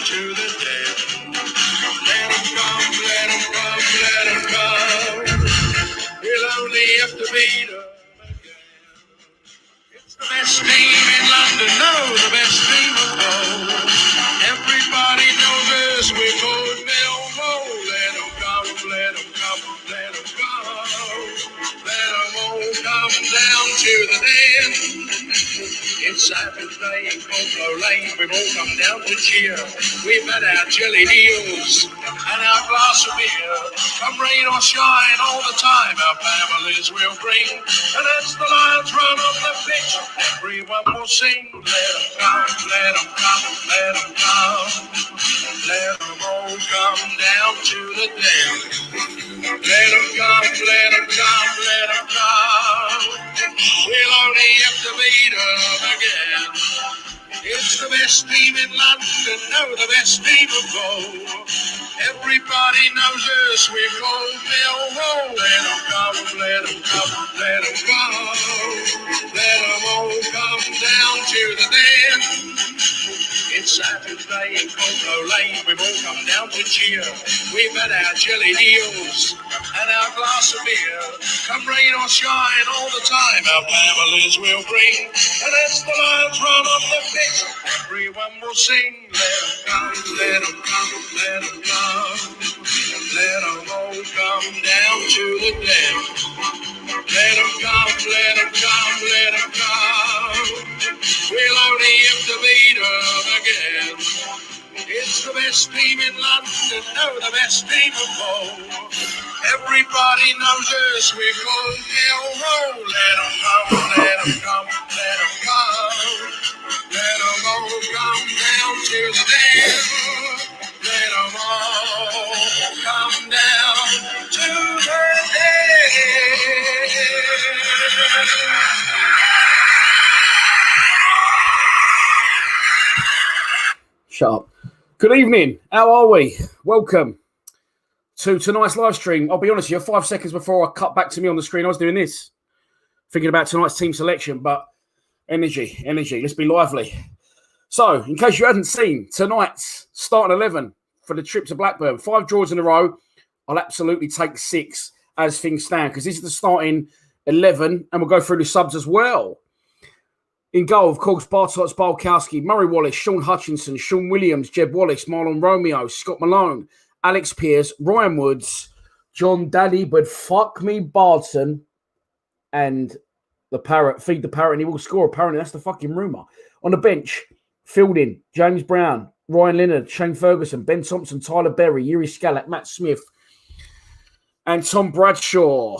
to the dead. Let 'em come, let 'em come, let 'em come. We'll only have to beat 'em again. It's the best team in London, no, the best team of all. Everybody knows us, we're called Milwall. Let 'em come, let 'em come, let 'em come. Let 'em all come down to the den. It's Saturday in Buffalo Lane, we've all come down to cheer. We've had our jelly deals and our glass of beer. Come rain or shine, all the time our families will bring. And as the Lions run off the pitch, everyone will sing. Let 'em come, let 'em come, let 'em come. Let 'em all come down to the den. Let 'em come, let 'em come, let 'em come. We'll only have to beat 'em again. It's the best team in London, no, the best team of all. Everybody knows us, we're called Millwall. Let 'em come, let 'em come, let 'em come. Let 'em all come down to the den. It's Saturday in Buffalo Lane, we've all come down to cheer. We've had our jelly deals and our glass of beer. Come rain or shine, all the time our families will bring. And as the Lions run off the pitch, everyone will sing. Let 'em come, let 'em come, let 'em come. Let 'em all come down to the den. Let 'em come, let 'em come, let 'em come. We'll only have to beat 'em again. It's the best team in London, no, the best team of all. Everybody knows us, we're called Milwall. Let 'em come, let 'em come, let 'em come. Let 'em all come down to the den. Let 'em all come down to the den. Shut up. Good evening. How are we? Welcome to tonight's live stream. I'll be honest with you, 5 seconds before I cut back to me on the screen, I was doing this, thinking about tonight's team selection, but energy. Let's be lively. So, in case you hadn't seen, tonight's starting 11 for the trip to Blackburn. 5 draws in a row. I'll absolutely take 6 as things stand, because this is the starting 11, and we'll go through the subs as well. In goal, of course, Bartos, Balkowski, Murray Wallace, Sean Hutchinson, Sean Williams, Jeb Wallace, Marlon Romeo, Scott Malone, Alex Pearce, Ryan Woods, John Daly, but fuck me, Barton, and the Parrot. Feed the Parrot and he will score. Apparently, that's the fucking rumour. On the bench, Fielding, James Brown, Ryan Leonard, Shane Ferguson, Ben Thompson, Tyler Berry, Yuri Skalak, Matt Smith, and Tom Bradshaw.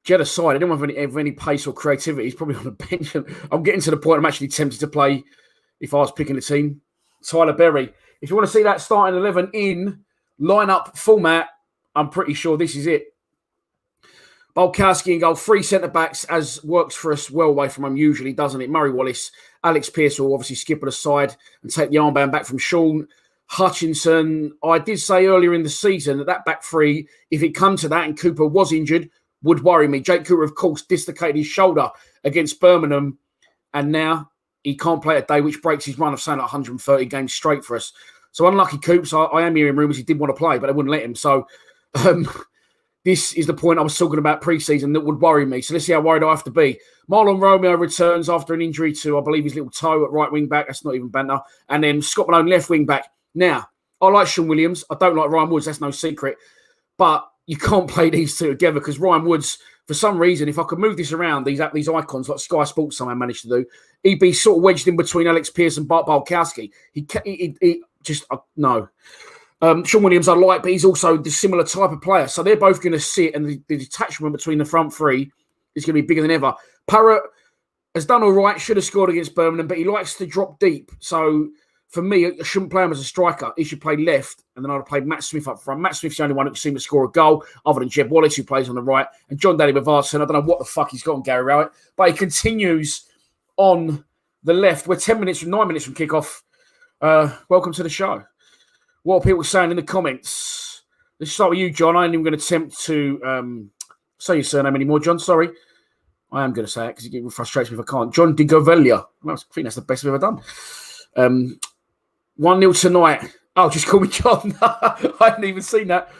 Jed aside, I don't have any pace or creativity. He's probably on the bench. I'm getting to the point I'm actually tempted to play, if I was picking the team, Tyler Berry. If you want to see that starting 11 in lineup format, I'm pretty sure this is it. Balkowski in goal, 3 centre-backs, as works for us well away from him usually, doesn't it? Murray Wallace, Alex Pearce will obviously skip it aside and take the armband back from Sean Hutchinson. I did say earlier in the season that back three, if it come to that and Cooper was injured, would worry me. Jake Cooper, of course, dislocated his shoulder against Birmingham, and now he can't play a day, which breaks his run of saying 130 games straight for us. So unlucky Coops. I am hearing rumours he did want to play, but they wouldn't let him. So this is the point I was talking about pre-season that would worry me. So let's see how worried I have to be. Marlon Romeo returns after an injury to, I believe, his little toe at right wing back. That's not even banter. And then Scott Malone, left wing back. Now, I like Sean Williams. I don't like Ryan Woods. That's no secret. But you can't play these two together because Ryan Woods, for some reason, if I could move this around, these icons like Sky Sports somehow managed to do, he'd be sort of wedged in between Alex Pearce and Bart Balkowski. He just, no. Sean Williams I like, but he's also the similar type of player. So they're both going to sit, and the detachment between the front three is going to be bigger than ever. Parrott has done all right, should have scored against Birmingham, but he likes to drop deep. So for me, I shouldn't play him as a striker. He should play left, and then I'd have played Matt Smith up front. Matt Smith's the only one who can seem to score a goal, other than Jeb Wallace, who plays on the right, and John Daly Bavardson. I don't know what the fuck he's got on Gary Rowett, but he continues on the left. We're 9 minutes from kickoff. Welcome to the show. What are people saying in the comments? Let's start with you, John. I ain't even going to attempt to say your surname anymore, John. Sorry. I am going to say it because it frustrates me if I can't. John Di Goveglia. Well, I think that's the best we've ever done. 1-0 tonight. Oh, just call me John. I hadn't even seen that.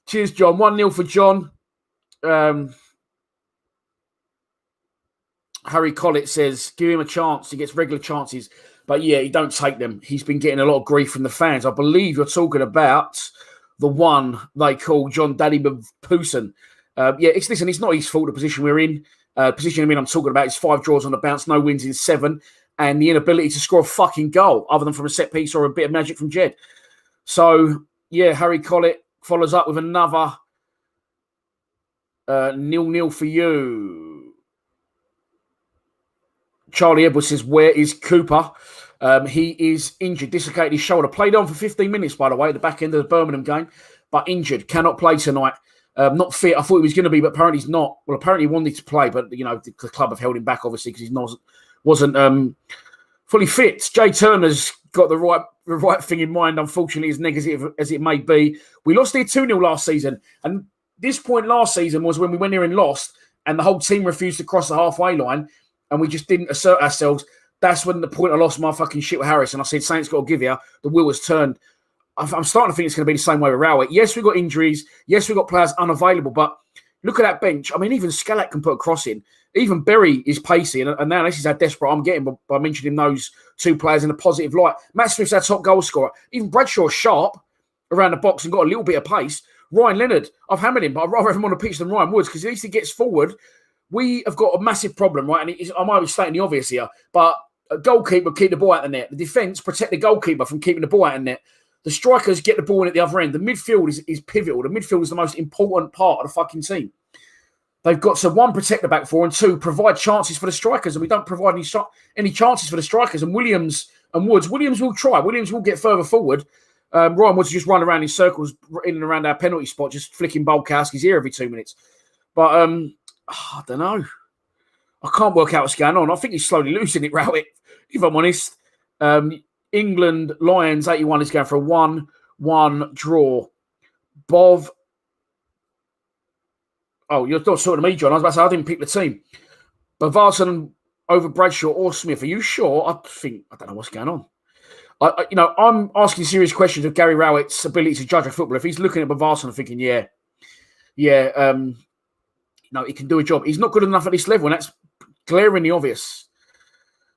Cheers, John. 1-0 for John. Harry Collett says, give him a chance. He gets regular chances. But yeah, he don't take them. He's been getting a lot of grief from the fans. I believe you're talking about the one they call John Daddy Pooson. It's not his fault, the position we're in. Position I'm talking about is 5 draws on the bounce, no wins in 7, and the inability to score a fucking goal other than from a set piece or a bit of magic from Jed. So, yeah, Harry Collett follows up with another 0-0 for you. Charlie Edwards says, where is Cooper? He is injured, dislocated his shoulder. Played on for 15 minutes, by the way, at the back end of the Birmingham game, but injured, cannot play tonight. Not fit. I thought he was going to be, but apparently he's not. Well, apparently he wanted to play, but, the club have held him back, obviously, because he wasn't fully fit. Jay Turner's got the right thing in mind, unfortunately, as negative as it may be. We lost here 2-0 last season, and this point last season was when we went here and lost, and the whole team refused to cross the halfway line, and we just didn't assert ourselves. That's when the point I lost my fucking shit with Harris, and I said, Saints got to give you. The wheel has turned. I'm starting to think it's going to be the same way with Rowett. Yes, we've got injuries. Yes, we've got players unavailable, but look at that bench. I mean, even Scalak can put a cross in. Even Berry is pacey, and now this is how desperate I'm getting by mentioning those 2 players in a positive light. Matt Smith's our top goal scorer. Even Bradshaw's sharp around the box and got a little bit of pace. Ryan Leonard, I've hammered him, but I'd rather have him on the pitch than Ryan Woods because at least he gets forward. We have got a massive problem, right? And I might be stating the obvious here, but a goalkeeper keep the ball out of the net. The defence protect the goalkeeper from keeping the ball out of the net. The strikers get the ball in at the other end. The midfield is pivotal. The midfield is the most important part of the fucking team. They've got to, 1, protect the back 4, and 2, provide chances for the strikers. And we don't provide any chances for the strikers. And Williams and Woods, Williams will try. Williams will get further forward. Ryan Woods just run around in circles in and around our penalty spot, just flicking Bolkowski's ear every 2 minutes. But I don't know. I can't work out what's going on. I think he's slowly losing it, Rowett, if I'm honest. England Lions 81 is going for a 1-1 draw. Bov. Oh, you're not talking to me, John. I was about to say I didn't pick the team. Bavarsson over Bradshaw or Smith. Are you sure? I don't know what's going on. I'm asking serious questions of Gary Rowett's ability to judge a football. If he's looking at Bavarsson and thinking, he can do a job. He's not good enough at this level, and that's glaringly obvious.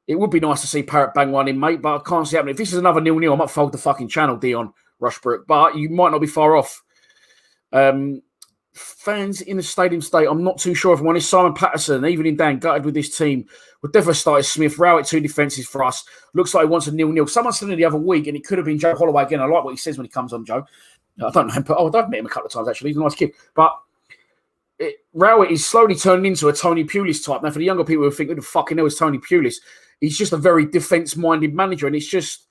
It would be nice to see Parrott bang one in, mate, but I can't see it happening. If this is another 0-0, I might fold the fucking channel, Dion Rushbrook, but you might not be far off. Fans in the stadium state, I'm not too sure if one is Simon Patterson, even in Dan, gutted with this team. Would definitely start Smith. Rowett 2 defences for us. Looks like he wants a 0-0. Someone said it the other week, and it could have been Joe Holloway again. I like what he says when he comes on, Joe. I don't know him, but I've met him a couple of times, actually. He's a nice kid. But Rowett is slowly turning into a Tony Pulis type. Now, for the younger people who think, who the fucking hell is Tony Pulis? He's just a very defence-minded manager, and it's just...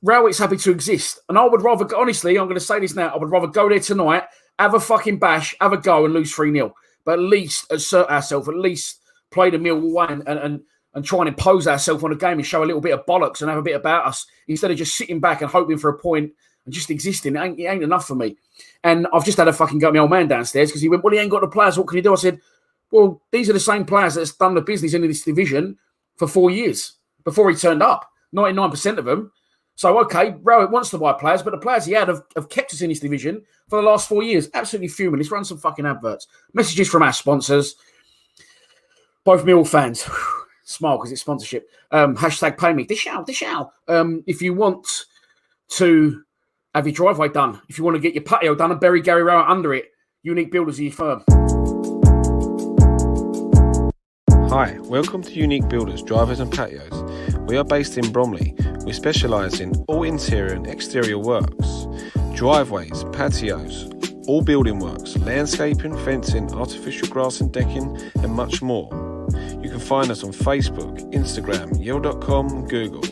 Rowett's happy to exist. And I would rather, honestly, I'm going to say this now, I would rather go there tonight, have a fucking bash, have a go and lose 3-0. But at least assert ourselves, at least play the Millwall way and try and impose ourselves on a game and show a little bit of bollocks and have a bit about us instead of just sitting back and hoping for a point and just existing. It ain't enough for me. And I've just had a fucking go at my old man downstairs because he went, well, he ain't got the players. What can he do? I said, well, these are the same players that's done the business in this division for 4 years before he turned up. 99% of them. So, okay, Rowett wants to buy players, but the players he had have kept us in this division for the last 4 years. Absolutely fuming. Let's run some fucking adverts. Messages from our sponsors. Both Millwall fans. Smile because it's sponsorship. Hashtag pay me. Dish out. If you want to have your driveway done, if you want to get your patio done and bury Gary Rowett under it, Unique Builders are your firm. Hi, welcome to Unique Builders, Drivers and Patios. We are based in Bromley. We specialise in all interior and exterior works, driveways, patios, all building works, landscaping, fencing, artificial grass and decking, and much more. You can find us on Facebook, Instagram, yale.com, Google,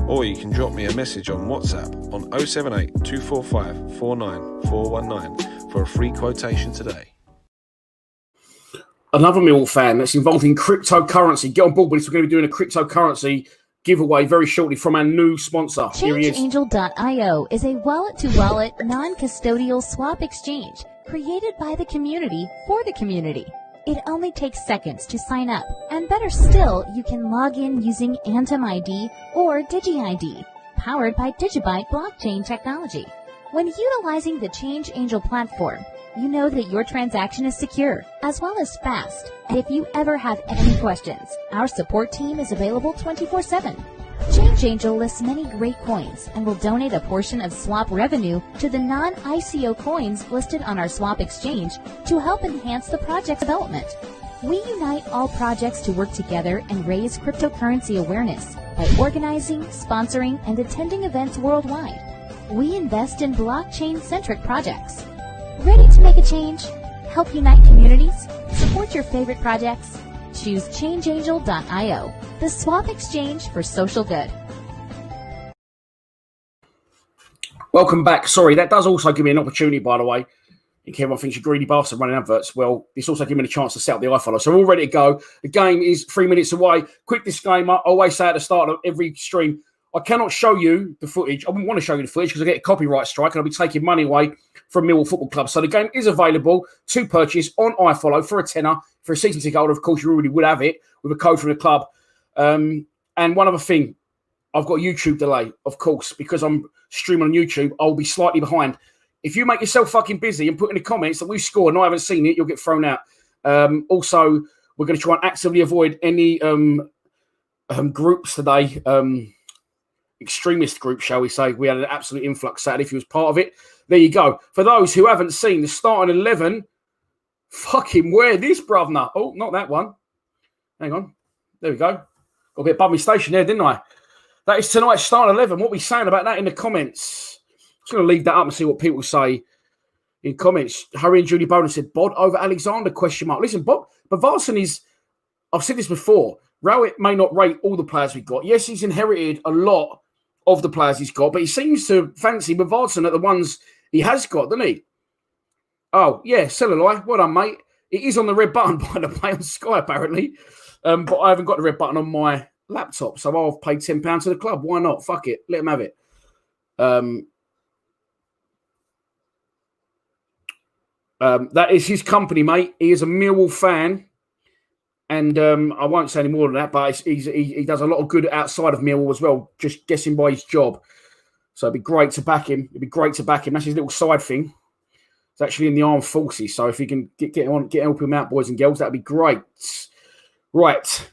or you can drop me a message on WhatsApp on 078 245 49419 for a free quotation today. Another Millwall fan that's involved in cryptocurrency. Get on board with this. We're going to be doing a cryptocurrency giveaway very shortly from our new sponsor. Here he is. ChangeAngel.io is a wallet-to-wallet, non-custodial swap exchange created by the community for the community. It only takes seconds to sign up, and better still, you can log in using Atom ID or DigiID. powered by Digibyte blockchain technology. When utilizing the Change Angel platform, you know that your transaction is secure as well as fast. And if you ever have any questions, our support team is available 24/7. Change Angel lists many great coins and will donate a portion of swap revenue to the non-ICO coins listed on our swap exchange to help enhance the project development. We unite all projects to work together and raise cryptocurrency awareness by organizing, sponsoring, and attending events worldwide. We invest in blockchain-centric projects. Ready to make a change? Help unite communities? Support your favorite projects? Choose changeangel.io, the swap exchange for social good. Welcome back. Sorry, that does also give me an opportunity, by the way. In case everyone thinks you're greedy bastard running adverts. Well, this also gives me a chance to set up the iFollow. So we're all ready to go. The game is 3 minutes away. Quick disclaimer. I always say at the start of every stream, I cannot show you the footage. I wouldn't want to show you the footage because I get a copyright strike and I'll be taking money away from Millwall Football Club. So the game is available to purchase on iFollow for a tenner. For a season ticket holder, of course, you already would have it with a code from the club. And one other thing, I've got a YouTube delay, of course, because I'm streaming on YouTube. I'll be slightly behind. If you make yourself fucking busy and put in the comments that we've scored and I haven't seen it, you'll get thrown out. Also, we're going to try and actively avoid any groups today. Extremist group, shall we say. We had an absolute influx Saturday if you was part of it. There you go. For those who haven't seen the starting 11, fucking wear this, brother. Oh, not that one. Hang on. There we go. Got a bit above my station there, didn't I? That is tonight's starting 11. What are we saying about that in the comments? I'm just going to leave that up and see what people say in comments. Harry and Julie Bowden said, Bod over Alexander, question mark. Listen, Bob, but Varson is, I've said this before, Rowett may not rate all the players we've got. Yes, he's inherited a lot of the players he's got, but he seems to fancy Varson at the ones he has got, doesn't he? Oh, yeah, Celluloid. Well done, mate. It is on the red button, by the way, on Sky, apparently. But I haven't got the red button on my laptop, so I've paid £10 to the club. Why not? Fuck it. Let him have it. That is his company, mate. He is a Millwall fan. And I won't say any more than that, but he does a lot of good outside of Millwall as well, just guessing by his job. So it'd be great to back him. That's his little side thing. It's actually in the armed forces. So if he can help him out, boys and girls, that'd be great. Right.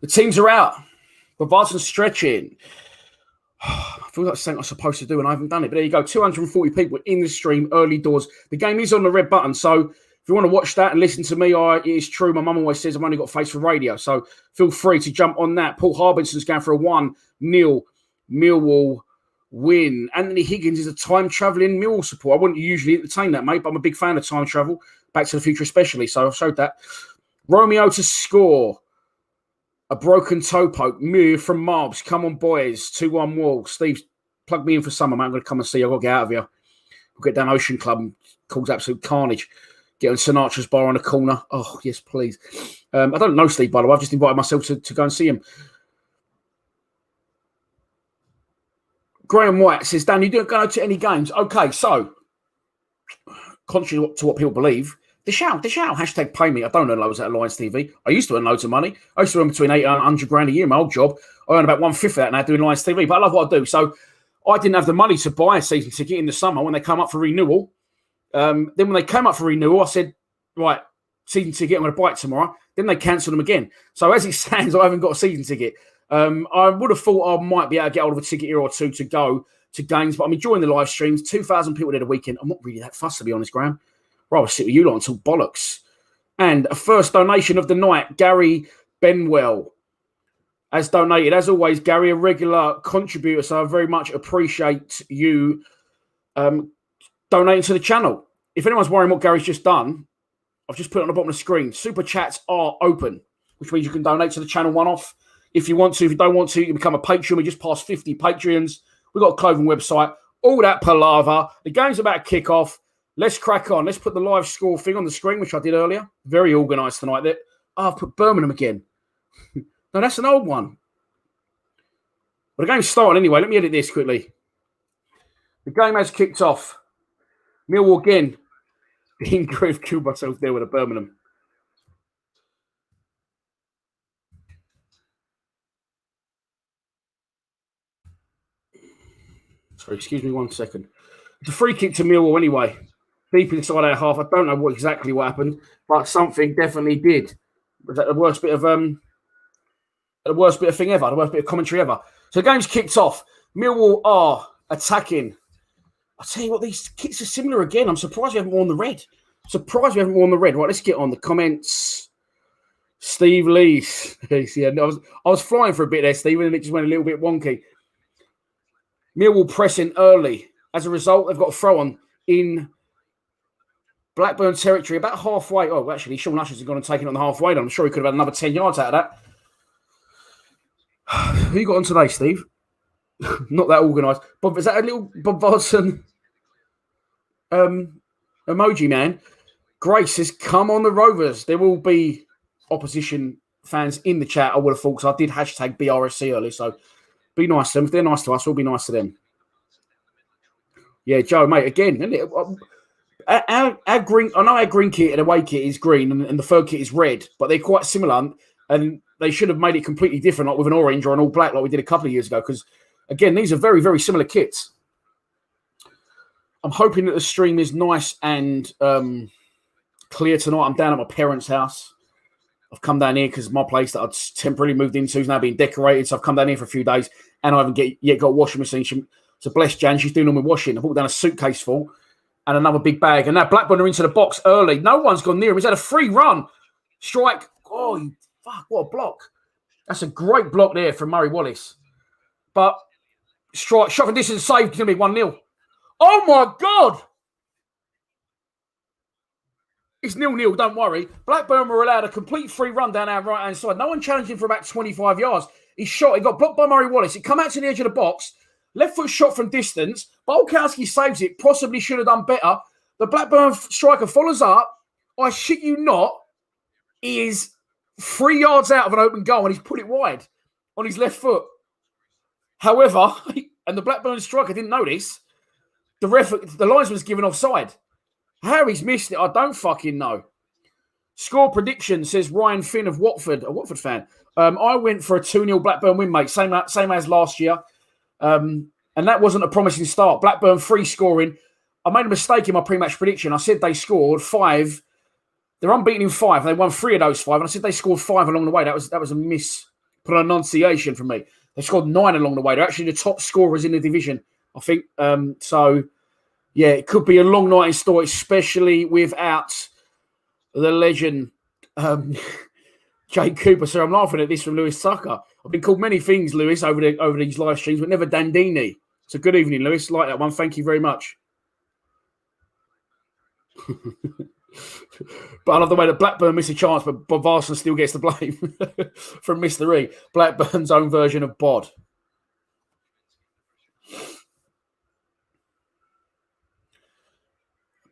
The teams are out. Bavarson's stretching. I feel like something I'm supposed to do and I haven't done it. But there you go. 240 people in the stream early doors. The game is on the red button. So if you want to watch that and listen to me, it is true. My mum always says I've only got face for radio. So feel free to jump on that. Paul Harbinson's going for a 1-0 Millwall win. Anthony Higgins is a time-travelling Millwall support. I wouldn't usually entertain that, mate, but I'm a big fan of time travel. Back to the Future especially. So I've showed that. Romeo to score. A broken toe poke. Mew from Marbs. Come on, boys. 2-1 Wall. Steve, plug me in for summer, mate. I'm going to come and see you. I've got to get out of here. We'll get down Ocean Club and cause absolute carnage. Get on Sinatra's bar on the corner. Oh, yes, please. I don't know Steve, by the way. I've just invited myself to go and see him. Graham White says, Dan, you don't go to any games. Okay, so, contrary to what people believe, the shout, hashtag pay me. I don't earn loads at Alliance TV. I used to earn loads of money. I used to earn between 8 and 100 grand a year in my old job. I earn about 1/5 of that now doing Alliance TV, but I love what I do. So I didn't have the money to buy a season ticket in the summer when they come up for renewal. Then when they came up for renewal, I said, right, season ticket, I'm going to buy it tomorrow. Then they cancelled them again. So as it stands, I haven't got a season ticket. I would have thought I might be able to get hold of a ticket here or two to go to games, but I'm enjoying the live streams. 2,000 people there the weekend. I'm not really that fussed, to be honest, Graham. Well, I'll sit with you lot until bollocks. And a first donation of the night, Gary Benwell has donated. As always, Gary, a regular contributor, so I very much appreciate you donating to the channel. If anyone's worrying what Gary's just done, I've just put it on the bottom of the screen. Super chats are open, which means you can donate to the channel one-off if you want to. If you don't want to, you can become a Patreon. We just passed 50 Patreons. We've got a clothing website. All that palaver. The game's about to kick off. Let's crack on. Let's put the live score thing on the screen, which I did earlier. Very organised tonight. I've put Birmingham again. No, that's an old one. But the game's starting anyway. Let me edit this quickly. The game has kicked off. Millwall again. The Ingrave killed myself there with a Birmingham. Sorry, excuse me 1 second. It's a free kick to Millwall anyway. Deep inside our half. I don't know exactly what happened, but something definitely did. Was that the worst bit of thing ever? The worst bit of commentary ever. So the game's kicked off. Millwall are attacking. I tell you what, these kits are similar again. I'm surprised we haven't worn the red. Right, let's get on the comments. Steve Lee. Yeah, I was flying for a bit there, Steve, and it just went a little bit wonky. Millwall pressing early. As a result, they've got a throw on in Blackburn territory, about halfway. Oh, actually, Sean Ushers has gone and taken it on the halfway line. I'm sure he could have had another 10 yards out of that. Who you got on today, Steve? Not that organised. Bob, is that a little Bob Varson emoji, man? Grace says, come on the Rovers. There will be opposition fans in the chat, I would have thought, because I did hashtag BRSC earlier, so be nice to them. If they're nice to us, we'll be nice to them. Yeah, Joe, mate, again, isn't it? Our green, I know our green kit and away kit is green and the third kit is red, but they're quite similar, and they should have made it completely different, like with an orange or an all black, like we did a couple of years ago, because, again, these are very, very similar kits. I'm hoping that the stream is nice and clear tonight. I'm down at my parents' house. I've come down here because my place that I'd temporarily moved into is now being decorated, so I've come down here for a few days, and I haven't yet got a washing machine. So bless Jan, she's doing all my washing. I brought down a suitcase full and another big bag. And now Blackburn are into the box early. No one's gone near him. He's had a free run. Strike. Oh, you fuck, what a block. That's a great block there from Murray Wallace. But strike, shot from distance, saved. It's going to be 1-0. Oh, my God. It's 0-0, don't worry. Blackburn were allowed a complete free run down our right-hand side. No one challenged him for about 25 yards. He shot. He got blocked by Murray Wallace. He come out to the edge of the box. Left foot shot from distance. Bolkowski saves it. Possibly should have done better. The Blackburn striker follows up. I shit you not. He is 3 yards out of an open goal and he's put it wide on his left foot. However, and the Blackburn striker didn't notice, the linesman's given offside. How he's missed it, I don't fucking know. Score prediction, says Ryan Finn of Watford, a Watford fan. I went for a 2-0 Blackburn win, mate. Same as last year. And that wasn't a promising start. Blackburn free scoring. I made a mistake in my pre-match prediction. I said they scored 5. They're unbeaten in 5. They won 3 of those 5. And I said they scored 5 along the way. That was a mispronunciation from me. They scored 9 along the way. They're actually the top scorers in the division, I think. So, yeah, it could be a long night in store, especially without the legend, Jake Cooper. So I'm laughing at this from Lewis Tucker. I've been called many things, Lewis, over these live streams, but never Dandini. So good evening, Lewis. Like that one. Thank you very much. But I love the way that Blackburn missed a chance, but Bob Varson still gets the blame from Mr. E. Blackburn's own version of Bod.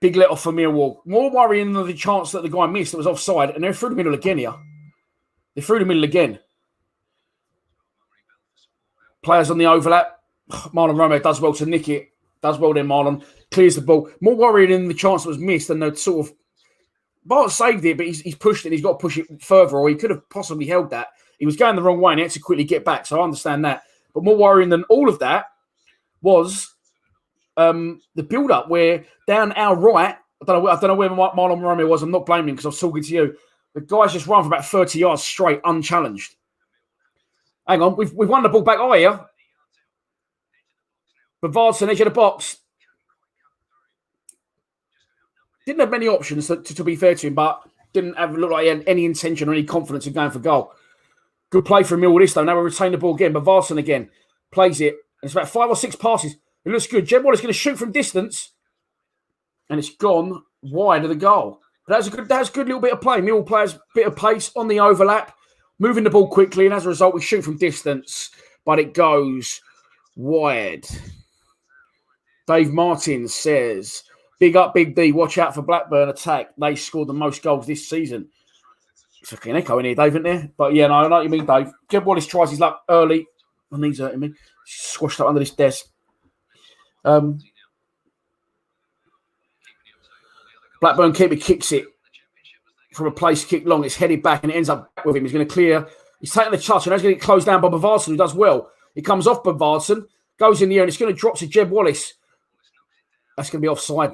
Big let off for Millwall. More worrying than the chance that the guy missed that was offside, and they're through the middle again here. They're through the middle again. Players on the overlap. Marlon Romeo does well to nick it. Does well then, Marlon. Clears the ball. More worrying than the chance that was missed than the sort of... Bart saved it, but he's pushed it. He's got to push it further, or he could have possibly held that. He was going the wrong way and he had to quickly get back, so I understand that. But more worrying than all of that was the build-up where down our right, I don't know where Marlon Romeo was. I'm not blaming him because I was talking to you. The guy's just run for about 30 yards straight, unchallenged. Hang on, we've won the ball back here. But Varson, edge of the box. Didn't have many options, to be fair to him, but didn't look like he had any intention or any confidence in going for goal. Good play from Millwall this though. Now we retain the ball again, but Varson again plays it. And it's about 5 or 6 passes. It looks good. Jed Wallace going to shoot from distance. And it's gone wide of the goal. But that was a good little bit of play. Millwall players, bit of pace on the overlap, moving the ball quickly, and as a result, we shoot from distance, but it goes wide. Dave Martin says, big up, Big D, watch out for Blackburn attack. They scored the most goals this season. It's like an echo in here, Dave, isn't there? But yeah, no, I know what you mean, Dave. Jed Wallace tries his luck early. My knees hurting me. Squashed up under this desk. Blackburn keeper kicks it from a place kick long. It's headed back and it ends up with him. He's going to clear. He's taking the touch and he's going to get closed down by Bavarsson, who does well. He comes off Bavarsson, Goes in the air and it's going to drop to Jeb Wallace. That's going to be offside.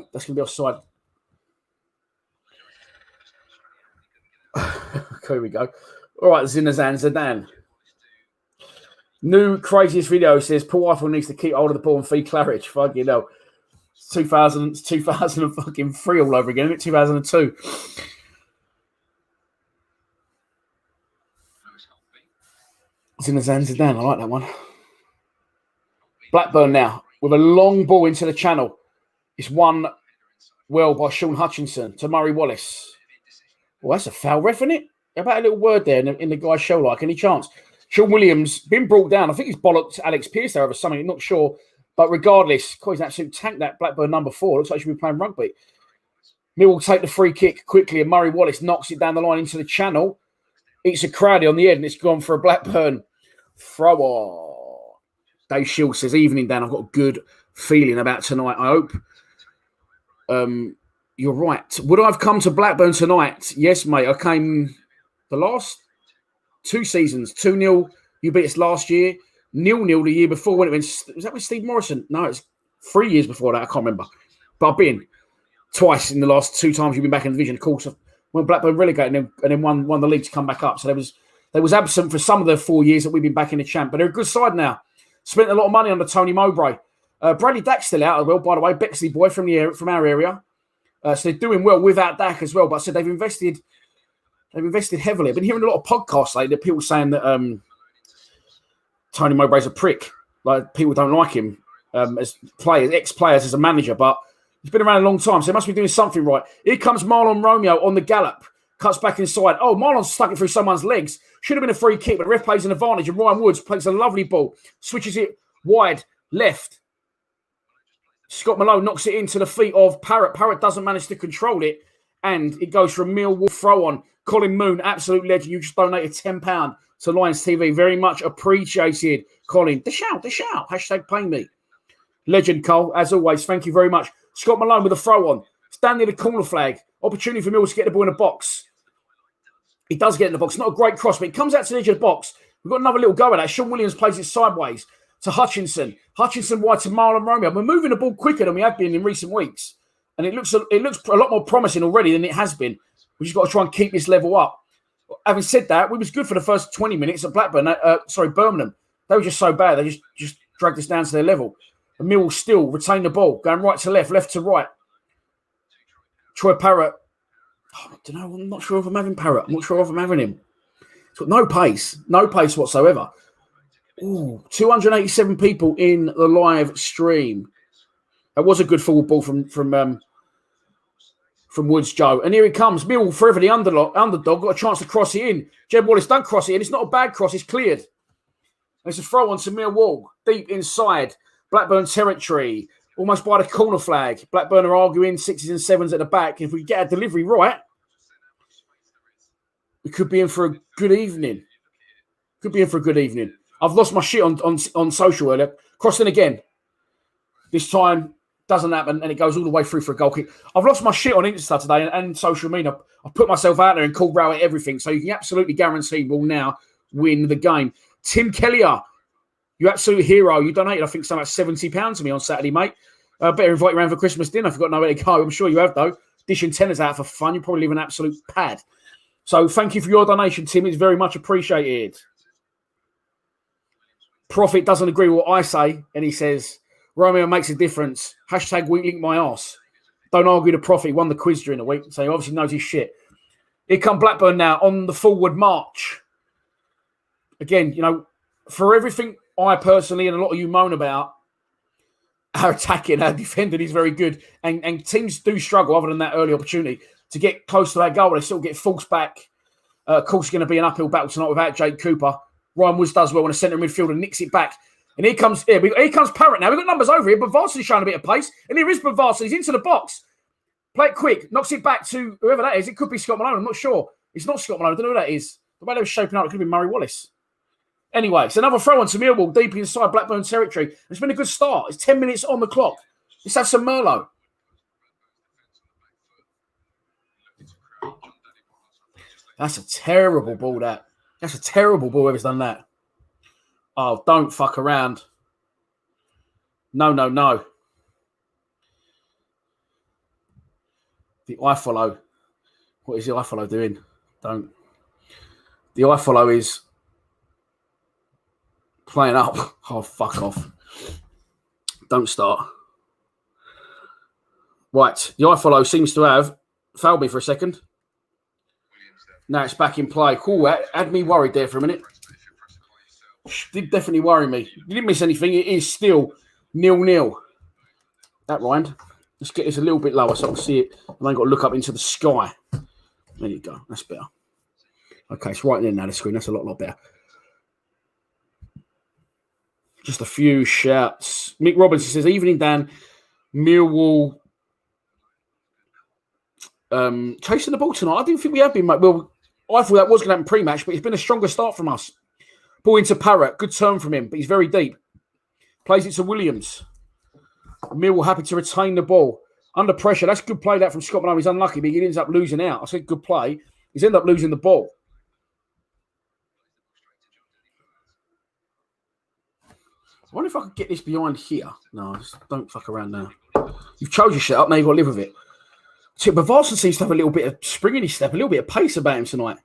Here we go. All right, Zinazan Zidane. New craziest video says Paul Eiffel needs to keep hold of the ball and feed Claridge. Fucking hell. 2003 all over again, isn't it? 2002. Zinazan Zidane. I like that one. Blackburn now with a long ball into the channel. It's won well by Sean Hutchinson to Murray Wallace. Well, that's a foul ref, isn't it? How about a little word there in the guy's show, like any chance? Sean Williams been brought down. I think he's bollocked Alex Pearce there over something. I'm not sure. But regardless, he's an absolute tank, that Blackburn number 4. Looks like he should be playing rugby. Millwall take the free kick quickly and Murray Wallace knocks it down the line into the channel. Eats a crowdie on the head and it's gone for a Blackburn throw on. Dave Shield says, evening, Dan. I've got a good feeling about tonight, I hope. You're right. Would I have come to Blackburn tonight? Yes, mate. I came the last 2 seasons. 2-0. You beat us last year. 0-0 the year before. When it went, was that with Steve Morrison? No, it's 3 years before that. I can't remember. But I've been twice in the last 2 times you've been back in the division. Of course, when Blackburn relegated and then won the league to come back up. So they was absent for some of the 4 years that we've been back in the champ. But they're a good side now. Spent a lot of money under Tony Mowbray. Bradley Dack's still out as well, by the way. Bexley boy from our area. So they're doing well without Dack as well. But I said they've invested heavily. I've been hearing a lot of podcasts lately that people saying that Tony Mowbray's a prick. Like, people don't like him as players, ex-players, as a manager. But he's been around a long time, so they must be doing something right. Here comes Marlon Romeo on the gallop. Cuts back inside. Oh, Marlon stuck it through someone's legs. Should have been a free kick, but the ref plays an advantage. And Ryan Woods plays a lovely ball. Switches it wide, left. Scott Malone knocks it into the feet of Parrott. Parrott doesn't manage to control it. And it goes for a Millwall throw on. Colin Moon, absolute legend. You just donated £10 to Lions TV. Very much appreciated, Colin. The shout. Hashtag pay me. Legend, Cole. As always, thank you very much. Scott Malone with a throw on. Standing the corner flag. Opportunity for Mills to get the ball in the box. He does get in the box. Not a great cross, but he comes out to the edge of the box. We've got another little go at that. Sean Williams plays it sideways to Hutchinson. Hutchinson wide to Marlon Romeo. We're moving the ball quicker than we have been in recent weeks. And it looks a lot more promising already than it has been. We've just got to try and keep this level up. Having said that, we was good for the first 20 minutes at Birmingham. They were just so bad. They just dragged us down to their level. And Millwall still retain the ball, going right to left to right. Troy Parrott. I don't know. I'm not sure if I'm having Parrott. I'm not sure if I'm having him. He's got no pace whatsoever. Ooh, 287 people in the live stream. That was a good forward ball from Woods, Joe. And here he comes. Millwall forever the underdog. Got a chance to cross it in. Jeb Wallace don't cross it in. It's not a bad cross. It's cleared. And it's a throw on to Millwall. Deep inside. Blackburn territory. Almost by the corner flag. Blackburn are arguing 6s and 7s at the back. If we get a delivery right, we could be in for a good evening. I've lost my shit on social earlier. Crossing again. This time doesn't happen and it goes all the way through for a goal kick. I've lost my shit on Insta today and social media. I've put myself out there and called row at everything. So you can absolutely guarantee we'll now win the game. Tim Kellier. You absolute hero. You donated, I think, something like £70 to me on Saturday, mate. Better invite you around for Christmas dinner if you've got nowhere to go. I'm sure you have, though. Dishing tenors out for fun. You probably leave an absolute pad. So thank you for your donation, Tim. It's very much appreciated. Prophet doesn't agree with what I say, and he says, Romeo makes a difference. Hashtag weak link my arse. Don't argue the Prophet. He won the quiz during the week, so he obviously knows his shit. Here come Blackburn now on the forward march. Again, for everything I personally and a lot of you moan about, our attacking, our defending is very good. And teams do struggle, other than that early opportunity, to get close to that goal. They still get forced back. Of course, it's going to be an uphill battle tonight without Jake Cooper. Ryan Woods does well when a centre midfielder nicks it back. And here comes Parrott now. We've got numbers over here, but Varsley's showing a bit of pace. And here is Varsley. He's into the box. Play it quick. Knocks it back to whoever that is. It could be Scott Malone. I'm not sure. It's not Scott Malone. I don't know who that is. The way they were shaping up, it could have been Murray Wallace. Anyway, it's another throw on to Millwall, deep inside Blackburn territory. It's been a good start. It's 10 minutes on the clock. Let's have some Merlot. That's a terrible ball, that. That's a terrible ball, whoever's done that. Oh, don't fuck around. No. The I follow. What is the I follow doing? Don't. The I follow is playing up. Oh, fuck off. Don't start. Right. The I follow seems to have fouled me for a second. Now it's back in play. Cool. Had me worried there for a minute. Did definitely worry me. You didn't miss anything. It is still 0-0. That rhymed. Let's get this a little bit lower so I can see it. And I've got to look up into the sky. There you go. That's better. Okay, it's right there now, the screen. That's a lot better. Just a few shouts. Mick Robinson says, evening, Dan. Millwall chasing the ball tonight. I didn't think we have been, mate. Well, I thought that was going to happen pre-match, but it's been a stronger start from us. Ball into Parrott. Good turn from him, but he's very deep. Plays it to Williams. Millwall happy to retain the ball. Under pressure. That's good play, that from Scott Malone. He's unlucky, but he ends up losing out. I said good play. He's ended up losing the ball. I wonder if I could get this behind here. No, just don't fuck around now. You've chose your shit up, now you've got to live with it. But Varson seems to have a little bit of spring in his step, a little bit of pace about him tonight.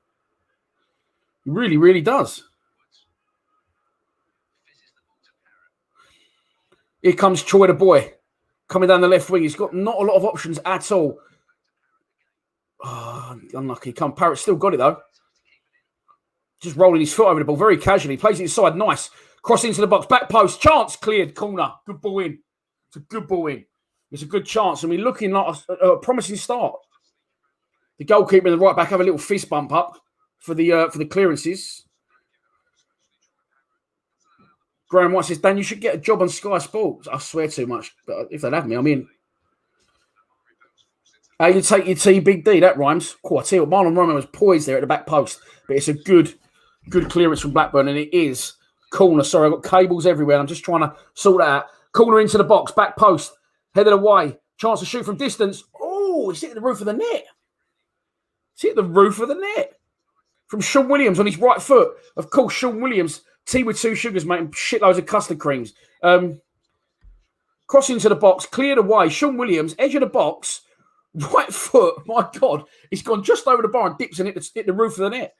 He really, really does. Here comes Troy the boy. Coming down the left wing. He's got not a lot of options at all. Oh, unlucky. Parrott still got it, though. Just rolling his foot over the ball very casually. Plays it inside. Nice. Cross into the box. Back post. Chance cleared. Corner. Good ball in. It's a good ball in. It's a good chance. And we're looking like a promising start. The goalkeeper and the right back have a little fist bump up for the clearances. Graham White says, Dan, you should get a job on Sky Sports. I swear too much. But if they'd have me, I'm in. How you take your tea, Big D? That rhymes. Cool, I tell you what, Marlon Romeo was poised there at the back post. But it's a good clearance from Blackburn. And it is corner. Sorry, I've got cables everywhere. I'm just trying to sort that out. Corner into the box. Back post. Headed away. Chance to shoot from distance. Oh, it's hit the roof of the net. It's hit the roof of the net. From Sean Williams on his right foot. Of course, Sean Williams... Tea with two sugars, mate, and shitloads of custard creams. Cross into the box, cleared away. Sean Williams, edge of the box, right foot. My God, he's gone just over the bar and dips and hit the roof of the net.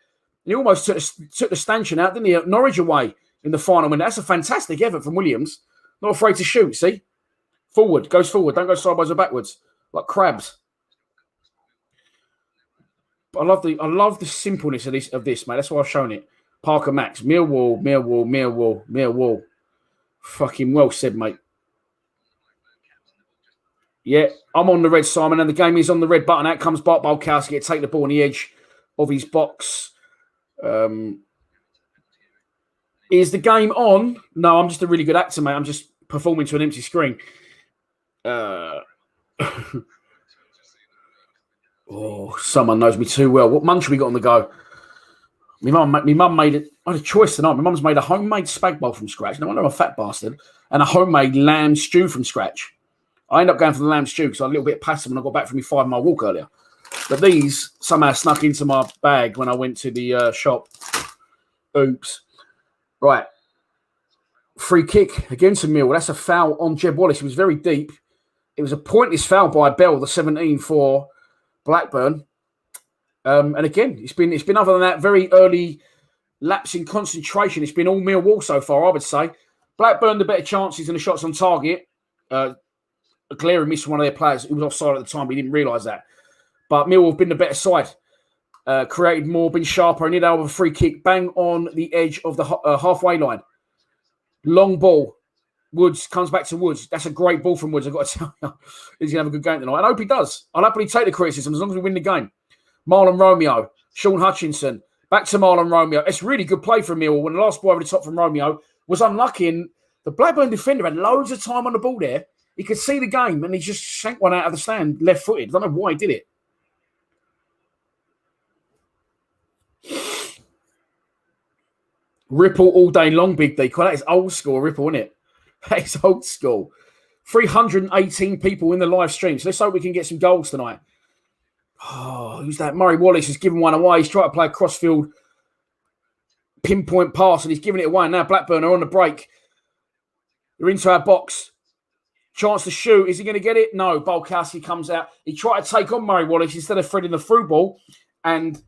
And he almost took the stanchion out, didn't he? Norwich away in the final win. That's a fantastic effort from Williams. Not afraid to shoot. See, forward, goes forward. Don't go sideways or backwards like crabs. But I love the simpleness of this, mate. That's why I've shown it. Parker Max, Millwall. Fucking well said, mate. Yeah, I'm on the red, Simon, and the game is on the red button. Out comes Bart Bulkowski to take the ball on the edge of his box. Is the game on? No, I'm just a really good actor, mate. I'm just performing to an empty screen. Oh, someone knows me too well. What munch have we got on the go? My mum made it. I had a choice tonight. My mum's made a homemade spag bowl from scratch. No wonder I'm a fat bastard. And a homemade lamb stew from scratch. I ended up going for the lamb stew because I had a little bit passive when I got back from my 5-mile walk earlier. But these somehow snuck into my bag when I went to the shop. Oops. Right. Free kick again to Mill. That's a foul on Jeb Wallace. He was very deep. It was a pointless foul by Bell, the 17 for Blackburn. And again, it's been other than that very early lapse in concentration. It's been all Millwall so far, I would say. Blackburn the better chances and the shots on target. Glaring missed one of their players. He was offside at the time, but he didn't realise that. But Millwall have been the better side. Created more, been sharper, and hit out with a free kick, bang on the edge of the halfway line. Long ball. Woods comes back to Woods. That's a great ball from Woods. I've got to tell you, he's going to have a good game tonight. I hope he does. I'll happily take the criticism as long as we win the game. Marlon Romeo, Sean Hutchinson, back to Marlon Romeo. It's really good play from Millwall when the last ball over the top from Romeo was unlucky. And the Blackburn defender had loads of time on the ball there. He could see the game and he just shanked one out of the stand left-footed. I don't know why he did it. Ripple all day long, Big D. That is old school Ripple, isn't it? That is old school. 318 people in the live stream. So let's hope we can get some goals tonight. Oh, who's that? Murray Wallace has given one away. He's trying to play a crossfield pinpoint pass and he's giving it away. And now Blackburn are on the break. They're into our box. Chance to shoot. Is he going to get it? No. Bulkowski comes out. He tried to take on Murray Wallace instead of threading the through ball. And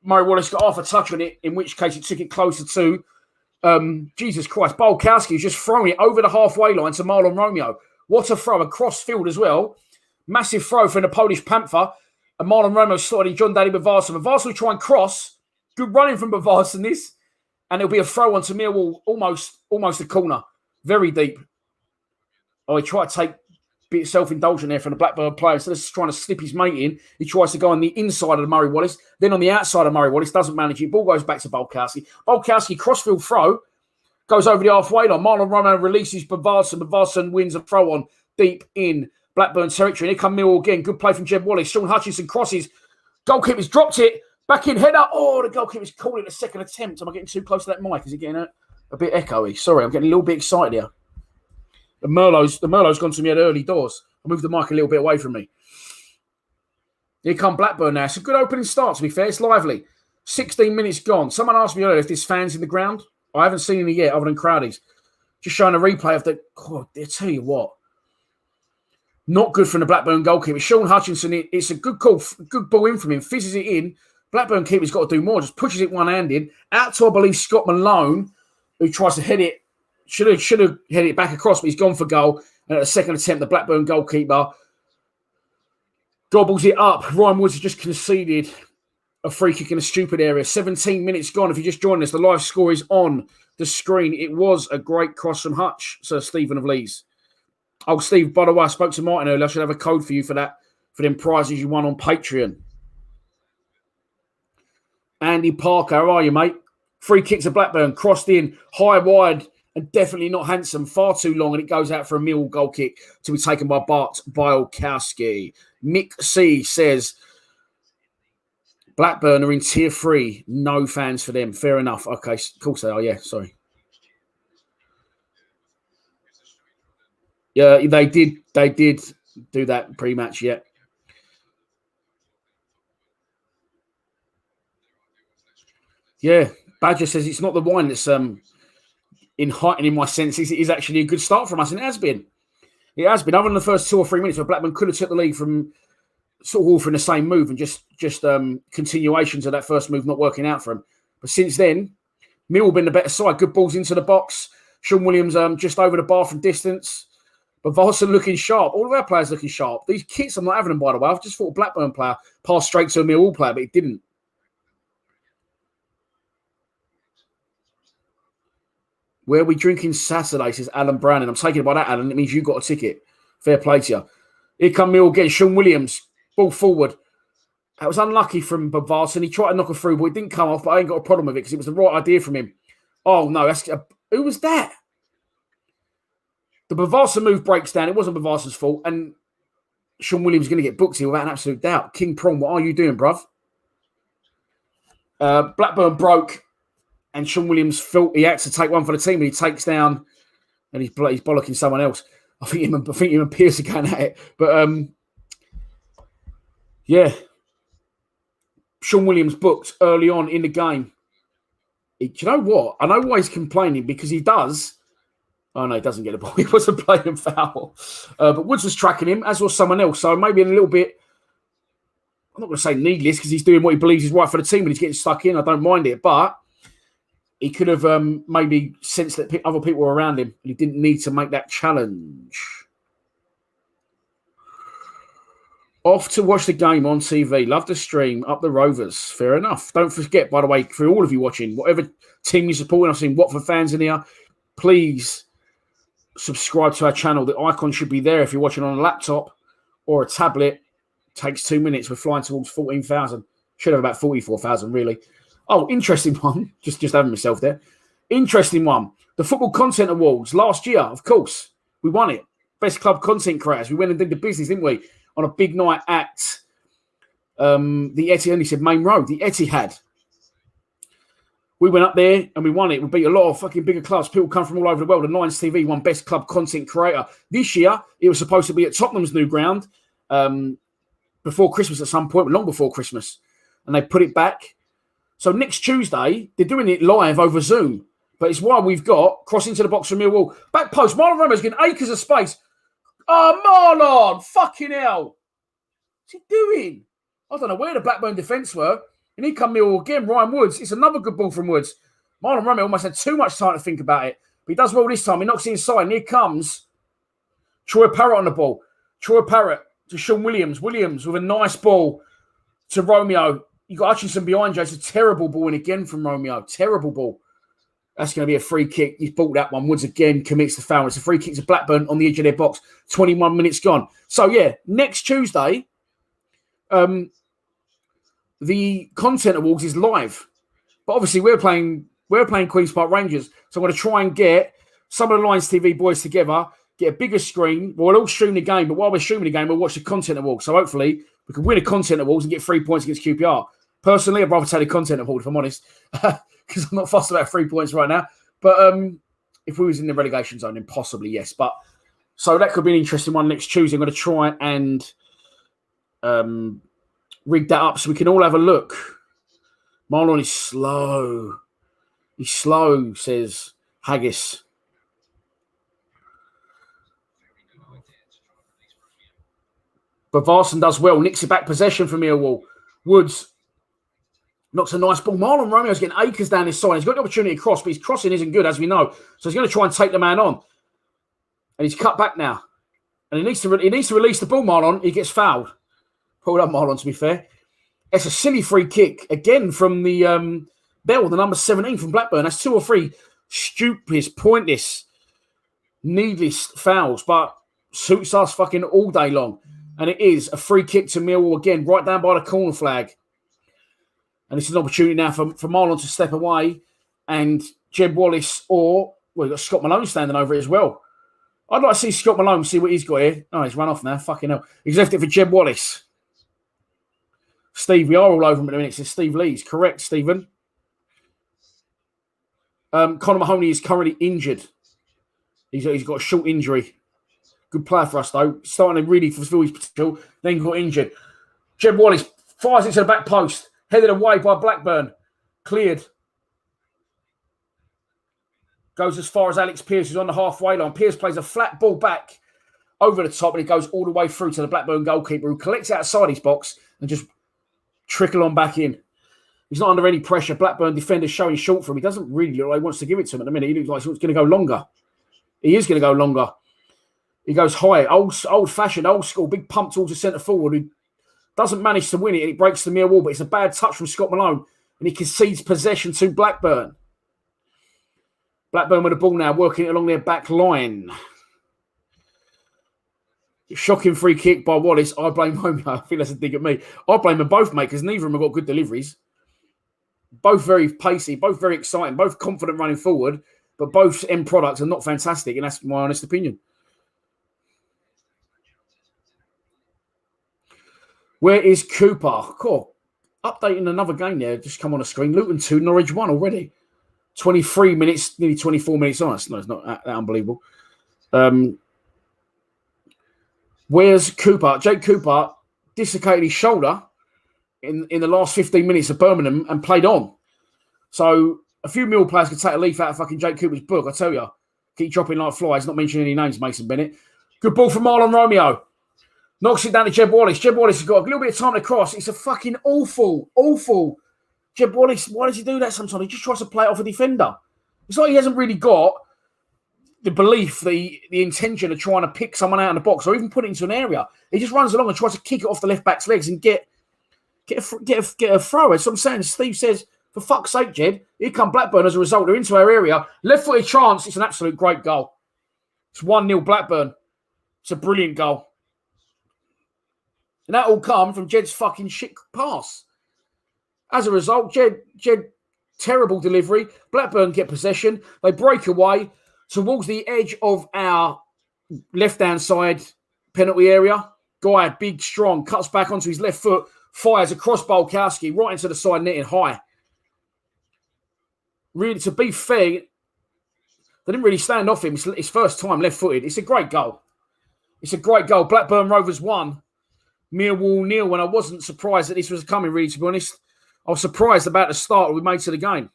Murray Wallace got half a touch on it, in which case it took it closer to Jesus Christ. Bulkowski is just throwing it over the halfway line to Marlon Romeo. What a throw. Across field as well. Massive throw from the Polish Panther. And Marlon Romeo slotted in John Daly Bavarsson. Bavarsson will try and cross. Good running from Bavarsson this. And it'll be a throw onto Millwall, almost a corner. Very deep. Oh, he tried to take a bit of self-indulgent there from the Blackburn player. Instead of trying to slip his mate in, he tries to go on the inside of the Murray Wallace. Then on the outside of Murray Wallace, doesn't manage it. Ball goes back to Bulkowski. Bulkowski, crossfield throw, goes over the halfway line. Marlon Romeo releases Bavarsson. Bavarsson wins a throw on deep in Blackburn territory. And here come Millwall again. Good play from Jeb Wallace. Sean Hutchinson crosses. Goalkeeper's dropped it. Back in, header. Oh, the goalkeeper's called it a second attempt. Am I getting too close to that mic? Is it getting a bit echoey? Sorry, I'm getting a little bit excited here. The Merlot's gone to me at early doors. I moved the mic a little bit away from me. Here come Blackburn now. It's a good opening start, to be fair. It's lively. 16 minutes gone. Someone asked me earlier if there's fans in the ground. I haven't seen any yet, other than crowdies. Just showing a replay of the... God, I tell you what. Not good from the Blackburn goalkeeper. Sean Hutchinson, it's a good call, good ball in from him. Fizzes it in. Blackburn keeper's got to do more. Just pushes it one-handed. Out to, I believe, Scott Malone, who tries to head it. Should have headed it back across, but he's gone for goal. And at the second attempt, the Blackburn goalkeeper gobbles it up. Ryan Woods has just conceded a free kick in a stupid area. 17 minutes gone. If you just joined us, the live score is on the screen. It was a great cross from Hutch, Sir Stephen of Leeds. Oh, Steve, by the way, I spoke to Martin earlier. I should have a code for you for that, for them prizes you won on Patreon. Andy Parker, how are you, mate? Free kick to Blackburn, crossed in, high, wide, and definitely not handsome. Far too long, and it goes out for a Millwall goal kick to be taken by Bart Bielkowski. Mick C says, Blackburn are in tier 3. No fans for them. Fair enough. Okay, of course they are. Yeah, sorry. Yeah, they did do that pre-match, yeah. Yeah, Badger says it's not the wine that's in heightening my senses. It is actually a good start from us, and it has been. It has been. Other than the first 2 or 3 minutes where Blackburn could have took the lead from sort of all from the same move and just continuations of that first move not working out for him. But since then, Millwall been the better side. Good balls into the box. Sean Williams just over the bar from distance. But Volson looking sharp. All of our players looking sharp. These kits, I'm not having them, by the way. I've just thought a Blackburn player passed straight to a Millwall player, but it didn't. Where are we drinking Saturday, says Alan Browning. I'm taking it by that, Alan. It means you got a ticket. Fair play to you. Here come Millwall again. Sean Williams. Ball forward. That was unlucky from Bavarsson. He tried to knock a through, but it didn't come off. But I ain't got a problem with it because it was the right idea from him. Oh, no. Who was that? The Bavarsson move breaks down. It wasn't Bavarsson's fault. And Sean Williams is going to get booked here without an absolute doubt. King Prong, what are you doing, bruv? Blackburn broke. And Sean Williams felt he had to take one for the team. And he takes down. And he's bollocking someone else. I think him and Pierce are going at it. But, yeah. Sean Williams booked early on in the game. Do you know what? I know why he's complaining. Because he does. Oh, no, he doesn't get the ball. He wasn't playing foul. But Woods was tracking him, as was someone else. So maybe a little bit, I'm not going to say needless, because he's doing what he believes is right for the team and he's getting stuck in. I don't mind it. But he could have maybe sensed that other people were around him and he didn't need to make that challenge. Off to watch the game on TV. Love the stream. Up the Rovers. Fair enough. Don't forget, by the way, for all of you watching, whatever team you're supporting, I've seen Watford fans in here, please subscribe to our channel. The icon should be there if you're watching on a laptop or a tablet. It takes 2 minutes. We're flying towards 14,000. Should have about 44,000, really. Oh, interesting one. Just having myself there. Interesting one. The Football Content Awards last year, of course. We won it. Best club content creators. We went and did the business, didn't we? On a big night at the Etihad. He said Main Road. The Etihad. We went up there and we won it. We beat a lot of fucking bigger clubs. People come from all over the world. And Lions TV won Best Club Content Creator. This year, it was supposed to be at Tottenham's new ground before Christmas at some point, long before Christmas. And they put it back. So next Tuesday, they're doing it live over Zoom. But it's why we've got crossing to the box from Milwall. Back post. Marlon Romeo's getting acres of space. Oh, Marlon! Fucking hell! What's he doing? I don't know where the Blackburn defence were. And he come Millwall again. Ryan Woods. It's another good ball from Woods. Marlon Romeo almost had too much time to think about it. But he does well this time. He knocks it inside. And here comes Troy Parrott on the ball. Troy Parrott to Sean Williams. Williams with a nice ball to Romeo. You got Hutchinson behind you. It's a terrible ball in again from Romeo. Terrible ball. That's going to be a free kick. He's bought that one. Woods again commits the foul. It's a free kick to Blackburn on the edge of their box. 21 minutes gone. So, yeah, next Tuesday, the Content Awards is live. But obviously, we're playing Queen's Park Rangers. So I'm going to try and get some of the Lions TV boys together, get a bigger screen. We'll all stream the game. But while we're streaming the game, we'll watch the Content Awards. So hopefully, we can win a Content Awards and get 3 points against QPR. Personally, I'd rather take the Content Award, if I'm honest. Because I'm not fussed about 3 points right now. But if we was in the relegation zone, then possibly, yes. But so that could be an interesting one next Tuesday. I'm going to try and rig that up so we can all have a look. Marlon is slow. He's slow, says Haggis. But Varson does well. Nicks it back possession from Millwall. Woods knocks a nice ball. Marlon Romeo's getting acres down his side. He's got the opportunity to cross, but his crossing isn't good, as we know. So he's going to try and take the man on. And he's cut back now. And he needs to release the ball, Marlon. He gets fouled. Pulled up, Marlon, to be fair. It's a silly free kick. Again, from the Bell, the number 17 from Blackburn. That's 2 or 3 stupid, pointless, needless fouls. But suits us fucking all day long. And it is a free kick to Millwall again, right down by the corner flag. And this is an opportunity now for Marlon to step away and Jeb Wallace you've got Scott Malone standing over it as well. I'd like to see Scott Malone, see what he's got here. Oh, he's run off now. Fucking hell. He's left it for Jeb Wallace. Steve, we are all over him at the minute. It's Steve Lees. Correct, Stephen. Conor Mahoney is currently injured. He's got a short injury. Good player for us, though. Starting to really fulfill his potential. Then got injured. Jeb Wallace fires it to the back post. Headed away by Blackburn. Cleared. Goes as far as Alex Pearce, who's on the halfway line. Pearce plays a flat ball back over the top, and it goes all the way through to the Blackburn goalkeeper, who collects outside his box and just trickle on back in. He's not under any pressure. Blackburn defender showing short for him. He doesn't really look like he wants to give it to him at the minute. He looks like he's going to go longer. He is going to go longer. He goes high, old-fashioned, old school, big pump towards the centre forward, who doesn't manage to win it, and it breaks the Millwall, but it's a bad touch from Scott Malone, and he concedes possession to Blackburn. Blackburn with the ball now, working it along their back line. Shocking free kick by Wallace. I blame Romeo. I think that's a dig at me. I blame them both, mate, because neither of them have got good deliveries. Both very pacey, both very exciting, both confident running forward, but both end products are not fantastic, and that's my honest opinion. Where is Cooper? Cool. Updating another game there. Just come on the screen. Luton 2, Norwich 1 already. 23 minutes, nearly 24 minutes on. No, it's not that unbelievable. Where's Cooper? Jake Cooper dislocated his shoulder in the last 15 minutes of Birmingham and played on. So a few Mill players could take a leaf out of fucking Jake Cooper's book, I tell you. Keep dropping like flies, not mentioning any names, Mason Bennett. Good ball from Marlon Romeo. Knocks it down to Jeb Wallace. Jeb Wallace has got a little bit of time to cross. It's a fucking awful. Jeb Wallace, why does he do that sometimes? He just tries to play it off a defender. It's like he hasn't really got the belief, the intention of trying to pick someone out in the box or even put it into an area. He just runs along and tries to kick it off the left back's legs and get a throw. That's what I'm saying. Steve says, for fuck's sake, Jed, here come Blackburn as a result. They're into our area. Left-footed chance. It's an absolute great goal. It's 1-0 Blackburn. It's a brilliant goal. And that all come from Jed's fucking shit pass. As a result, Jed, terrible delivery. Blackburn get possession. They break away towards the edge of our left-hand side penalty area. Guy, big, strong, cuts back onto his left foot, fires across Bolkowski right into the side netting high. Really, to be fair, they didn't really stand off him. It's his first time left-footed. It's a great goal. Blackburn Rovers 1. Millwall 0, and I wasn't surprised that this was coming, really, to be honest. I was surprised about the start we made to the game.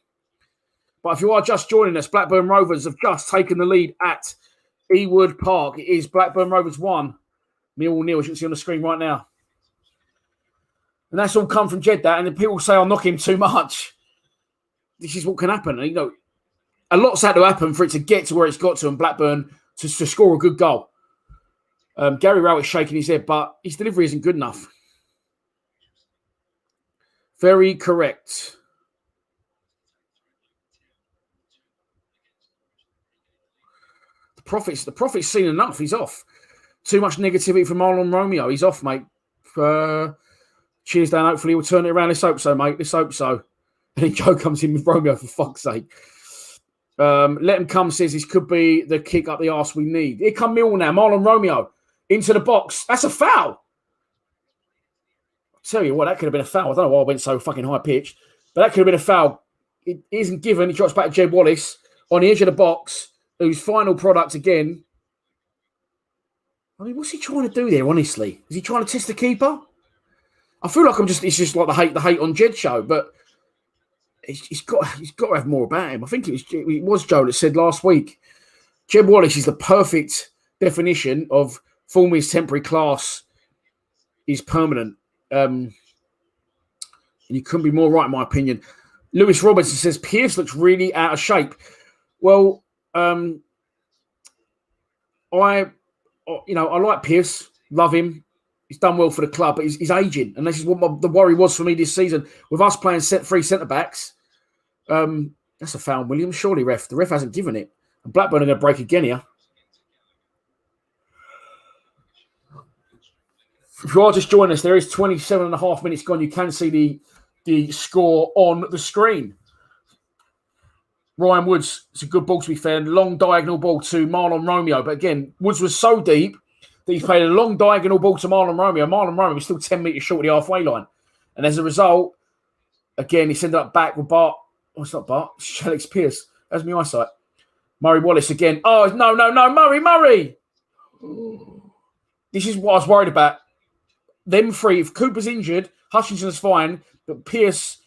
But if you are just joining us, Blackburn Rovers have just taken the lead at Ewood Park. It is Blackburn Rovers 1, Millwall 0, as you can see on the screen right now. And that's all come from Jed, that. And then people say I'll knock him too much. This is what can happen. You know, a lot's had to happen for it to get to where it's got to, and Blackburn to score a good goal. Gary Rowett's shaking his head, but his delivery isn't good enough. Very correct. The Prophet's seen enough. He's off. Too much negativity from Marlon Romeo. He's off, mate. Cheers, Dan. Hopefully we'll turn it around. Let's hope so, mate. Let's hope so. And then Joe comes in with Romeo, for fuck's sake. Let him come, says this could be the kick up the arse we need. Here come Millwall now. Marlon Romeo into the box. That's a foul. I'll tell you what, that could have been a foul. I don't know why I went so fucking high-pitched, but that could have been a foul. It isn't given. He drops back to Jed Wallace on the edge of the box, whose final product again. I mean, what's he trying to do there, honestly? Is he trying to test the keeper? I feel like it's just like the hate on Jed show, but he's got to have more about him. I think it was Joe that said last week, Jed Wallace is the perfect definition of form is temporary, class is permanent. And you couldn't be more right, in my opinion. Lewis Robertson says Pierce looks really out of shape. Well, I like Pierce, love him. He's done well for the club, but he's aging, and this is what the worry was for me this season with us playing three centre backs. That's a foul, William. Surely, ref. The ref hasn't given it. And Blackburn are going to break again here. If you are just joining us, there is 27 and a half minutes gone. You can see the score on the screen. Ryan Woods, it's a good ball to be fair. Long diagonal ball to Marlon Romeo. But again, Woods was so deep that he's played a long diagonal ball to Marlon Romeo. Marlon Romeo was still 10 metres short of the halfway line. And as a result, again, he's ended up back with Bart. Oh, it's not Bart. It's Alex Pierce. That's my eyesight. Murray Wallace again. Oh, no. Murray. This is what I was worried about. Them three, if Cooper's injured, Hutchinson's fine, but Pierce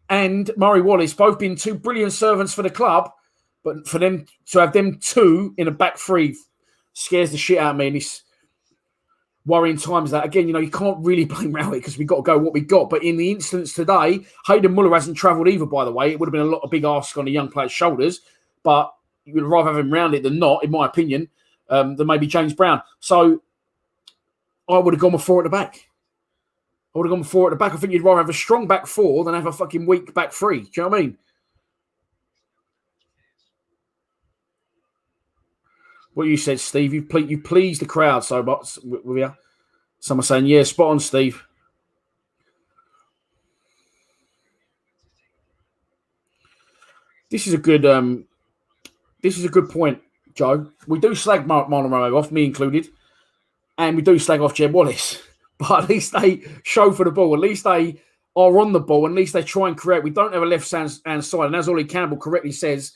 and Murray Wallace both been two brilliant servants for the club, but for them to have them two in a back three scares the shit out of me in this worrying times. That again, you can't really blame Rowett because we got to go what we got. But in the instance today, Hayden Muller hasn't travelled either. By the way, it would have been a big ask on a young player's shoulders, but you would rather have him round it than not, in my opinion, than maybe James Brown. So I would have gone with four at the back. I think you'd rather have a strong back four than have a fucking weak back three. Do you know what I mean? What you said, Steve, you pleased the crowd so much with you. Some are saying, yeah, spot on, Steve. This is a good point, Joe. We do slag Marlon Romeo off, me included, and we do slag off Jed Wallace. But at least they show for the ball. At least they are on the ball. At least they try and create. We don't have a left-hand side. And as Ollie Campbell correctly says,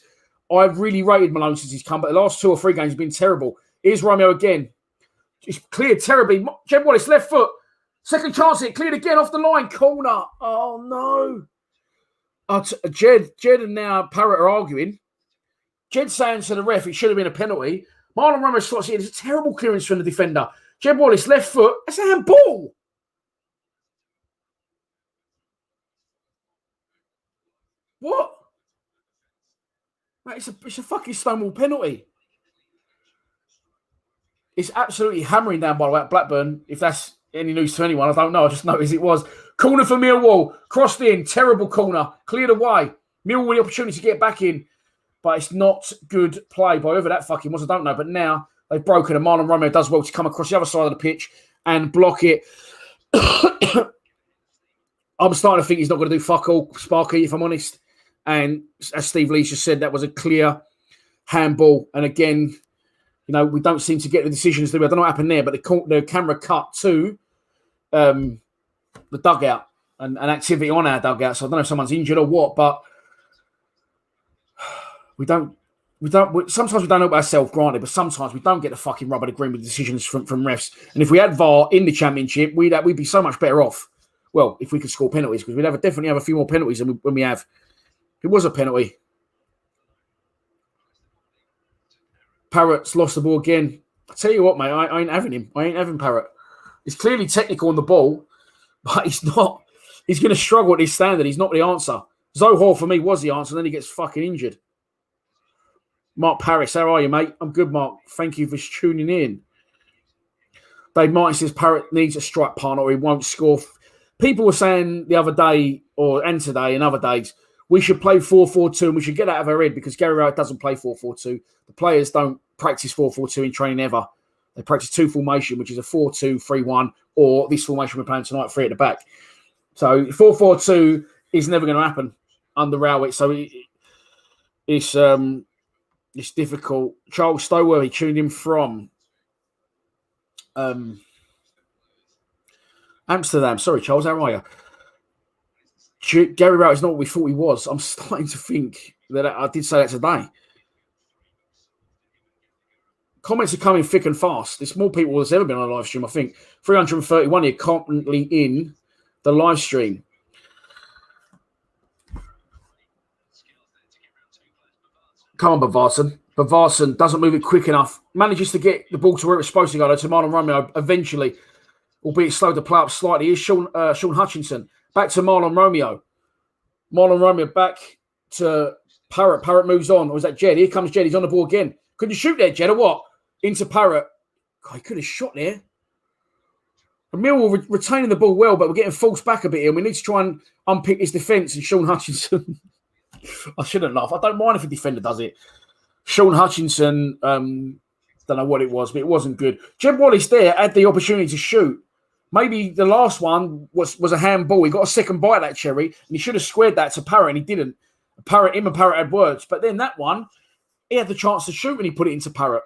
I've really rated Malone since he's come, but the last 2 or 3 games have been terrible. Here's Romeo again. It's cleared terribly. Jed Wallace, left foot. Second chance, it cleared again off the line. Corner. Oh, no. Jed and now Parrott are arguing. Jed saying to the ref it should have been a penalty. Marlon Romeo slots it. It's a terrible clearance from the defender. Jed Wallace, left foot. That's a handball. What? Mate, it's a fucking Stonewall penalty. It's absolutely hammering down, by the way, at Blackburn. If that's any news to anyone, I don't know. I just noticed it was. Corner for Milwall. Crossed in. Terrible corner. Cleared away. Milwall with the opportunity to get back in. But it's not good play by whoever that fucking was. I don't know. But now they've broken and Marlon Romeo does well to come across the other side of the pitch and block it. I'm starting to think he's not going to do fuck all, Sparky, if I'm honest. And as Steve Lee just said, that was a clear handball. And again, we don't seem to get the decisions. I don't know what happened there, but the camera cut to the dugout and activity on our dugout. So I don't know if someone's injured or what, but sometimes we don't help ourselves, granted, but sometimes we don't get the fucking rub of the green with decisions from refs. And if we had VAR in the Championship, we'd be so much better off. Well, if we could score penalties, because we'd definitely have a few more penalties than we have. It was a penalty. Parrot's lost the ball again. I tell you what, mate, I ain't having him. I ain't having Parrot. He's clearly technical on the ball, but he's not. He's going to struggle at his standard. He's not the answer. Zohor, for me, was the answer, and then he gets fucking injured. Mark Paris, how are you, mate? I'm good, Mark. Thank you for tuning in. Dave Martin says Parrot needs a strike partner or he won't score. People were saying the other day, and today and other days, we should play 4-4-2 and we should get out of our head because Gary Rowett doesn't play 4-4-2. The players don't practice 4-4-2 in training ever. They practice two formation, which is a 4-2-3-1, or this formation we're playing tonight, 3 at the back. So 4-4-2 is never going to happen under Rowett. So it's difficult. Charles Stowworthy tuned in from Amsterdam. Sorry, Charles, how are you? Gary Rowett is not what we thought he was. I'm starting to think that I did say that today. Comments are coming thick and fast. There's more people there's ever been on a live stream, I think. 331 here currently in the live stream. Come on, Bavarsson. Bavarsson doesn't move it quick enough. Manages to get the ball to where it's supposed to go, though, to Marlon Romeo eventually, albeit slow to play up slightly. Here's Sean Hutchinson. Back to Marlon Romeo. Marlon Romeo back to Parrott. Parrott moves on. Or is that Jed? Here comes Jed. He's on the ball again. Could you shoot there, Jed, or what? Into Parrott. God, he could have shot there. And Millwall retaining the ball well, but we're getting forced back a bit here. We need to try and unpick his defence. And Sean Hutchinson. I shouldn't laugh. I don't mind if a defender does it. Sean Hutchinson, don't know what it was, but it wasn't good. Jed Wallace there had the opportunity to shoot. Maybe the last one was a handball. He got a second bite at that cherry, and he should have squared that to Parrott, and he didn't. Him and Parrott had words. But then that one, he had the chance to shoot, and he put it into Parrott,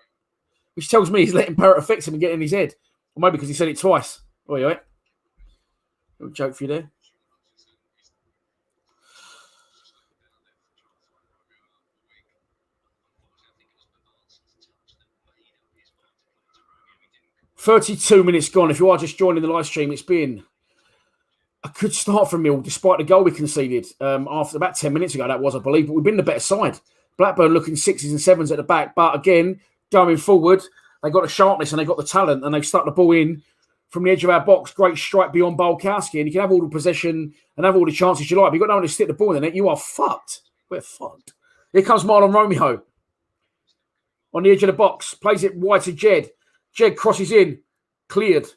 which tells me he's letting Parrott affect him and get in his head. Or maybe because he said it twice. Oh, yeah. Little joke for you there. "32 minutes gone. If you are just joining the live stream, it's been a good start from Mill, despite the goal we conceded after about 10 minutes ago, that was, I believe. But we've been the better side. Blackburn looking 6s and 7s at the back. But again, going forward, they got the sharpness and they got the talent, and they've stuck the ball in from the edge of our box. Great strike beyond Bolkowski, and you can have all the possession and have all the chances you like. But you've got no one to stick the ball in the net. You are fucked. We're fucked. Here comes Marlon Romeo on the edge of the box. Plays it wide to Jed. Jed crosses in. Cleared.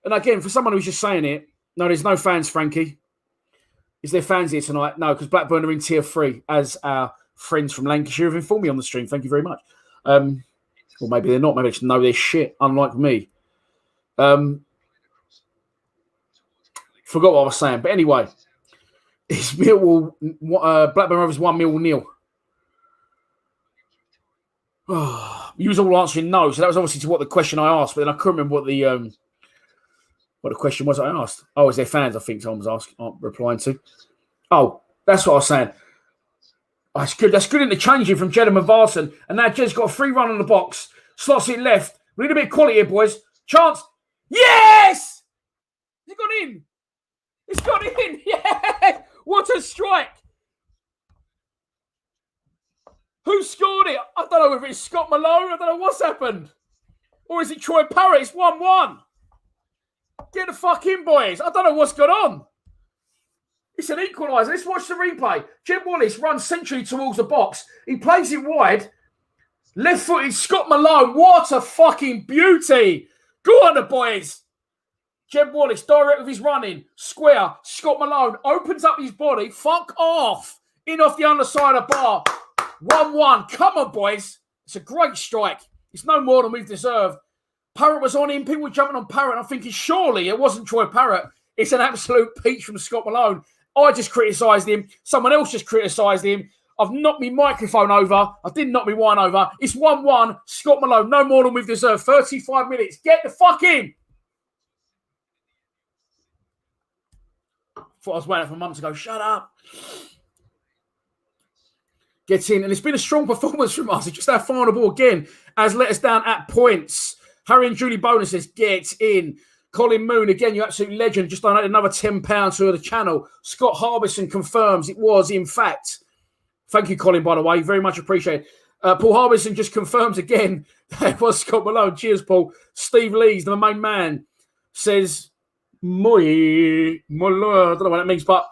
And again, for someone who's just saying it, no, there's no fans, Frankie. Is there fans here tonight? No, because Blackburn are in tier 3, as our friends from Lancashire have informed me on the stream. Thank you very much. Or maybe they're not. Maybe they just know their shit, unlike me. Forgot what I was saying. But anyway, it's Millwall, Blackburn Rovers 1, Millwall 0. You was all answering no, so that was obviously to what the question I asked, but then I couldn't remember what the question was I asked. Oh, is there fans? I think someone was replying to. Oh, that's what I was saying. Oh, that's good. That's good in the changing from Jed and Varson, and now Jed's got a free run on the box, slots it left. We need a bit of quality here, boys. Chance. Yes, it's gone in. It's gone in. Yeah, what a strike. Who scored it? I don't know whether it's Scott Malone. I don't know what's happened. Or is it Troy Parrott? It's 1-1. Get the fuck in, boys. I don't know what's gone on. It's an equaliser. Let's watch the replay. Jed Wallace runs centrally towards the box. He plays it wide. Left-footed Scott Malone. What a fucking beauty. Go on, the boys. Jed Wallace, direct with his running. Square. Scott Malone opens up his body. Fuck off. In off the underside of the bar. 1-1. Come on, boys. It's a great strike. It's no more than we've deserved. Parrott was on him. People were jumping on Parrott. I'm thinking, surely it wasn't Troy Parrott. It's an absolute peach from Scott Malone. I just criticised him. Someone else just criticised him. I've knocked my microphone over. I didn't knock my wine over. It's 1-1. Scott Malone, no more than we've deserved. 35 minutes. Get the fuck in. Thought I was waiting for months ago. Shut up. Gets in, and it's been a strong performance from us. It's just our final ball again has let us down at points. Harry and Julie Bonus says, get in. Colin Moon, again, you absolute legend. Just donated another £10 to the channel. Scott Harbison confirms it was, in fact. Thank you, Colin, by the way. Very much appreciated. Paul Harbison just confirms again that it was Scott Malone. Cheers, Paul. Steve Lees, the main man, says, I don't know what that means, but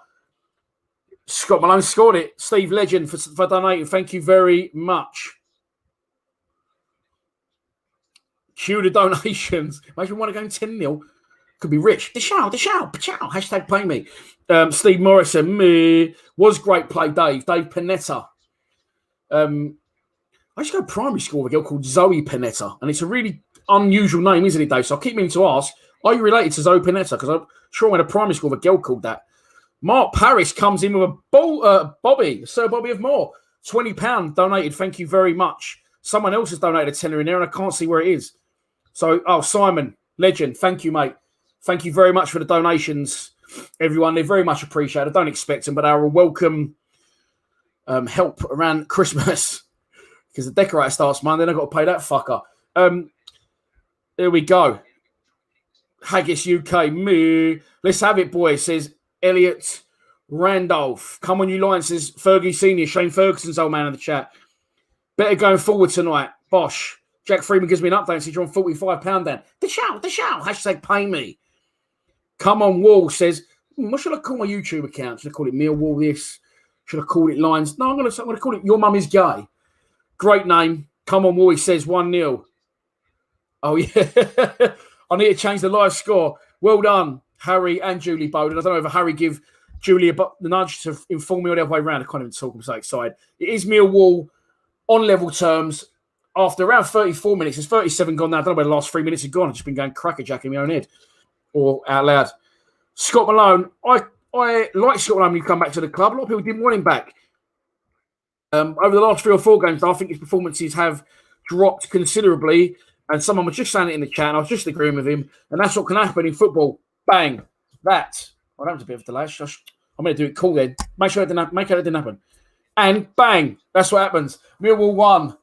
Scott Malone scored it. Steve Legend for donating. Thank you very much. Cue the donations. Imagine one going 10-0. Could be rich. Deshow. Hashtag pay me. Steve Morrison. Was great play, Dave. Dave Panetta. I used to go to primary school with a girl called Zoe Panetta, and it's a really unusual name, isn't it, Dave? So I keep meaning to ask, are you related to Zoe Panetta? Because I'm sure I went to primary school with a girl called that. Mark Parris comes in with a Bobby, Sir Bobby of Moore. £20 donated. Thank you very much. Someone else has donated a tenner in there, and I can't see where it is. So, Simon, legend. Thank you, mate. Thank you very much for the donations, everyone. They're very much appreciated. I don't expect them, but they're a welcome help around Christmas because the decorator starts Monday. Then I've got to pay that fucker. Here we go. Haggis UK. Let's have it, boys, says Elliot Randolph. Come on, you Lions, says Fergie Senior. Shane Ferguson's old man in the chat. Better going forward tonight. Bosh. Jack Freeman gives me an update and says you're on £45 then. The shout. Hashtag pay me. Come on, Wall says, what should I call my YouTube account? Should I call it Millwall this? Should I call it Lions? No, I'm going to call it Your Mum is Gay. Great name. Come on, Wall. He says 1-0. Oh, yeah. I need to change the live score. Well done, Harry and Julie Bowden. I don't know if Harry give Julie the nudge to inform me all the other way around. I can't even talk. I'm so excited. It is Millwall on level terms. After around 34 minutes, there's 37 gone now. I don't know where the last 3 minutes have gone. I've just been going crackerjack in my own head or out loud. Scott Malone, I like Scott Malone when he come back to the club. A lot of people didn't want him back. Over the last 3 or 4 games, I think his performances have dropped considerably. And someone was just saying it in the chat, and I was just agreeing with him. And that's what can happen in football. Bang. That. Well, that was a bit of a delay. I'm going to do it cool then. Make sure it didn't happen. And bang. That's what happens. Millwall 1.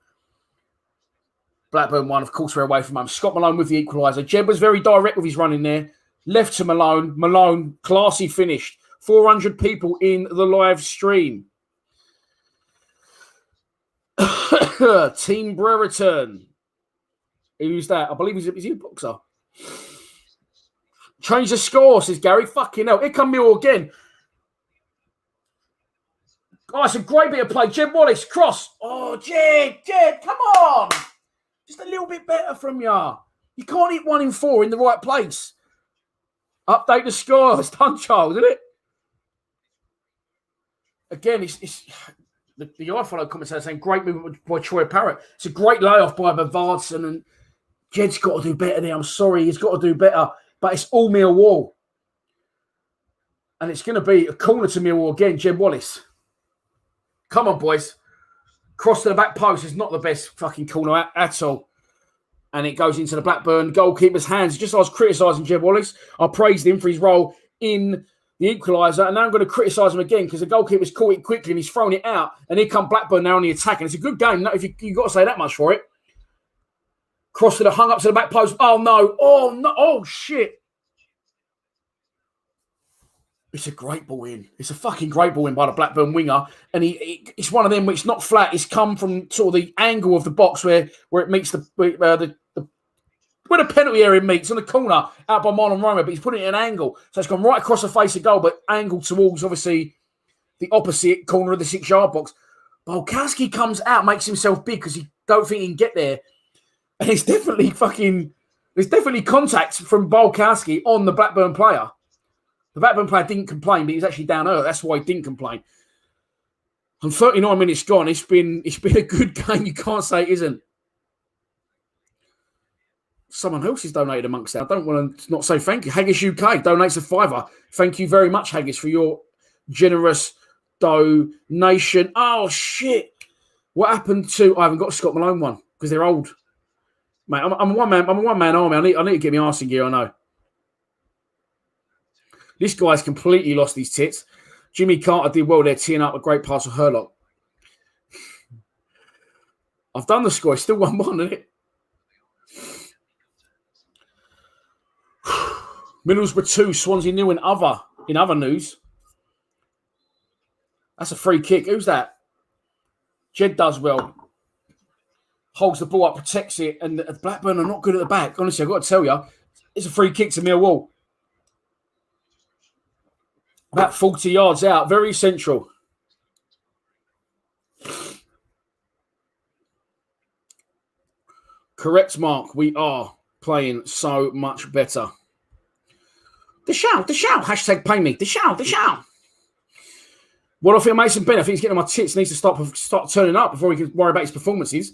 Blackburn 1, of course, we're away from home. Scott Malone with the equaliser. Jeb was very direct with his running there. Left to Malone. Malone, classy finished. 400 people in the live stream. Team Brereton. Who's that? I believe is he a boxer? Change the score, says Gary. Fucking hell. Here come Millwall again. Oh, it's a great bit of play. Jed Wallace, cross. Oh, Jed, come on. Just a little bit better from you. You can't hit 1 in 4 in the right place. Update the score. It's done, Charles, isn't it? Again, it's the iFollow commentator saying great movement by Troy Parrott. It's a great layoff by Bavardson, and Jed's got to do better there. I'm sorry, he's got to do better. But it's all Millwall. And it's going to be a corner to Millwall again, Jed Wallace. Come on, boys. Cross to the back post is not the best fucking corner at all. And it goes into the Blackburn goalkeeper's hands. Just as I was criticising Jed Wallace, I praised him for his role in the equaliser. And now I'm going to criticise him again because the goalkeeper's caught it quickly and he's thrown it out. And here come Blackburn now on the attack. And it's a good game. If you've got to say that much for it. Cross to the hung up to the back post. Oh, no. Oh, no. Oh, shit. It's a great ball in. It's a fucking great ball in by the Blackburn winger. And it's one of them which not flat. It's come from sort of the angle of the box where it meets where the penalty area meets on the corner out by Marlon Roma, but he's putting it at an angle. So it's gone right across the face of goal, but angled towards, obviously, the opposite corner of the 6-yard box. Bolkowski comes out, makes himself big because he don't think he can get there. And there's definitely contact from Bolkowski on the Blackburn player. The Blackburn player didn't complain, but he was actually down early. That's why he didn't complain. And 39 minutes gone. It's been a good game. You can't say it isn't. Someone else has donated amongst that. I don't want to not say thank you. Haggis UK donates a £5. Thank you very much, Haggis, for your generous donation. Oh, shit. What happened to... I haven't got a Scott Malone one because they're old. Mate, I'm a one-man army. I need to get my arse in gear, I know. This guy's completely lost his tits. Jimmy Carter did well there, teeing up a great pass for Herlock. I've done the score. It's still 1-1, isn't it? Middlesbrough 2, Swansea 0 in other news. That's a free kick. Who's that? Jed does well. holds the ball up, protects it, and Blackburn are not good at the back. Honestly, I've got to tell you, it's a free kick to Millwall. About 40 yards out, very central. Correct, Mark. We are playing so much better. The shout. Hashtag pay me. The shout. What I feel Mason Bennett, I think he's getting on my tits, needs to start turning up before he can worry about his performances.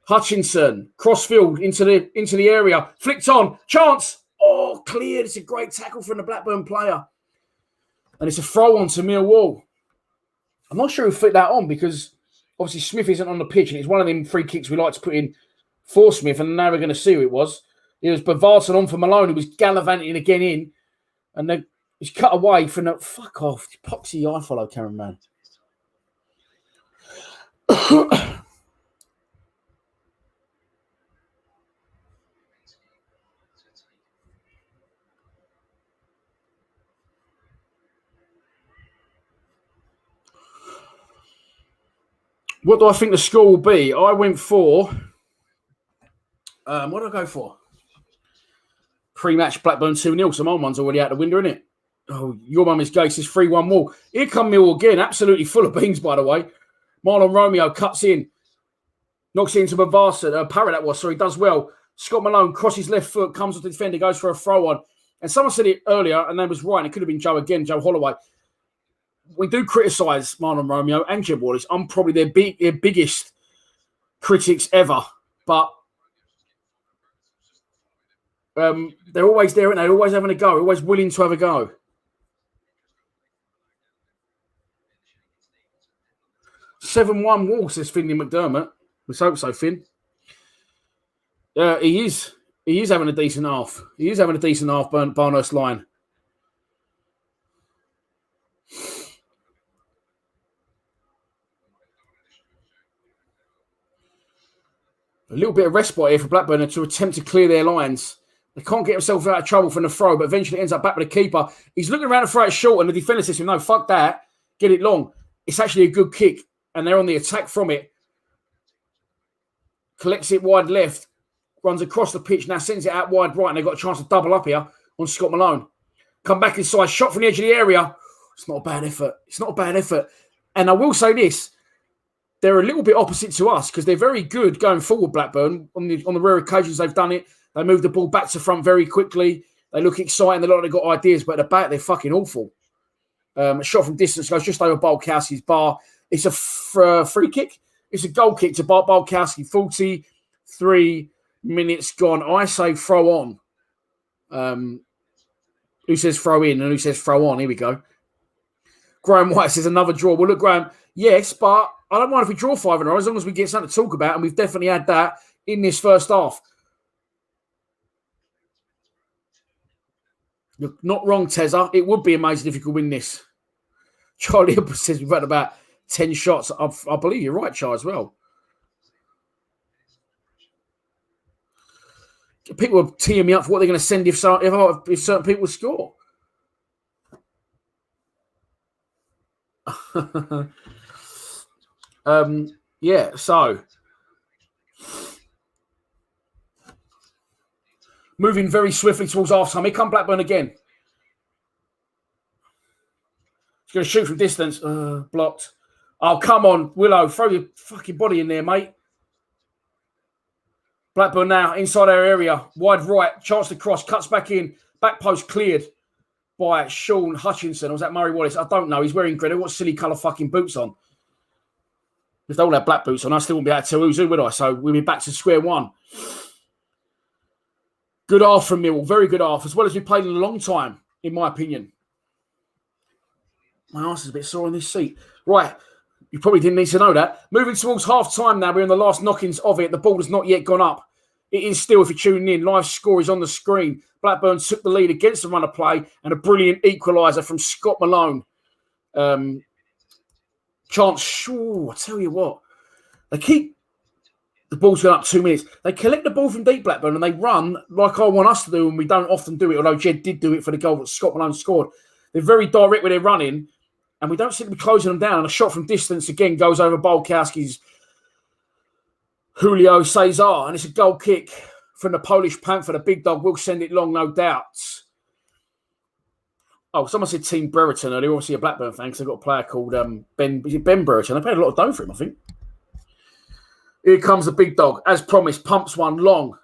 Hutchinson, crossfield into the area, flicked on, chance. Oh, cleared. It's a great tackle from the Blackburn player. And it's a throw on to Millwall. I'm not sure who fit that on because obviously Smith isn't on the pitch and it's one of them free kicks we like to put in for Smith, and now we're going to see who it was. It was Bavarton on for Malone, who was gallivanting again in, and then he's cut away from the... Fuck off. Poxy, I follow Cameron, man. What do I think the score will be? I went for... what did I go for? Pre-match Blackburn 2-0. So my one's already out the window, isn't it? Oh, your mum is gay. Says 3-1 Wall. Here come Millwall again. Absolutely full of beans, by the way. Marlon Romeo cuts in. Knocks it into Bavasa. Parrott that was. Sorry, does well. Scott Malone crosses left foot. Comes with the defender. Goes for a throw on. And someone said it earlier, and that was right. And it could have been Joe again. Joe Holloway. We do criticise Marlon Romeo and Jeb Wallace. I'm probably their biggest critics ever. But they're always there, and they're always having a go. Always willing to have a go. "7-1 Wall," says Finley McDermott. Let's hope so, Finn. He is. He is having a decent half. He is having a decent half, Barnhurst line. A little bit of respite here for Blackburn to attempt to clear their lines. They can't get themselves out of trouble from the throw, but eventually ends up back with the keeper. He's looking around to throw it short, and the defender says to him, "No, fuck that. Get it long." It's actually a good kick, and they're on the attack from it. Collects it wide left, runs across the pitch, now sends it out wide right, and they've got a chance to double up here on Scott Malone. Come back inside, shot from the edge of the area. It's not a bad effort. It's not a bad effort. And I will say this, they're a little bit opposite to us because they're very good going forward, Blackburn. On the rare occasions they've done it, they move the ball back to front very quickly. They look exciting. A lot of they've got ideas, but at the back, they're fucking awful. A shot from distance goes just over Balkowski's bar. It's a free kick. It's a goal kick to Balkowski. 43 minutes gone. I say throw on. Who says throw in and who says throw on? Here we go. Graham White says another draw. Well, look, Graham, yes, but I don't mind if we draw 5-0 as long as we get something to talk about, and we've definitely had that in this first half. You're not wrong, Tezza. It would be amazing if you could win this. Charlie says we've had about 10 shots. I believe you're right, Char, as well. People are teeing me up for what they're going to send if certain people score. Yeah, so moving very swiftly towards half-time. Here come Blackburn again. He's going to shoot from distance. Blocked. Oh, come on, Willow. Throw your fucking body in there, mate. Blackburn now inside our area. Wide right. Chance to cross. Cuts back in. Back post cleared by Sean Hutchinson. Or was that Murray Wallace? I don't know. He's wearing grey. What silly colour fucking boots on? If they all had black boots on, I still wouldn't be able to tell who's who, would I? So we'll be back to square one. Good half from Millwall. Very good half. As well as we played in a long time, in my opinion. My arse is a bit sore on this seat. Right. You probably didn't need to know that. Moving towards half-time now. We're in the last knockings of it. The ball has not yet gone up. It is still, if you're tuning in, live score is on the screen. Blackburn took the lead against the run of play and a brilliant equaliser from Scott Malone. Chance, I tell you what. They keep the ball's going up 2 minutes. They collect the ball from deep Blackburn and they run like I want us to do, and we don't often do it, although Jed did do it for the goal that Scott Malone scored. They're very direct with their running, and we don't seem to be closing them down. And a shot from distance again goes over Balkowski's Julio Cesar, and it's a goal kick from the Polish Panther. The big dog will send it long, no doubt. Oh, someone said Team Brereton earlier. Obviously a Blackburn fan because they've got a player called Ben. Is it Ben Brereton? They paid a lot of dough for him, I think. Here comes the big dog. As promised, pumps one long.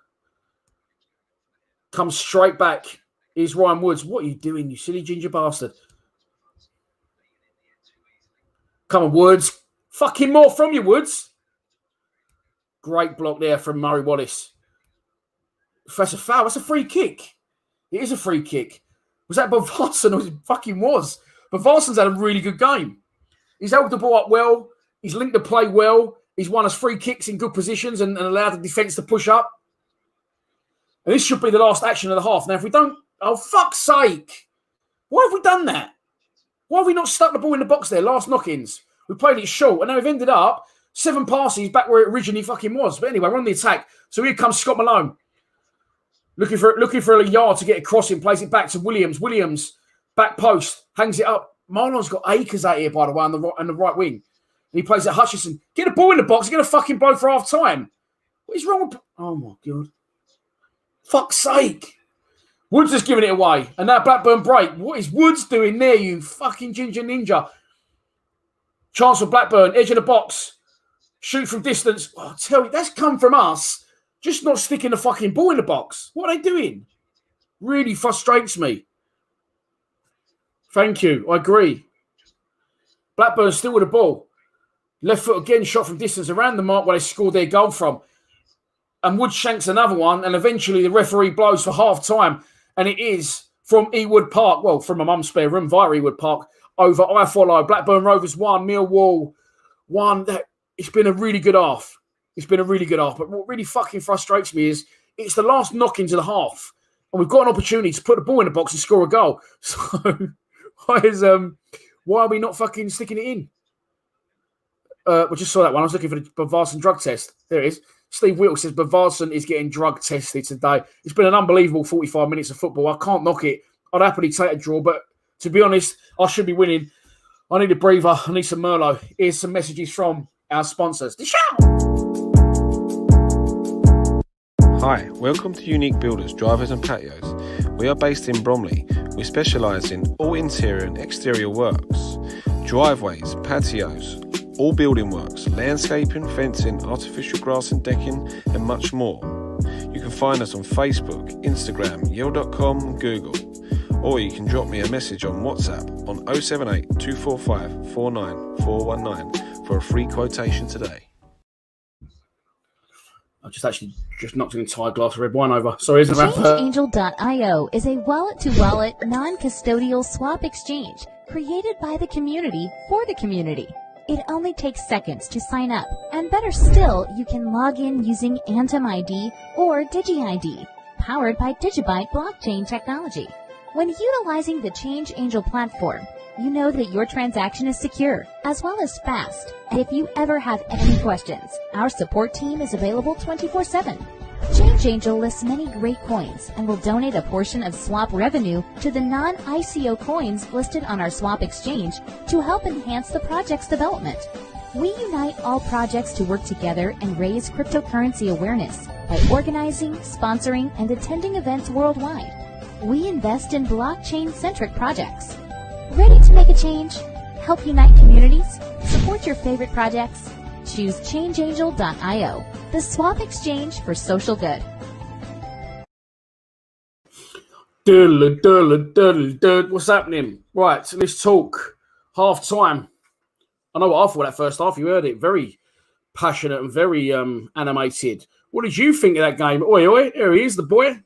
Comes straight back. Here's Ryan Woods. What are you doing, you silly ginger bastard? Come on, Woods. Fucking more from you, Woods. Great block there from Murray Wallace. If that's a foul, that's a free kick. It is a free kick. Was that Bavarsson? It fucking was. Bavarsson's had a really good game. He's held the ball up well. He's linked the play well. He's won us free kicks in good positions and allowed the defence to push up. And this should be the last action of the half. Now, if we don't... Oh, fuck's sake. Why have we done that? Why have we not stuck the ball in the box there? Last knock-ins. We played it short. And now we've ended up 7 passes back where it originally fucking was. But anyway, we're on the attack. So here comes Scott Malone. Looking for a yard to get a crossing. Plays it back to Williams. Williams, back post. Hangs it up. Marlon's got acres out here, by the way, on the right wing. And he plays at Hutchison. Get the ball in the box. He's going to fucking blow for half time. What is wrong with... Oh, my God. Fuck's sake. Woods has given it away. And now Blackburn break. What is Woods doing there, you fucking ginger ninja? Chance for Blackburn. Edge of the box. Shoot from distance. Oh, I tell you, that's come from us. Just not sticking the fucking ball in the box. What are they doing? Really frustrates me. Thank you. I agree. Blackburn still with the ball. Left foot again, shot from distance around the mark where they scored their goal from. And Wood shanks another one, and eventually the referee blows for half-time. And it is from Ewood Park, well, from my mum's spare room via Ewood Park, over I Follow. Blackburn Rovers 1, Millwall 1. It's been a really good half. It's been a really good half. But what really fucking frustrates me is it's the last knock into the half. And we've got an opportunity to put the ball in the box and score a goal. So why are we not fucking sticking it in? We just saw that one. I was looking for the Bavarsson drug test. There it is. Steve Whittle says Bavarsson is getting drug tested today. It's been an unbelievable 45 minutes of football. I can't knock it. I'd happily take a draw, but to be honest, I should be winning. I need a breather. I need some Merlot. Here's some messages from our sponsors. The show! Hi, welcome to Unique Builders, Drivers and Patios. We are based in Bromley. We specialise in all interior and exterior works, driveways, patios, all building works, landscaping, fencing, artificial grass and decking, and much more. You can find us on Facebook, Instagram, yale.com, Google, or you can drop me a message on WhatsApp on 078 245 49419 for a free quotation today. I just knocked an entire glass of red wine over. Sorry, isn't that? ChangeAngel.io is a wallet-to-wallet, non-custodial swap exchange created by the community for the community. It only takes seconds to sign up, and better still, you can log in using Atom ID or DigiID, powered by Digibyte blockchain technology. When utilizing the ChangeAngel platform, you know that your transaction is secure, as well as fast. And if you ever have any questions, our support team is available 24/7. ChangeAngel lists many great coins and will donate a portion of swap revenue to the non-ICO coins listed on our swap exchange to help enhance the project's development. We unite all projects to work together and raise cryptocurrency awareness by organizing, sponsoring, and attending events worldwide. We invest in blockchain-centric projects. Ready to make a change? Help unite communities? Support your favorite projects? Choose ChangeAngel.io, the swap exchange for social good. What's happening? Right, so let's talk half time. I know what I thought that first half. You heard it. Very passionate and very animated. What did you think of that game? Oi, there he is, the boy.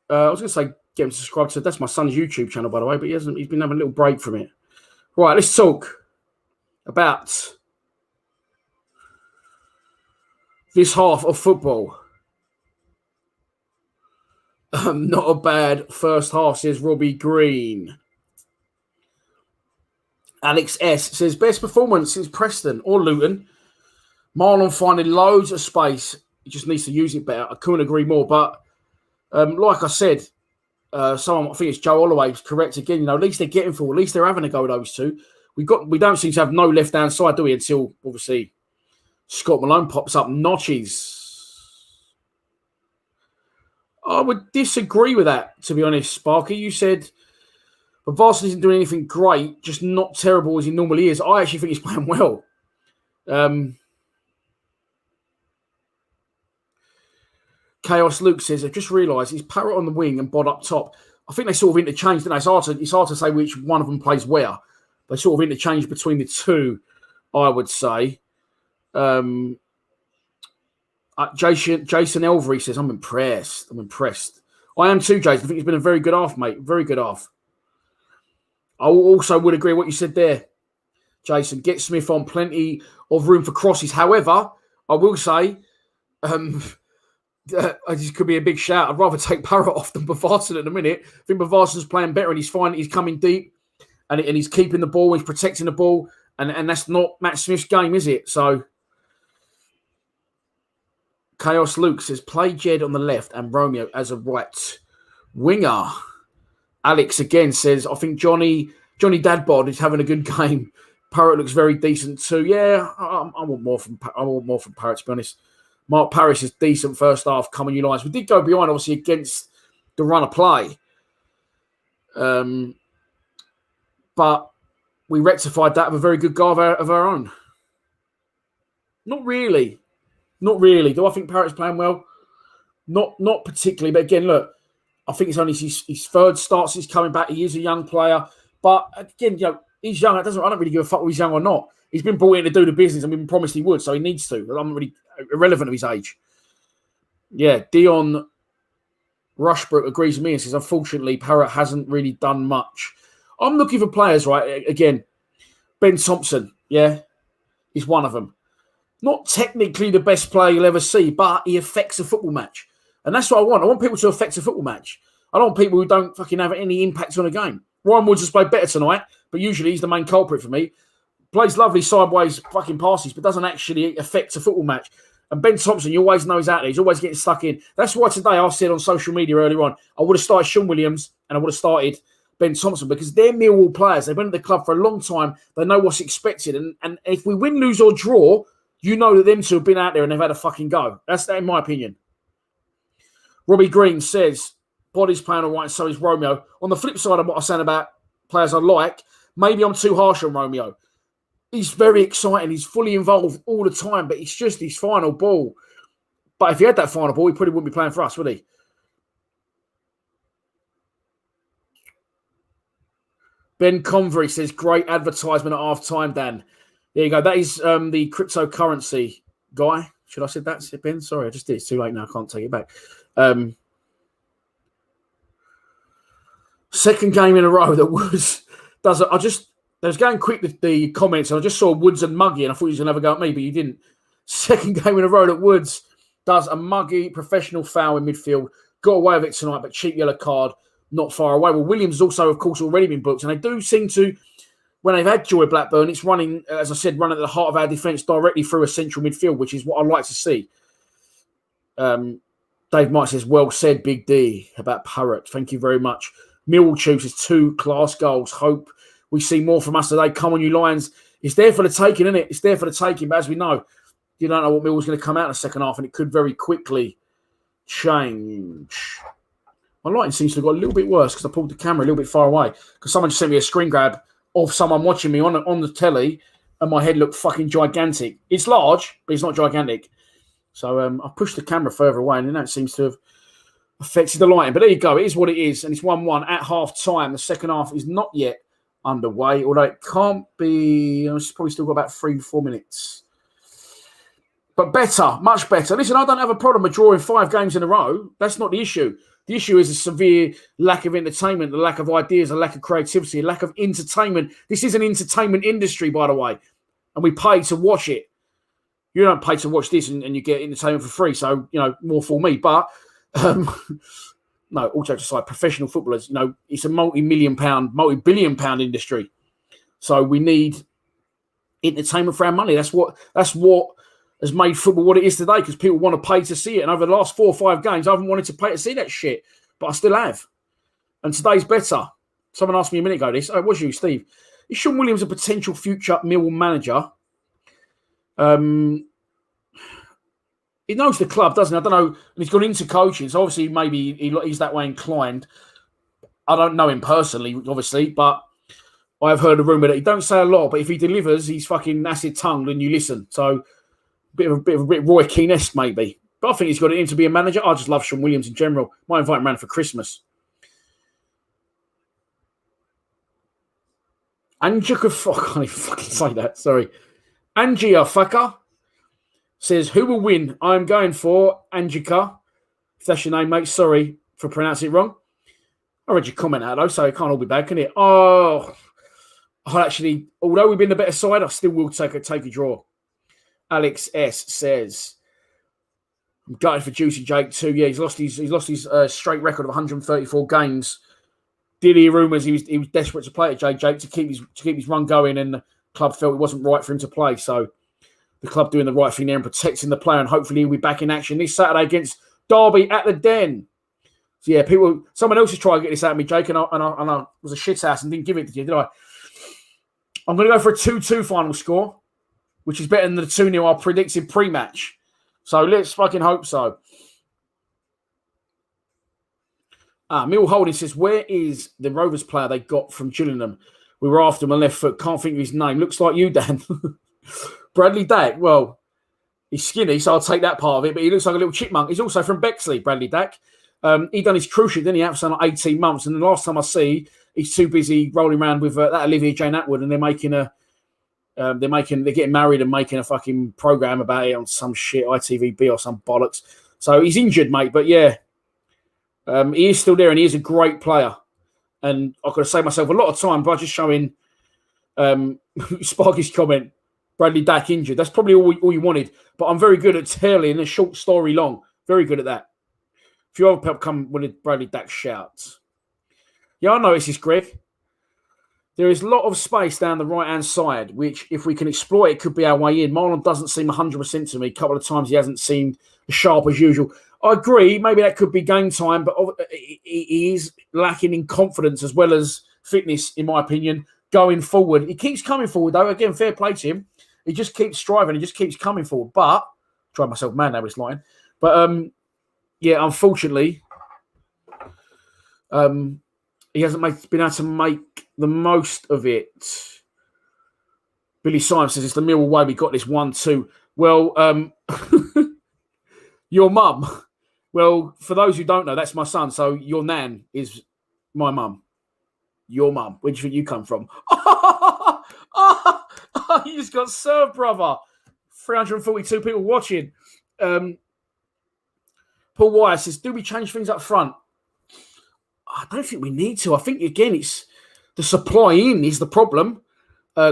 I was going to say get him to subscribe to. That's my son's YouTube channel, by the way, but he's been having a little break from it. Right, let's talk about this half of football. Not a bad first half, says Robbie Green. Alex S says, best performance since Preston or Luton. Marlon finding loads of space. He just needs to use it better. I couldn't agree more. But like I said, someone, I think it's Joe Holloway, was correct again. You know, at least they're getting forward. At least they're having a go, those two. We don't seem to have no left-hand side, do we, until, obviously, Scott Malone pops up notches. I would disagree with that, to be honest, Sparky. You said but Varsity isn't doing anything great, just not terrible as he normally is. I actually think he's playing well. Chaos Luke says, I've just realised he's Parrott on the wing and Bod up top. I think they sort of interchanged, didn't they? It's hard to say which one of them plays where. They sort of interchanged between the two, I would say. Jason Elvery says, I'm impressed. I am too, Jason. I think it's been a very good half, mate. Very good half. I also would agree with what you said there, Jason. Get Smith on, plenty of room for crosses. However, I will say, this could be a big shout. I'd rather take Parrott off than Bavarsson at the minute. I think Bavarson's playing better and he's fine. He's coming deep and he's keeping the ball. He's protecting the ball. And that's not Matt Smith's game, is it? So, Chaos Luke says, play Jed on the left and Romeo as a right winger. Alex again says, I think Johnny Dadbod is having a good game. Parrott looks very decent too. Yeah, I want more from Parrott, to be honest. Mark Parrish is decent first half, coming you lines. We did go behind, obviously, against the run of play. But we rectified that with a very good guy of our own. Not really. Do I think Parrott's playing well? Not particularly. But again, look, I think it's only his third start since coming back. He is a young player. But again, he's young. I don't really give a fuck whether he's young or not. He's been brought in to do the business and been promised he would, so he needs to. I'm not really irrelevant of his age. Yeah, Dion Rushbrook agrees with me and says, unfortunately, Parrott hasn't really done much. I'm looking for players, right? Again, Ben Thompson, yeah, he's one of them. Not technically the best player you'll ever see, but he affects a football match. And that's what I want. I want people to affect a football match. I don't want people who don't fucking have any impact on a game. Ryan Woods has played better tonight, but usually he's the main culprit for me. Plays lovely sideways fucking passes, but doesn't actually affect a football match. And Ben Thompson, you always know he's out there. He's always getting stuck in. That's why today I said on social media earlier on, I would have started Sean Williams and I would have started Ben Thompson because they're Millwall players. They've been at the club for a long time. They know what's expected. And if we win, lose or draw, you know that them two have been out there and they've had a fucking go. That's that in my opinion. Robbie Green says, Body's playing all right, so is Romeo. On the flip side of what I'm saying about players I like, maybe I'm too harsh on Romeo. He's very exciting. He's fully involved all the time, but it's just his final ball. But if he had that final ball, he probably wouldn't be playing for us, would he? Ben Convery says, great advertisement at half-time, Dan. There you go. That is the cryptocurrency guy. Should I have said that, Ben? Sorry, I just did. It's too late now. I can't take it back. Second game in a row that Woods does it. I was going quick with the comments and I just saw Woods and Muggy and I thought he was going to have a go at me, but you didn't. Second game in a row that Woods does a Muggy professional foul in midfield. Got away with it tonight, but cheap yellow card not far away. Well, Williams has also, of course, already been booked and they do seem to, when they've had Joy Blackburn, it's running, as I said, running at the heart of our defence directly through a central midfield, which is what I'd like to see. Dave Mike says, well said, Big D, about Parrott. Thank you very much. Millwall chooses 2 class goals. Hope we see more from us today. Come on, you Lions. It's there for the taking, isn't it? It's there for the taking. But as we know, you don't know what Millwall's going to come out in the second half, and it could very quickly change. My lighting seems to have got a little bit worse because I pulled the camera a little bit far away because someone just sent me a screen grab of someone watching me on the telly, and my head looked fucking gigantic. It's large, but it's not gigantic. So I pushed the camera further away, and then that seems to have affected the lighting. But there you go. It is what it is, and it's 1-1 at half-time. The second half is not yet underway, although it can't be. It's probably still got about 3-4 minutes. But better, much better. Listen, I don't have a problem with drawing 5 games in a row. That's not the issue. The issue is a severe lack of entertainment, the lack of ideas, a lack of creativity, a lack of entertainment. This is an entertainment industry, by the way, and we pay to watch it. You don't pay to watch this and you get entertainment for free, so, more for me. But, no, all jokes aside, professional footballers, it's a multi-billion pound industry. So we need entertainment for our money. That's what has made football what it is today, because people want to pay to see it. And over the last 4 or 5 games, I haven't wanted to pay to see that shit, but I still have. And today's better. Someone asked me a minute ago this. Oh, it was you, Steve. Is Sean Williams a potential future Millwall manager? he knows the club, doesn't he? I don't know. And he's gone into coaching, so obviously maybe he's that way inclined. I don't know him personally, obviously, but I've heard a rumour that he don't say a lot, but if he delivers, he's fucking acid-tongued and you listen. So bit of Roy Keane-esque maybe. But I think he's got it in to be a manager. I just love Sean Williams in general. Might invite him around for Christmas. Angica, I can't even fucking say that. Sorry. Angia Fucker says, who will win? I'm going for Angica. If that's your name, mate. Sorry for pronouncing it wrong. I read your comment out, though, so it can't all be bad, can it? Oh, actually, although we've been the better side, I still will take a draw. Alex S says, I'm gutted for Juicy Jake too. Yeah, he's lost his straight record of 134 games. Did hear rumours he was desperate to play at Jake to keep his run going, and the club felt it wasn't right for him to play. So the club doing the right thing there and protecting the player, and hopefully he'll be back in action this Saturday against Derby at the Den. So yeah, someone else is trying to get this out of me, Jake, and I was a shit ass and didn't give it to you, did I? I'm going to go for a 2-2 final score, which is better than the 2-0 I predicted pre-match. So let's fucking hope so. Mill Holding says, where is the Rovers player they got from Gillingham? We were after him on left foot. Can't think of his name. Looks like you, Dan. Bradley Dack. Well, he's skinny, so I'll take that part of it. But he looks like a little chipmunk. He's also from Bexley, Bradley Dack. He done his cruciate, didn't he? After like 18 months. And the last time I see, he's too busy rolling around with that Olivia Jane Atwood, and they're getting married and making a fucking program about it on some shit, ITVB or some bollocks. So he's injured, mate. But yeah, he is still there, and he is a great player. And I've got to save myself a lot of time by just showing Sparky's comment, Bradley Dack injured. That's probably all you wanted. But I'm very good at telling a short story long. Very good at that. If you ever come with Bradley Dack shouts. Yeah, I noticed this, Greg. There is a lot of space down the right-hand side, which, if we can exploit it, could be our way in. Marlon doesn't seem 100% to me. A couple of times he hasn't seemed as sharp as usual. I agree. Maybe that could be game time, but he is lacking in confidence as well as fitness, in my opinion, going forward. He keeps coming forward, though. Again, fair play to him. He just keeps striving. He just keeps coming forward. But, drive myself mad now with this line. But, yeah, unfortunately, he hasn't been able to make the most of it. Billy Simon says, it's the Millwall way we got this 1-2. Well, your mum. Well, for those who don't know, that's my son. So your nan is my mum. Your mum. Where do you think you come from? You just got served, brother. 342 people watching. Paul Wyatt says, do we change things up front? I don't think we need to. I think, again, it's the supply in is the problem.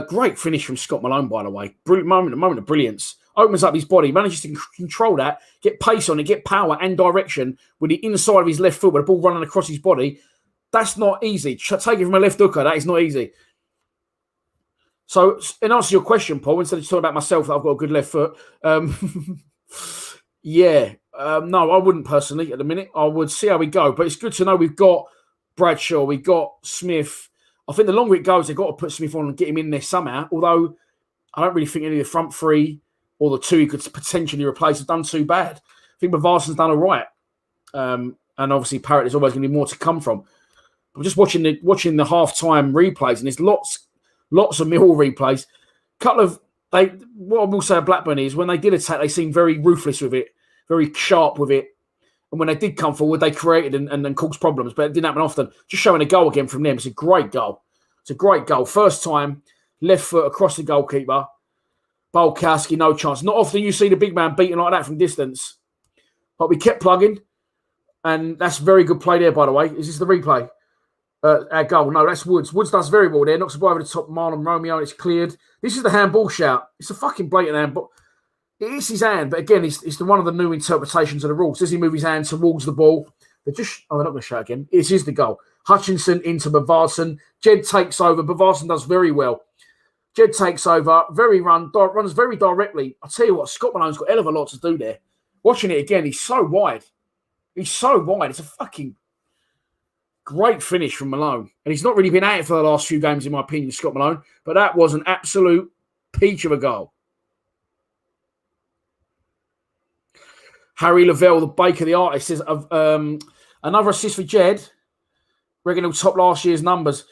Great finish from Scott Malone, by the way. Brilliant moment of brilliance. Opens up his body, manages to control that, get pace on it, get power and direction with the inside of his left foot with the ball running across his body. That's not easy. Taking from a left hooker, that is not easy. So, in answer to your question, Paul, instead of talking about myself that I've got a good left foot, yeah. No, I wouldn't personally at the minute. I would see how we go. But it's good to know we've got Bradshaw, we've got Smith. I think the longer it goes, they've got to put Smith on and get him in there somehow. Although I don't really think any of the front three or the two he could potentially replace have done too bad. I think Bavarson's done all right. And obviously Parrott, there's always going to be more to come from. I'm just watching the half-time replays, and there's lots of Millwall replays. What I will say at Blackburn is when they did attack, they seemed very ruthless with it, very sharp with it. And when they did come forward, they created and caused problems, but it didn't happen often. Just showing a goal again from them. It's a great goal. It's a great goal. First time, left foot across the goalkeeper. Bolkowski, no chance. Not often you see the big man beaten like that from distance. But we kept plugging, and that's very good play there, by the way. Is this the replay? Our goal. No, that's Woods. Woods does very well there. Knocks the ball over the top. Marlon Romeo, and it's cleared. This is the handball shout. It's a fucking blatant handball. It is his hand, but again, it's one of the new interpretations of the rules. Does he move his hand towards the ball? They're not going to shout again. It is the goal. Hutchinson into Bavarsson. Jed takes over. Bavarsson does very well. Jed takes over. Runs very directly. I'll tell you what, Scott Malone's got a hell of a lot to do there. Watching it again, he's so wide. It's a fucking great finish from Malone. And he's not really been at it for the last few games, in my opinion, Scott Malone. But that was an absolute peach of a goal. Harry Lavelle, the baker, the artist, says another assist for Jed. Reckon he'll top last year's numbers.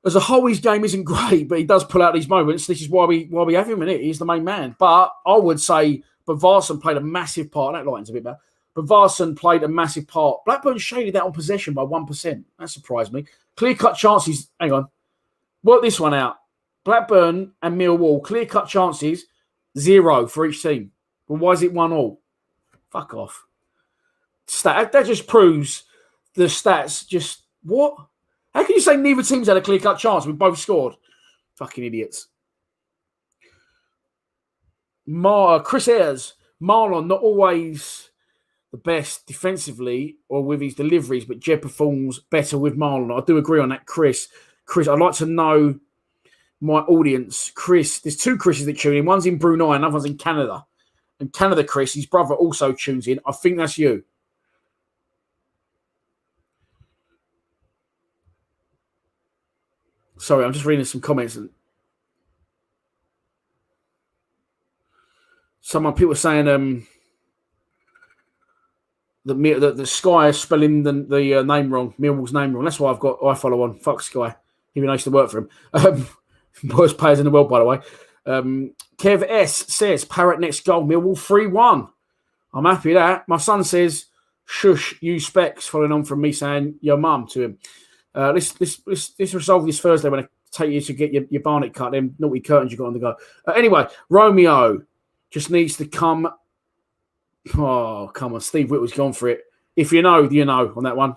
As a whole, his game isn't great, but he does pull out these moments. This is why we have him in it. He's the main man. But I would say Bavarsson played a massive part. That line's a bit better. Bavarsson played a massive part. Blackburn shaded that on possession by 1%. That surprised me. Clear-cut chances. Hang on. Work this one out. Blackburn and Millwall, clear-cut chances, 0 for each team. Well, why is it 1-1? Fuck off. That just proves the stats just... What? How can you say neither team's had a clear-cut chance? We both scored. Fucking idiots. Chris Ayres. Marlon, not always the best defensively or with his deliveries, but Jed performs better with Marlon. I do agree on that, Chris. Chris, I'd like to know my audience. Chris, there's 2 Chris's that tune in. One's in Brunei, another one's in Canada. And Canada, Chris, his brother also tunes in. I think that's you. Sorry, I'm just reading some comments. People saying the Sky is spelling the name wrong, Millwall's name wrong. That's why I follow on. Fuck Sky. Even though I used to work for him. Worst players in the world, by the way. Kev S says, Parrot next goal, Millwall 3-1. I'm happy with that. My son says, shush, you specs, following on from me saying your mum to him. Let's resolve this Thursday when I take you to get your barnet cut, them naughty curtains you got on the go. Anyway, Romeo just needs to come. Oh, come on. Steve Whittle's gone for it. If you know, you know on that one.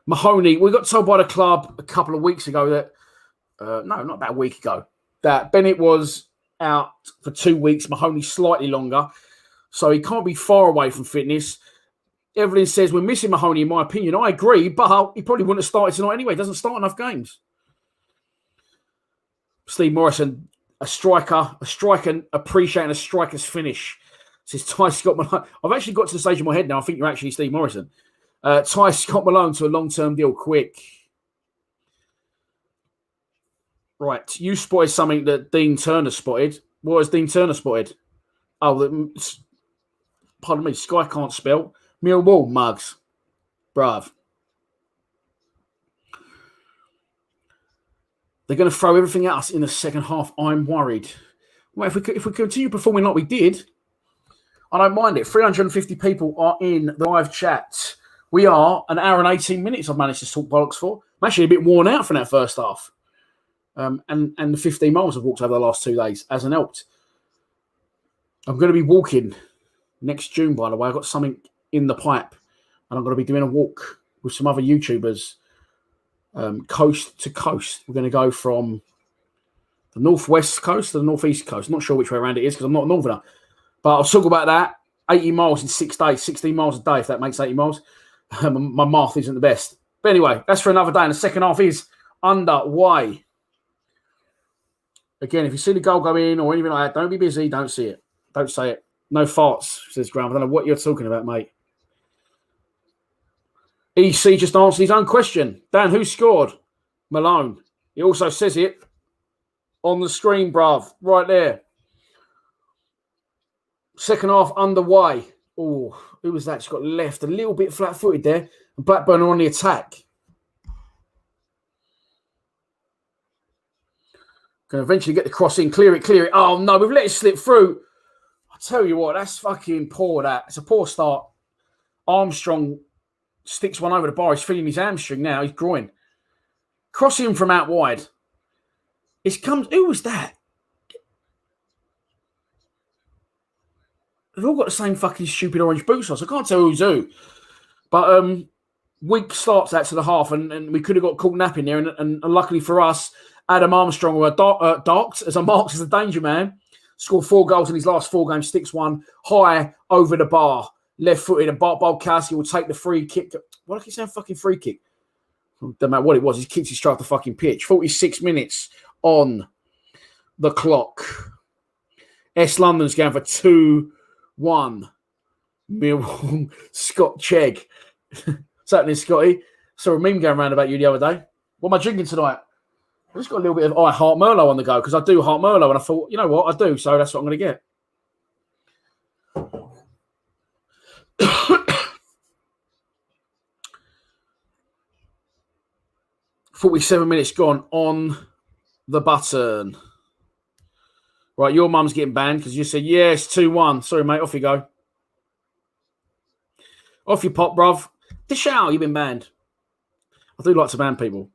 Mahoney, we got told by the club a couple of weeks ago that, no, not about a week ago, that Bennett was out for 2 weeks, Mahoney slightly longer, so he can't be far away from fitness. Evelyn says we're missing Mahoney, in my opinion. I agree, but he probably wouldn't have started tonight anyway. He doesn't start enough games. Steve Morrison, a striker appreciating a striker's finish. Says Ty Scott Malone. I've actually got to the stage in my head now. I think you're actually Steve Morrison. Ty Scott Malone to a long-term deal, quick. Right, you spotted something that Dean Turner spotted. What has Dean Turner spotted? Oh, pardon me, Sky can't spell. Millwall mugs. Brav. They're going to throw everything at us in the second half. I'm worried. Well, if we continue performing like we did, I don't mind it. 350 people are in the live chat. We are an hour and 18 minutes I've managed to talk bollocks for. I'm actually a bit worn out from that first half. And the 15 miles I've walked over the last 2 days hasn't helped. I'm going to be walking next June, by the way. I've got something in the pipe. And I'm going to be doing a walk with some other YouTubers coast to coast. We're going to go from the northwest coast to the northeast coast. Not sure which way around it is because I'm not a northerner. But I'll talk about that. 80 miles in 6 days, 16 miles a day, if that makes 80 miles. My math isn't the best. But anyway, that's for another day. And the second half is underway. Again, if you see the goal go in or anything like that, don't be busy. Don't see it. Don't say it. No farts, says Graham. I don't know what you're talking about, mate. EC just answered his own question. Dan, who scored? Malone. He also says it on the screen, bruv. Right there. Second half underway. Oh, who was that? Just got left a little bit flat-footed there. And Blackburn are on the attack. Can eventually get the cross in. Clear it. Oh, no, we've let it slip through. I tell you what, that's fucking poor, that. It's a poor start. Armstrong sticks one over the bar. He's feeling his hamstring now. He's groin. Crossing from out wide. Who was that? They've all got the same fucking stupid orange boots on, so I can't tell who's who. But weak starts that to the half, and we could have got caught napping there. And luckily for us, Adam Armstrong, who marked as a danger man, scored 4 goals in his last 4 games, sticks one high over the bar, left-footed, and Bart Bolkowski will take the free kick. Why do I keep saying fucking free kick? Don't matter what it was, he kicked his straight off the fucking pitch. 46 minutes on the clock. S London's going for 2-1. Millwall, Scott Chegg. Certainly, Scotty. Saw a meme going around about you the other day. What am I drinking tonight? I just got a little bit of Heart Merlot on the go because I do Heart Merlot, and I thought, you know what, I do, so that's what I'm going to get. $47 minutes gone on the button. Right, your mum's getting banned because you said, yes, 2-1. Sorry, mate, off you go. Off you pop, bruv. Dish out, you've been banned. I do like to ban people.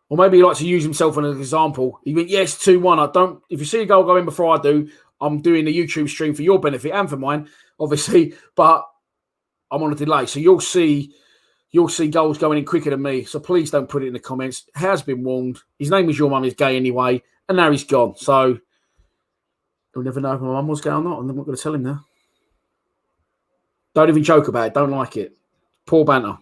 Or maybe he likes to use himself as an example. He went, yes, 2-1. If you see a goal go in before I do, I'm doing the YouTube stream for your benefit and for mine, obviously, but I'm on a delay. So you'll see goals going in quicker than me. So please don't put it in the comments. Has been warned. His name was Your Mum is Gay anyway, and now he's gone. So you'll never know if my mum was gay or not, and I'm not going to tell him now. Don't even joke about it. Don't like it. Poor banter.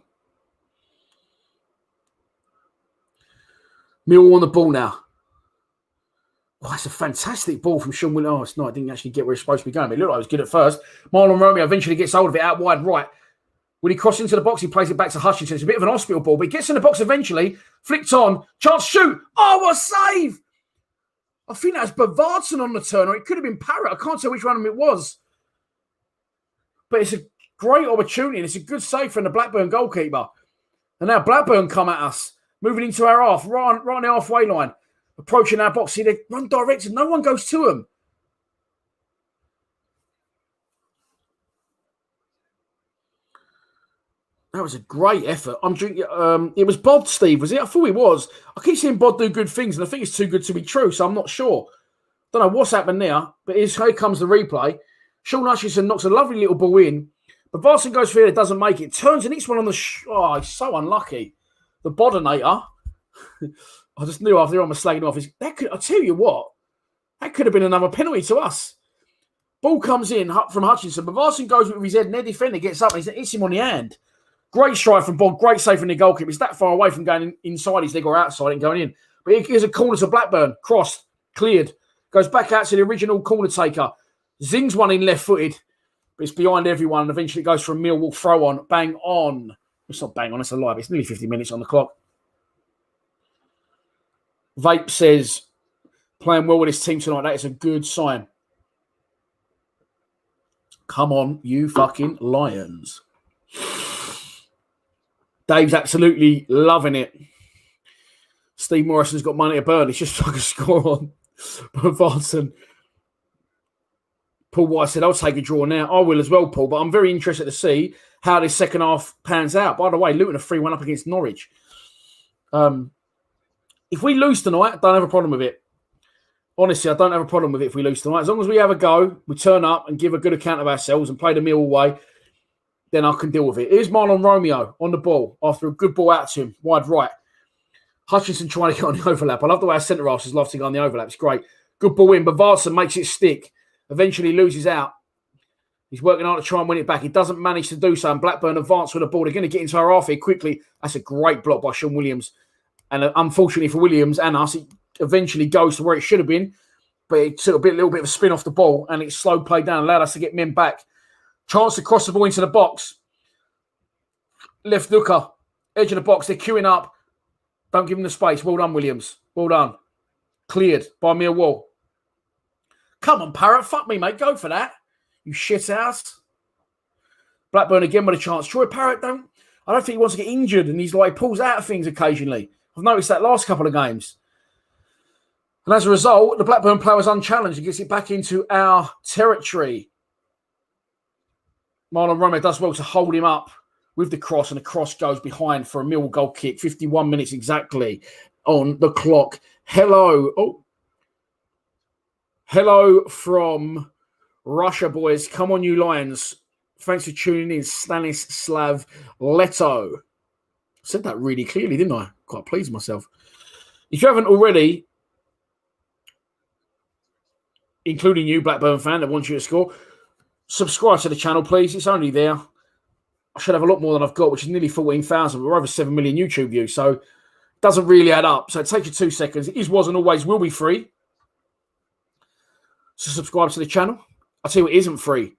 Millwall on the ball now. Oh, that's a fantastic ball from Sean Williams. Oh, it's not. I didn't actually get where it's supposed to be going. But it looked like it was good at first. Marlon Romeo eventually gets hold of it out wide right. When he crosses into the box, he plays it back to Hutchinson. It's a bit of an hospital ball, but he gets in the box eventually. Flicked on. Chance shoot. Oh, what a save! I think that was Bavardson on the turn, or it could have been Parrott. I can't tell which one of them it was. But it's a great opportunity, and it's a good save from the Blackburn goalkeeper. And now Blackburn come at us, moving into our half, right on the halfway line, approaching our box. See, they run direct, and no one goes to them. That was a great effort. I'm drinking. It was Bod, Steve, was it? I thought it was. I keep seeing Bod do good things, and I think it's too good to be true, so I'm not sure. Don't know what's happened there, but here comes the replay. Sean Hutchinson knocks a lovely little ball in, but Varson goes for it, doesn't make it. Turns and hits one on the... Oh, he's so unlucky. The Bodinator. I just knew after I was slagging off. I tell you what, that could have been another penalty to us. Ball comes in from Hutchinson, but Varson goes with his head, and their defender gets up and hits him on the hand. Great strike from Bod, great save from the goalkeeper. It's that far away from going inside his leg or outside and going in. But here's a corner to Blackburn. Crossed, cleared. Goes back out to the original corner taker. Zings one in left-footed. But it's behind everyone. And eventually it goes for a Millwall throw on. Bang on. It's not bang on, it's a lie. It's nearly 50 minutes on the clock. Vape says, playing well with his team tonight. That is a good sign. Come on, you fucking Lions. Dave's absolutely loving it. Steve Morrison's got money to burn. It's just like a score on. But Varson. Paul White said, I'll take a draw now. I will as well, Paul. But I'm very interested to see how this second half pans out. By the way, Luton are 3-1 up against Norwich. If we lose tonight, I don't have a problem with it. Honestly, I don't have a problem with it if we lose tonight. As long as we have a go, we turn up and give a good account of ourselves and play the Millwall way, then I can deal with it. Here's Marlon Romeo on the ball after a good ball out to him, wide right. Hutchinson trying to get on the overlap. I love the way our centre-halves love to go on the overlap. It's great. Good ball in, but Varson makes it stick. Eventually loses out. He's working hard to try and win it back. He doesn't manage to do so, and Blackburn advance with the ball. They're going to get into our half here quickly. That's a great block by Sean Williams. And unfortunately for Williams and us, it eventually goes to where it should have been, but it took a little bit of a spin off the ball, and it slowed play down, allowed us to get men back. Chance to cross the ball into the box. Left looker, edge of the box. They're queuing up. Don't give him the space. Well done, Williams. Well done. Cleared by Milwall. Come on, Parrott. Fuck me, mate. Go for that. You shit ass. Blackburn again with a chance. Troy Parrott, I don't think he wants to get injured, and he's like, pulls out of things occasionally. I've noticed that last couple of games. And as a result, the Blackburn player was unchallenged and gets it back into our territory. Marlon Romeo does well to hold him up with the cross, and the cross goes behind for a Millwall goal kick. 51 minutes exactly on the clock. Hello. Oh. Hello from Russia, boys. Come on, you Lions. Thanks for tuning in, Stanislav Leto. I said that really clearly, didn't I? Quite pleased with myself. If you haven't already, including you, Blackburn fan, that wants you to score, subscribe to the channel, please. It's only there. I should have a lot more than I've got, which is nearly 14,000. We're over 7 million YouTube views, so it doesn't really add up. So it takes you 2 seconds. It is, was, and always will be free. So subscribe to the channel. I'll tell you what isn't free.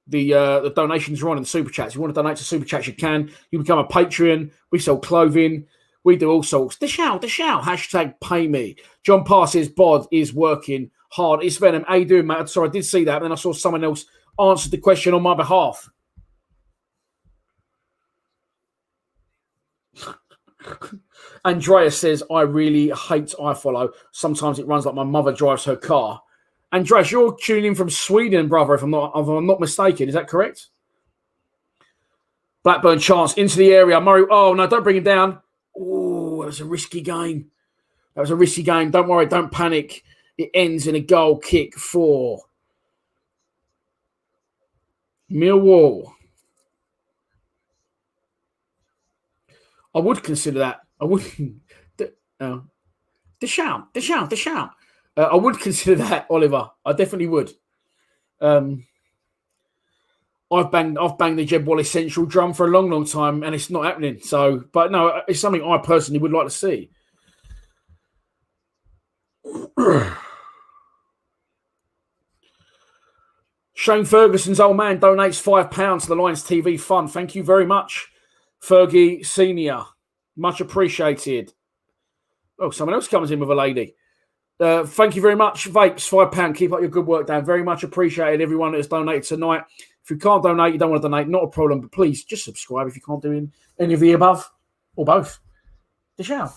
The donations are on in the Super Chats. If you want to donate to Super Chats, you can. You become a Patreon. We sell clothing. We do all sorts. The shout. Hashtag pay me. John Parr says Bod is working hard. It's Venom. How you doing, mate? Sorry, I did see that, but then I saw someone else answered the question on my behalf. Andrea says, I really hate iFollow. Sometimes it runs like my mother drives her car. Andreas, you're tuning in from Sweden, brother, if I'm not mistaken. Is that correct? Blackburn chance into the area. Murray, oh, no, don't bring him down. Oh, that was a risky game. Don't worry, don't panic. It ends in a goal kick for Millwall. I would consider that. I wouldn't. The shout. I would consider that, Oliver. I definitely would. I've banged the Jeb Wallace Central drum for a long, long time, and it's not happening. So, but no, it's something I personally would like to see. Shane Ferguson's old man donates £5 to the Lions TV Fund. Thank you very much, Fergie Senior. Much appreciated. Oh, someone else comes in with a lady. Thank you very much, Vapes. £5. Keep up your good work, Dan. Very much appreciated, everyone that has donated tonight. If you can't donate, you don't want to donate, not a problem. But please, just subscribe if you can't do any of the above or both. The shout.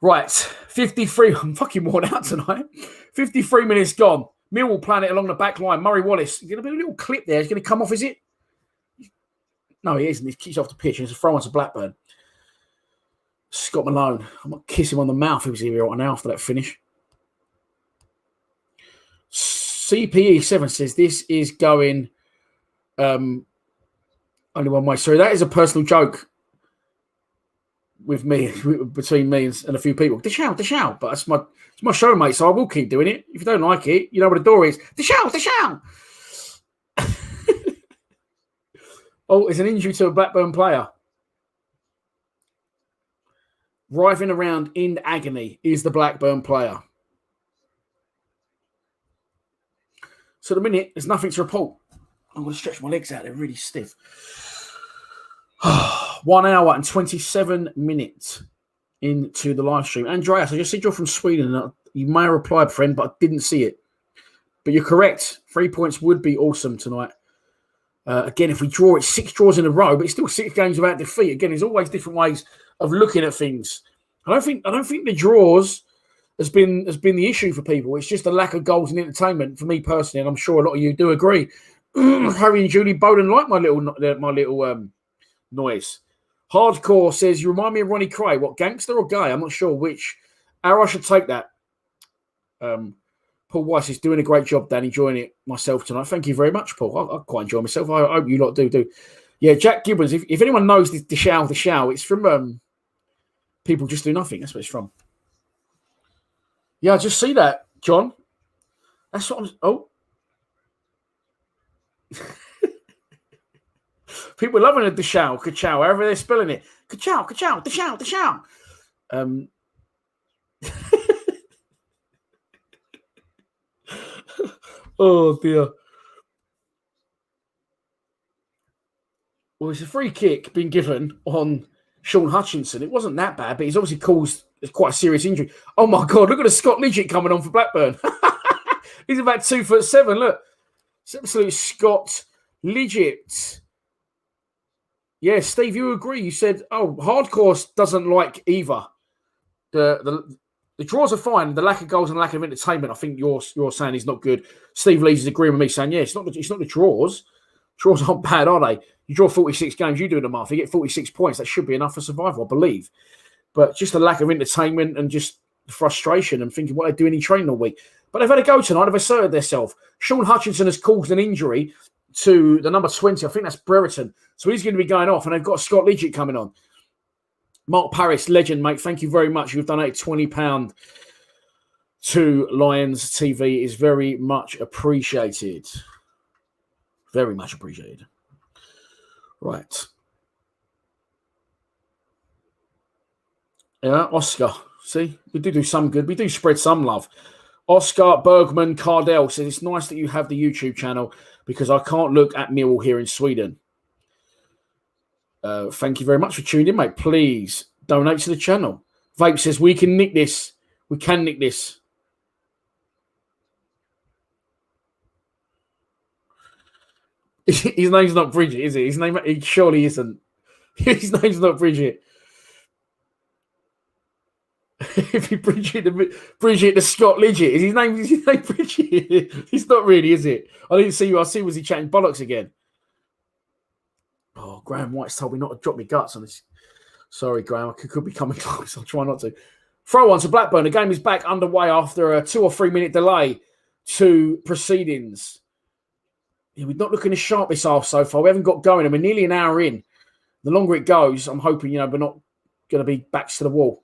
Right, 53. I'm fucking worn out tonight. 53 minutes gone. Millwall playing it along the back line. Murray Wallace. There's going to be a little clip there. He's going to come off, is it? No, he isn't. He kicks off the pitch. It's a throw on to Blackburn. Scott Malone. I might kiss him on the mouth if he was here right now after that finish. CPE7 says this is going only one way. Sorry, that is a personal joke with me, between me and a few people. The shout. But it's my show, mate, so I will keep doing it. If you don't like it, you know where the door is. The shout. Oh, it's an injury to a Blackburn player. Writhing around in agony is the Blackburn player. So at the minute, there's nothing to report. I'm going to stretch my legs out. They're really stiff. 1 hour and 27 minutes into the live stream. Andreas, I just said you're from Sweden. You may have replied, friend, but I didn't see it. But you're correct. 3 points would be awesome tonight. Again, if we draw, it's 6 draws in a row, but it's still 6 games without defeat. Again, there's always different ways of looking at things. I don't think the draws has been the issue for people. It's just a lack of goals and entertainment for me personally, and I'm sure a lot of you do agree. Harry and Julie Bowden like my little noise. Hardcore says, you remind me of Ronnie Cray. What, gangster or gay? I'm not sure which. How I should take that. Paul Weiss is doing a great job, Dan. Enjoying it myself tonight. Thank you very much, Paul. I quite enjoy myself. I hope you lot do. Yeah, Jack Gibbons. If anyone knows the show, it's from People Just Do Nothing. That's what it's from. Yeah, I just see that, John. That's what I'm... Oh. People are loving it, the show, ka-chow, however they're spelling it. Ka-chow, ka-chow, the show. Oh, dear. Well, it's a free kick being given on Sean Hutchinson. It wasn't that bad, but he's obviously caused quite a serious injury. Oh, my God, look at the Scott Lidgett coming on for Blackburn. He's about 2'7". Look. It's absolute Scott Lidgett. Yeah, Steve, you agree. You said, Hardcore doesn't like either. The draws are fine. The lack of goals and the lack of entertainment, I think you're saying is not good. Steve Lees is agreeing with me, saying, yeah, it's not the draws. Draws aren't bad, are they? You draw 46 games, you do the math, you get 46 points. That should be enough for survival, I believe. But just the lack of entertainment and just frustration and thinking what they're doing in training all week. But they've had a go tonight. They've asserted themselves. Sean Hutchinson has caused an injury to the number 20. I think that's Brereton. So he's going to be going off, and they've got Scott Lidgett coming on. Mark Paris, legend, mate. Thank you very much. You've donated £20 to Lions TV. Is very much appreciated. Very much appreciated. Right. Yeah, Oscar. See, we do some good. We do spread some love. Oscar Bergman Cardell says, it's nice that you have the YouTube channel because I can't look at Millwall here in Sweden. Thank you very much for tuning in, mate. Please donate to the channel. Vape says we can nick this. We can nick this. His name's not Bridget, is it? His name, he surely isn't. His name's not Bridget. If you Bridget the Scott Lidget, is his name Bridget? It's not really, is it? I didn't see you. I see was he chatting bollocks again. Oh, Graham White's told me not to drop my guts on this. Sorry, Graham. I could be coming close. I'll try not to. Throw on to Blackburn. The game is back underway after a 2 or 3 minute delay to proceedings. Yeah, we're not looking as sharp this half so far. We haven't got going, and we're nearly an hour in. The longer it goes, I'm hoping, we're not going to be backs to the wall.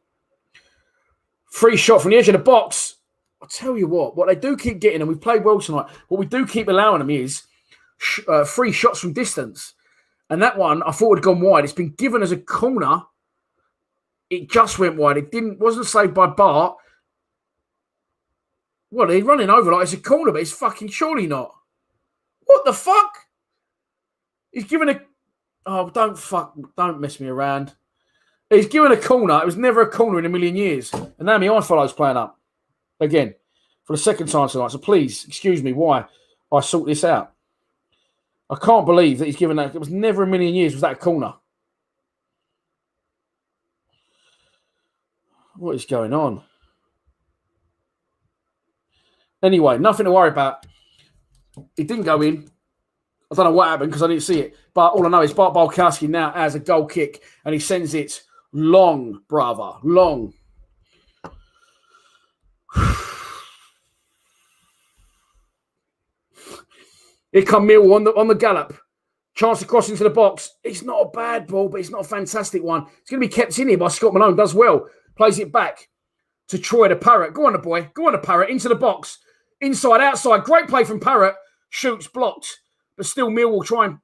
Free shot from the edge of the box. I'll tell you what they do keep getting, and we've played well tonight, what we do keep allowing them is free shots from distance. And that one, I thought had gone wide. It's been given as a corner. It just went wide. It wasn't saved by Bart. Well, they're running over like it's a corner, but it's fucking surely not. What the fuck? He's given a... Oh, don't mess me around. He's given a corner. It was never a corner in a million years. And now my iFollow's playing up. Again. For the second time tonight. So please, excuse me why I sort this out. I can't believe that he's given that. It was never a million years was that a corner. What is going on? Anyway, nothing to worry about. It didn't go in. I don't know what happened because I didn't see it. But all I know is Bart Balkowski now has a goal kick and he sends it long, brother. Long. Here come Milwall on the gallop. Chance to cross into the box. It's not a bad ball, but it's not a fantastic one. It's going to be kept in here by Scott Malone. Does well. Plays it back to Troy the Parrot. Go on, the boy. Go on, the Parrot. Into the box. Inside, outside. Great play from Parrot. Shoots, blocked. But still, Millwall try and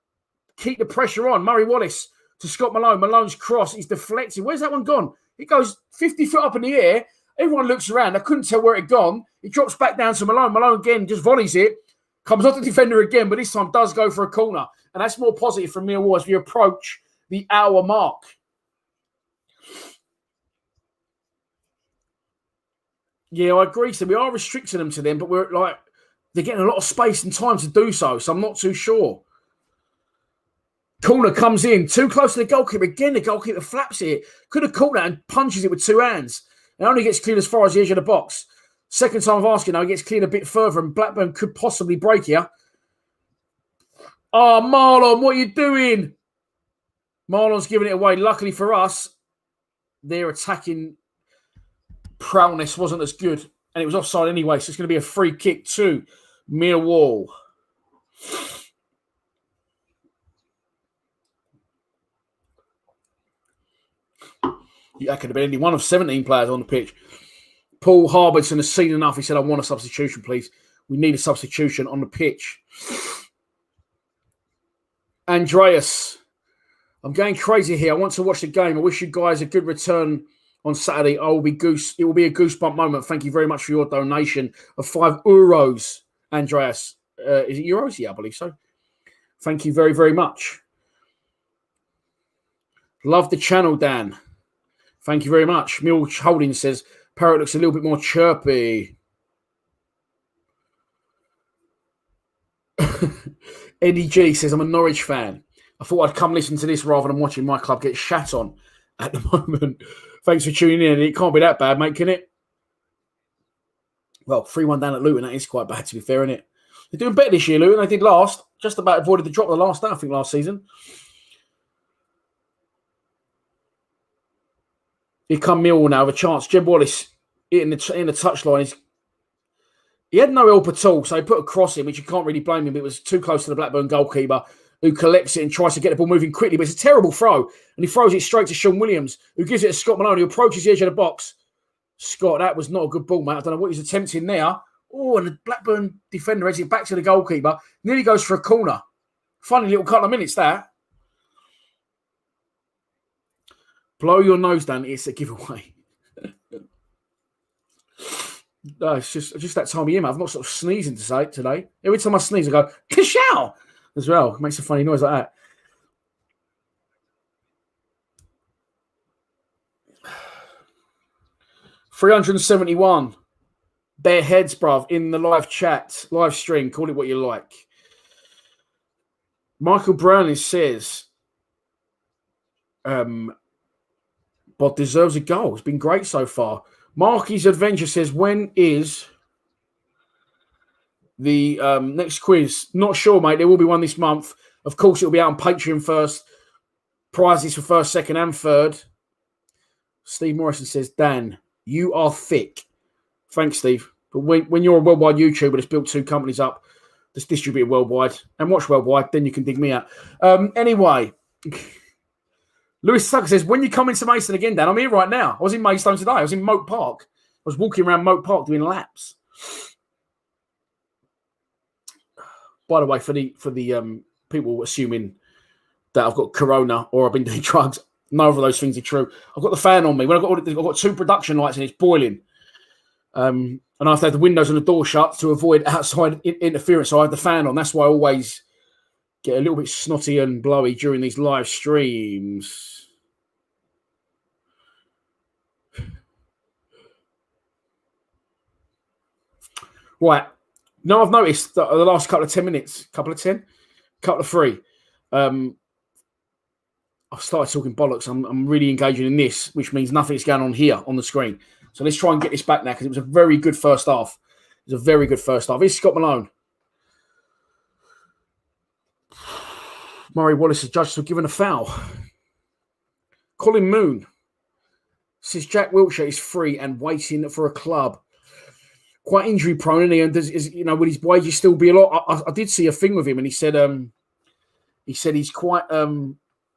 keep the pressure on. Murray Wallace to Scott Malone. Malone's cross. He's deflected. Where's that one gone? It goes 50 foot up in the air. Everyone looks around. I couldn't tell where it had gone. It drops back down to Malone. Malone again just volleys it. Comes off the defender again, but this time does go for a corner. And that's more positive from Millwall as we approach the hour mark. Yeah, I agree. So we are restricting them to them, but they're getting a lot of space and time to do so. So I'm not too sure. Corner comes in, too close to the goalkeeper. Again, the goalkeeper flaps it. Could have caught that and punches it with two hands. It only gets cleared as far as the edge of the box. Second time of asking now, he gets cleared a bit further and Blackburn could possibly break here. Oh, Marlon, what are you doing? Marlon's giving it away. Luckily for us, their attacking prowess wasn't as good. And it was offside anyway, so it's going to be a free kick to Millwall. That could have been any one of 17 players on the pitch. Paul Harbison has seen enough. He said, I want a substitution, please. We need a substitution on the pitch. Andreas, I'm going crazy here. I want to watch the game. I wish you guys a good return on Saturday. It will be a goosebump moment. Thank you very much for your donation of €5, Andreas. Is it euros? Yeah, I believe so. Thank you very, very much. Love the channel, Dan. Thank you very much. Milch Holding says, Parrot looks a little bit more chirpy. Eddie G says, I'm a Norwich fan. I thought I'd come listen to this rather than watching my club get shat on at the moment. Thanks for tuning in. It can't be that bad, mate, can it? Well, 3-1 down at Luton, that is quite bad, to be fair, isn't it? They're doing better this year, Luton. They did last. Just about avoided the drop of the last day, I think, last season. Here come Millwall now with a chance. Jeb Wallace in the touchline. He had no help at all, so he put a cross in, which you can't really blame him. It was too close to the Blackburn goalkeeper, who collects it and tries to get the ball moving quickly. But it's a terrible throw, and he throws it straight to Sean Williams, who gives it to Scott Malone, who approaches the edge of the box. Scott, that was not a good ball, mate. I don't know what he's attempting there. Oh, and the Blackburn defender heads it back to the goalkeeper. Nearly goes for a corner. Funny little couple of minutes, that. Blow your nose down, it's a giveaway. No, it's just that time of year, man. I've not sort of sneezing to say today. Every time I sneeze, I go, Kashow! As well. It makes a funny noise like that. 371. Bare heads, bruv, in the live chat, live stream. Call it what you like. Michael Browning says, but deserves a goal. It's been great so far. Marky's Adventure says, when is the next quiz? Not sure, mate. There will be one this month. Of course, it'll be out on Patreon first. Prizes for first, second, and third. Steve Morrison says, Dan, you are thick. Thanks, Steve. But when you're a worldwide YouTuber that's built 2 companies up, that's distributed worldwide and watch worldwide, then you can dig me out. Anyway, Lewis Tucker says, when you come into Maidstone again, Dan, I'm here right now. I was in Maidstone today. I was in Moat Park. I was walking around Moat Park doing laps. By the way, for the people assuming that I've got corona or I've been doing drugs, none of those things are true. I've got the fan on me. I've got 2 production lights and it's boiling. And I have to have the windows and the door shut to avoid outside interference. So I have the fan on. That's why I always get a little bit snotty and blowy during these live streams. Right. Now I've noticed that the last couple of 10 minutes, couple of 3, I've started talking bollocks. I'm really engaging in this, which means nothing's going on here on the screen. So let's try and get this back now because it was a very good first half. It was a very good first half. Here's Scott Malone. Murray Wallace is judged to have given a foul. Colin Moon says Jack Wilshere is free and waiting for a club. Quite injury prone, isn't he? And will his wages still be a lot? I did see a thing with him, and he said he's quite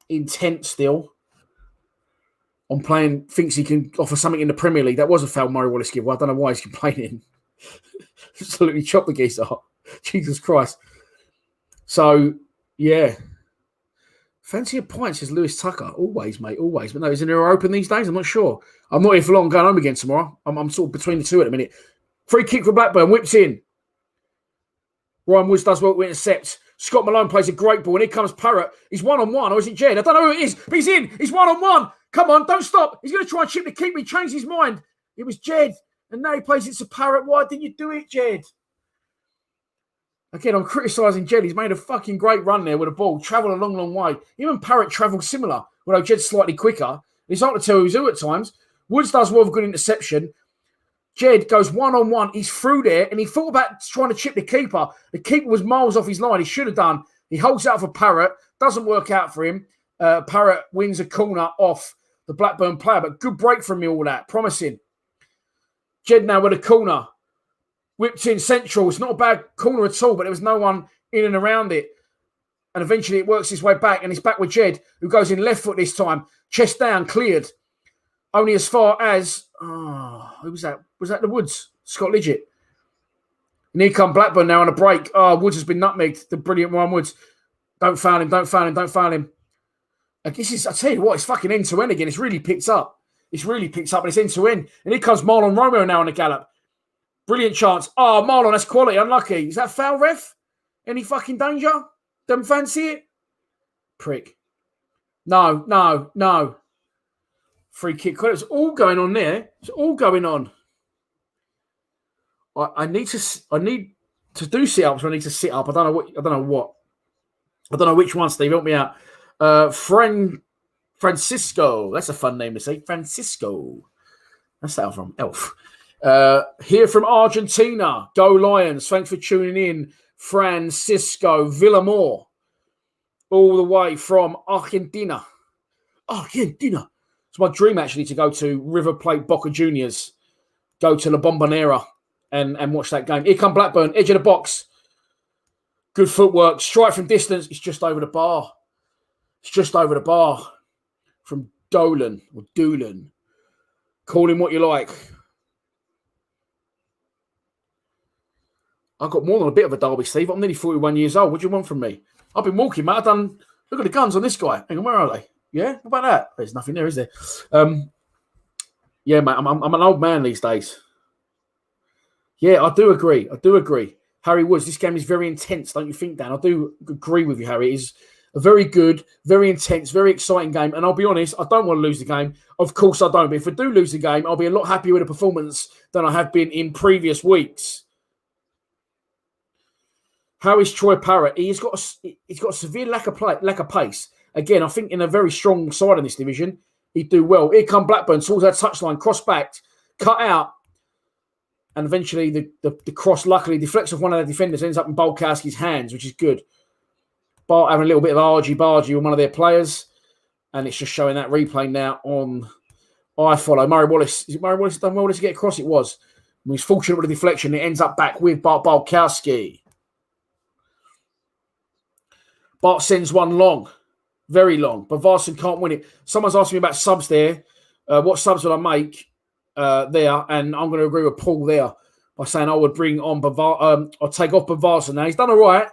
intent still on playing. Thinks he can offer something in the Premier League. That was a foul Murray Wallace give. Well, I don't know why he's complaining. Absolutely chopped the geezer. Jesus Christ. So yeah. Fancy a pint, says Lewis Tucker. Always, mate, always. But no, isn't there open these days? I'm not sure. I'm not here for long. I'm going home again tomorrow. I'm sort of between the two at the minute. Free kick for Blackburn. Whips in. Ryan Woods does well to intercept. Scott Malone plays a great ball. And here comes Parrott. He's one-on-one. Or is it Jed? I don't know who it is. But he's in. He's one-on-one. Come on, don't stop. He's going to try and chip the keeper. He changed his mind. It was Jed. And now he plays it to Parrott. Why didn't you do it, Jed? Again, I'm criticising Jed. He's made a fucking great run there with the ball. Travelled a long, long way. Even Parrott travelled similar, although Jed's slightly quicker. It's hard to tell who's who at times. Woods does well with a good interception. Jed goes one-on-one. He's through there, and he thought about trying to chip the keeper. The keeper was miles off his line. He should have done. He holds out for Parrott. Doesn't work out for him. Parrott wins a corner off the Blackburn player, but good break from Millwall, that. Promising. Jed now with a corner. Whipped in central. It's not a bad corner at all, but there was no one in and around it. And eventually it works its way back, and it's back with Jed, who goes in left foot this time. Chest down, cleared. Only as far as... who was that? Was that the Woods? Scott Lidgett. And here come Blackburn now on a break. Woods has been nutmegged. The brilliant Ryan Woods. Don't foul him, don't foul him, don't foul him. I tell you what, it's fucking end-to-end again. It's really picked up. It's really picked up, and it's end-to-end. And here comes Marlon Romeo now on the gallop. Brilliant chance. Marlon, that's quality. Unlucky. Is that foul, ref? Any fucking danger? Don't fancy it? Prick. No. Free kick. It's all going on there. It's all going on. I need to do sit-ups. I need to sit up. I don't know what. I don't know which one, Steve. Help me out. Francisco. That's a fun name to say. Francisco. That's that from Elf. Here from Argentina. Go Lions. Thanks for tuning in. Francisco Villamor. All the way from Argentina. Argentina. It's my dream, actually, to go to River Plate Boca Juniors. Go to La Bombonera and watch that game. Here come Blackburn. Edge of the box. Good footwork. Strike from distance. It's just over the bar. It's just over the bar. From Dolan. Or Doolan. Call him what you like. I've got more than a bit of a derby, Steve. I'm nearly 41 years old. What do you want from me? I've been walking, mate. Look at the guns on this guy. Hang on, where are they? Yeah? What about that? There's nothing there, is there? Yeah, mate. I'm an old man these days. Yeah, I do agree. Harry Woods, this game is very intense, don't you think, Dan? I do agree with you, Harry. It is A very good, very intense, very exciting game. And I'll be honest, I don't want to lose the game. Of course I don't. But if I do lose the game, I'll be a lot happier with the performance than I have been in previous weeks. How is Troy Parrott? He's got a severe lack of pace. Again, I think in a very strong side in this division, he'd do well. Here come Blackburn towards that touchline, cross-backed, cut out. And eventually the cross luckily deflects off one of the defenders, ends up in Bolkowski's hands, which is good. Bart having a little bit of argy-bargy with one of their players. And it's just showing that replay now on iFollow. Murray Wallace. Is it Murray Wallace done well to get across? It was. He was fortunate with the deflection. It ends up back with Bart Bolkowski. Bart sends one long. Very long. But Varson can't win it. Someone's asking me about subs there. What subs would I make? There, and I'm going to agree with Paul there by saying I would bring on I'll take off Bavarsson. Now he's done all right,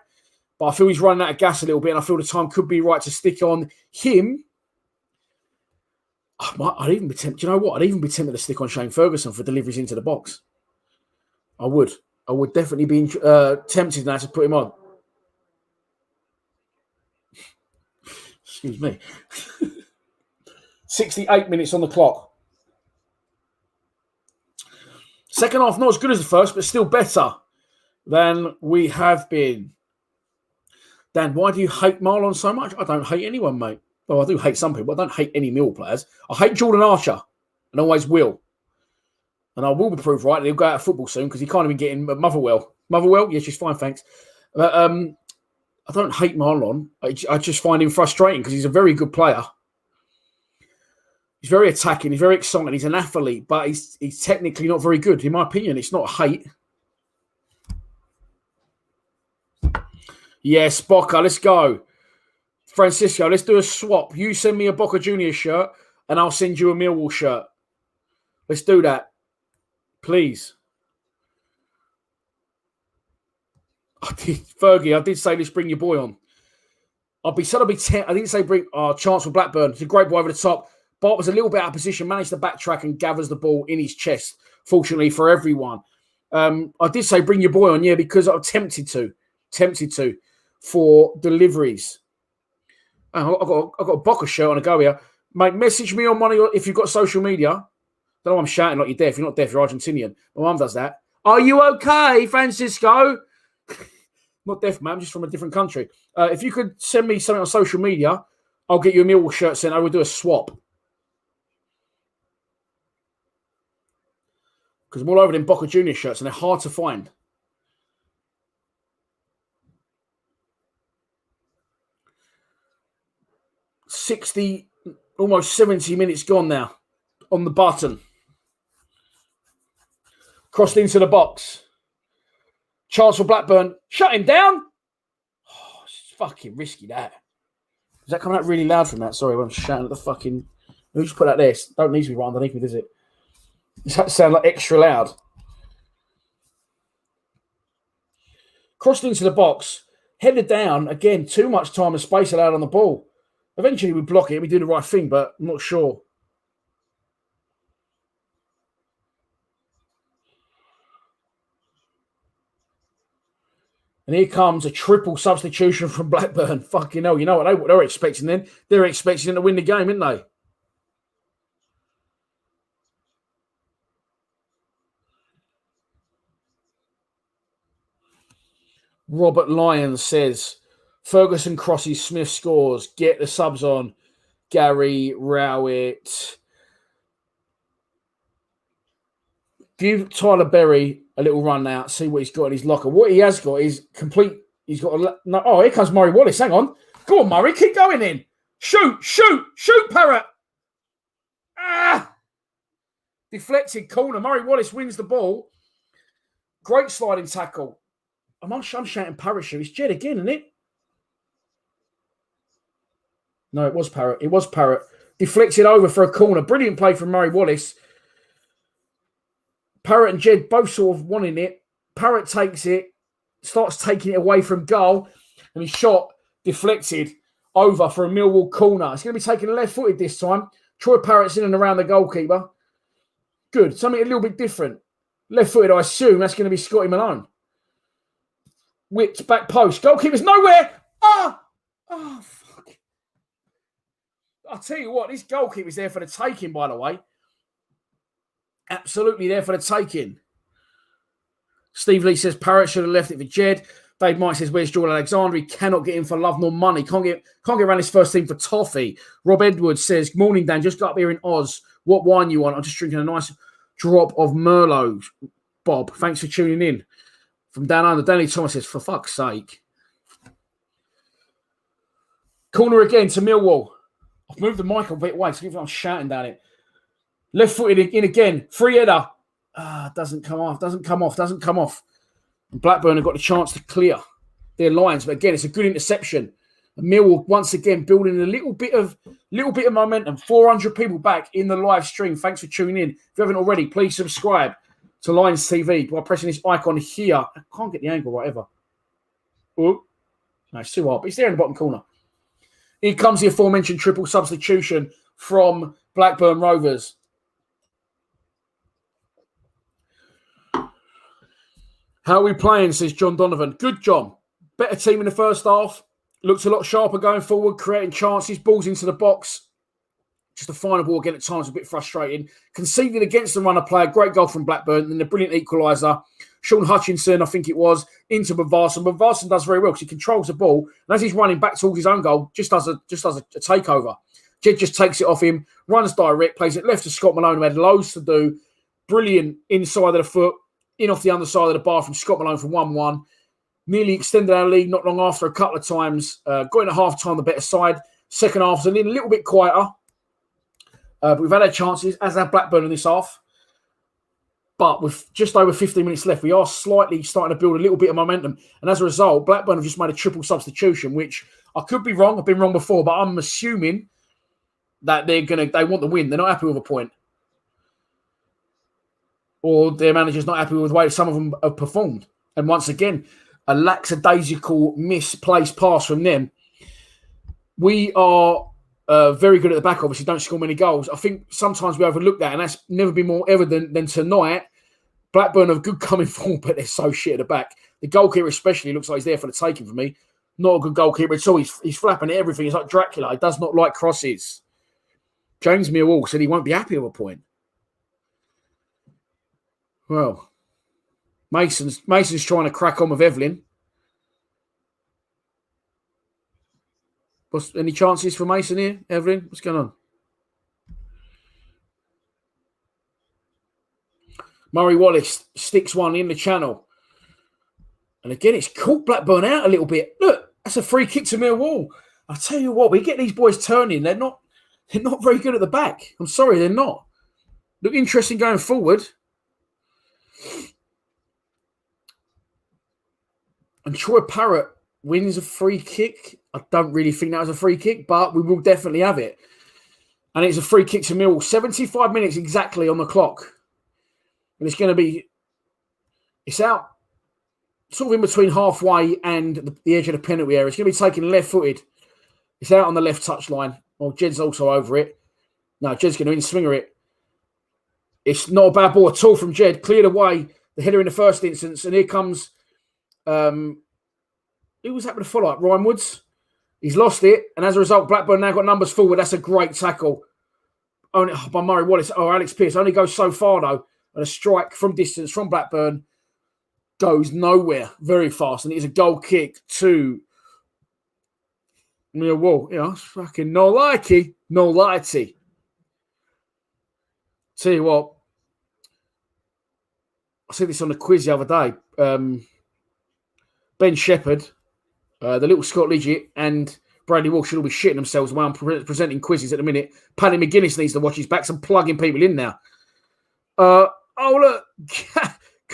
but I feel he's running out of gas a little bit, and I feel the time could be right to stick on him. I'd even be tempted. You know what? I'd even be tempted to stick on Shane Ferguson for deliveries into the box. I would definitely be tempted now to put him on. Excuse me. 68 minutes on the clock. Second half, not as good as the first, but still better than we have been. Dan, why do you hate Marlon so much? I don't hate anyone, mate. Well, I do hate some people. I don't hate any Mill players. I hate Jordan Archer and always will. And I will be proved right. He'll go out of football soon because he can't even get in Motherwell. Motherwell? Yeah, she's fine, thanks. But I don't hate Marlon. I just find him frustrating because he's a very good player. He's very attacking. He's very exciting. He's an athlete, but he's technically not very good. In my opinion, it's not hate. Yes, Boca, let's go. Francisco, let's do a swap. You send me a Boca Juniors shirt, and I'll send you a Millwall shirt. Let's do that, please. Fergie, I did say let's bring your boy on. I didn't say bring chance for Blackburn. It's a great boy over the top. Bart was a little bit out of position, managed to backtrack and gathers the ball in his chest, fortunately for everyone. I did say bring your boy on, yeah, because I'm tempted to for deliveries. Oh, I've got a Boca shirt on a go here. Mate, message me on one of your, if you've got social media. I don't know why I'm shouting like you're deaf. You're not deaf, you're Argentinian. My mum does that. Are you okay, Francisco? Not deaf, man. I'm just from a different country. If you could send me something on social media, I'll get you a Millwall shirt sent. I will do a swap. Because I'm all over them Boca Junior shirts and they're hard to find. 60, almost 70 minutes gone now on the button. Crossed into the box. Chance for Blackburn. Shut him down. Oh, it's fucking risky, that. Is that coming out really loud from that? Sorry, I'm shouting at the fucking... Who just put that there? Don't need to be right underneath me, does it? Does that sound like extra loud? Crossed into the box. Headed down. Again, too much time and space allowed on the ball. Eventually we block it. We do the right thing, but I'm not sure. And here comes a triple substitution from Blackburn. Fucking hell, you know what they were expecting then? They were expecting them to win the game, didn't they? Robert Lyons says, Ferguson crosses, Smith scores. Get the subs on. Gary Rowett. Give Tyler Berry a little run out, see what he's got in his locker. What he has got is complete. He's got a... No, oh, here comes Murray Wallace. Hang on. Go on, Murray. Keep going in. Shoot, Parrott. Ah! Deflected corner. Murray Wallace wins the ball. Great sliding tackle. I'm shouting Parachute. It's Jed again, isn't it? No, it was Parrott. It was Parrott. Deflected over for a corner. Brilliant play from Murray Wallace. Parrott and Jed both sort of wanting it. Parrott takes it, starts taking it away from goal, and his shot deflected over for a Millwall corner. It's going to be taken left-footed this time. Troy Parrott's in and around the goalkeeper. Good. Something a little bit different. Left-footed, I assume. That's going to be Scotty Malone. Whipped back post. Goalkeeper's nowhere. Ah! Oh, fuck. I'll tell you what, this goalkeeper is there for the taking, by the way. Absolutely there for the taking. Steve Lee says Parrott should have left it for Jed. Dave Mike says, where's Jordan Alexander? He cannot get in for love nor money. Can't get around his first team for toffee. Rob Edwards says, morning, Dan. Just got up here in Oz. What wine you want? I'm just drinking a nice drop of Merlot. Bob, thanks for tuning in. From down under, Danny Thomas says, for fuck's sake. Corner again to Millwall. I've moved the mic a bit away, so I'm shouting down it. Left footed in again. Free header. Doesn't come off. And Blackburn have got the chance to clear their lines. But again, it's a good interception. And Millwall, once again, building a little bit of momentum. 400 people back in the live stream. Thanks for tuning in. If you haven't already, please subscribe to Lions TV by pressing this icon here. I can't get the angle right ever. Oh, no, it's too hard. But it's there in the bottom corner. Here comes the aforementioned triple substitution from Blackburn Rovers. How are we playing, says John Donovan. Good, John. Better team in the first half. Looks a lot sharper going forward, creating chances, balls into the box. Just a final ball again at times, a bit frustrating. Conceded against the runner player. Great goal from Blackburn. And the brilliant equaliser. Sean Hutchinson, I think it was, into Bavarsson. Bavarsson does very well because he controls the ball. And as he's running back towards his own goal, just does a takeover. Jed just takes it off him, runs direct, plays it left to Scott Malone, who had loads to do. Brilliant inside of the foot, in off the underside of the bar from Scott Malone for 1-1. Nearly extended our lead not long after a couple of times. Got in at half-time the better side. Second half was a little bit quieter. But we've had our chances, as have Blackburn in this half. But with just over 15 minutes left, we are slightly starting to build a little bit of momentum. And as a result, Blackburn have just made a triple substitution, which I could be wrong. I've been wrong before, but I'm assuming that they want the win. They're not happy with a point. Or their manager's not happy with the way some of them have performed. And once again, a lackadaisical misplaced pass from them. We are very good at the back, obviously, don't score many goals. I think sometimes we overlook that, and that's never been more evident than tonight. Blackburn have good coming forward, but they're so shit at the back. The goalkeeper especially looks like he's there for the taking for me. Not a good goalkeeper at all. He's flapping at everything. He's like Dracula. He does not like crosses. James Millwall said he won't be happy with a point. Well, Mason's trying to crack on with Evelyn. Any chances for Mason here, Evelyn? What's going on? Murray Wallace sticks one in the channel. And again, it's caught Blackburn out a little bit. Look, that's a free kick to Millwall. I tell you what, we get these boys turning. They're not very good at the back. I'm sorry, they're not. Look interesting going forward. And Troy Parrott wins a free kick. I don't really think that was a free kick, but we will definitely have it. And it's a free kick to Millwall. 75 minutes exactly on the clock. And it's going to be... It's out sort of in between halfway and the edge of the penalty area. It's going to be taken left-footed. It's out on the left touchline. Well, Jed's also over it. No, Jed's going to in-swinger it. It's not a bad ball at all from Jed. Cleared away the header in the first instance. And here comes... who was that with the follow-up? Ryan Woods. He's lost it. And as a result, Blackburn now got numbers forward. That's a great tackle. By Murray Wallace. Oh, Alex Pearce. Only goes so far, though. And a strike from distance from Blackburn goes nowhere very fast. And it is a goal kick to Milwall. You know, it's fucking no likey. No lighty. Tell you what. I said this on the quiz the other day. Ben Shepherd, the little Scott Lidgett, and Bradley Walsh should all be shitting themselves while I'm presenting quizzes at the minute. Paddy McGuinness needs to watch his back. I'm plugging people in now. Oh, look.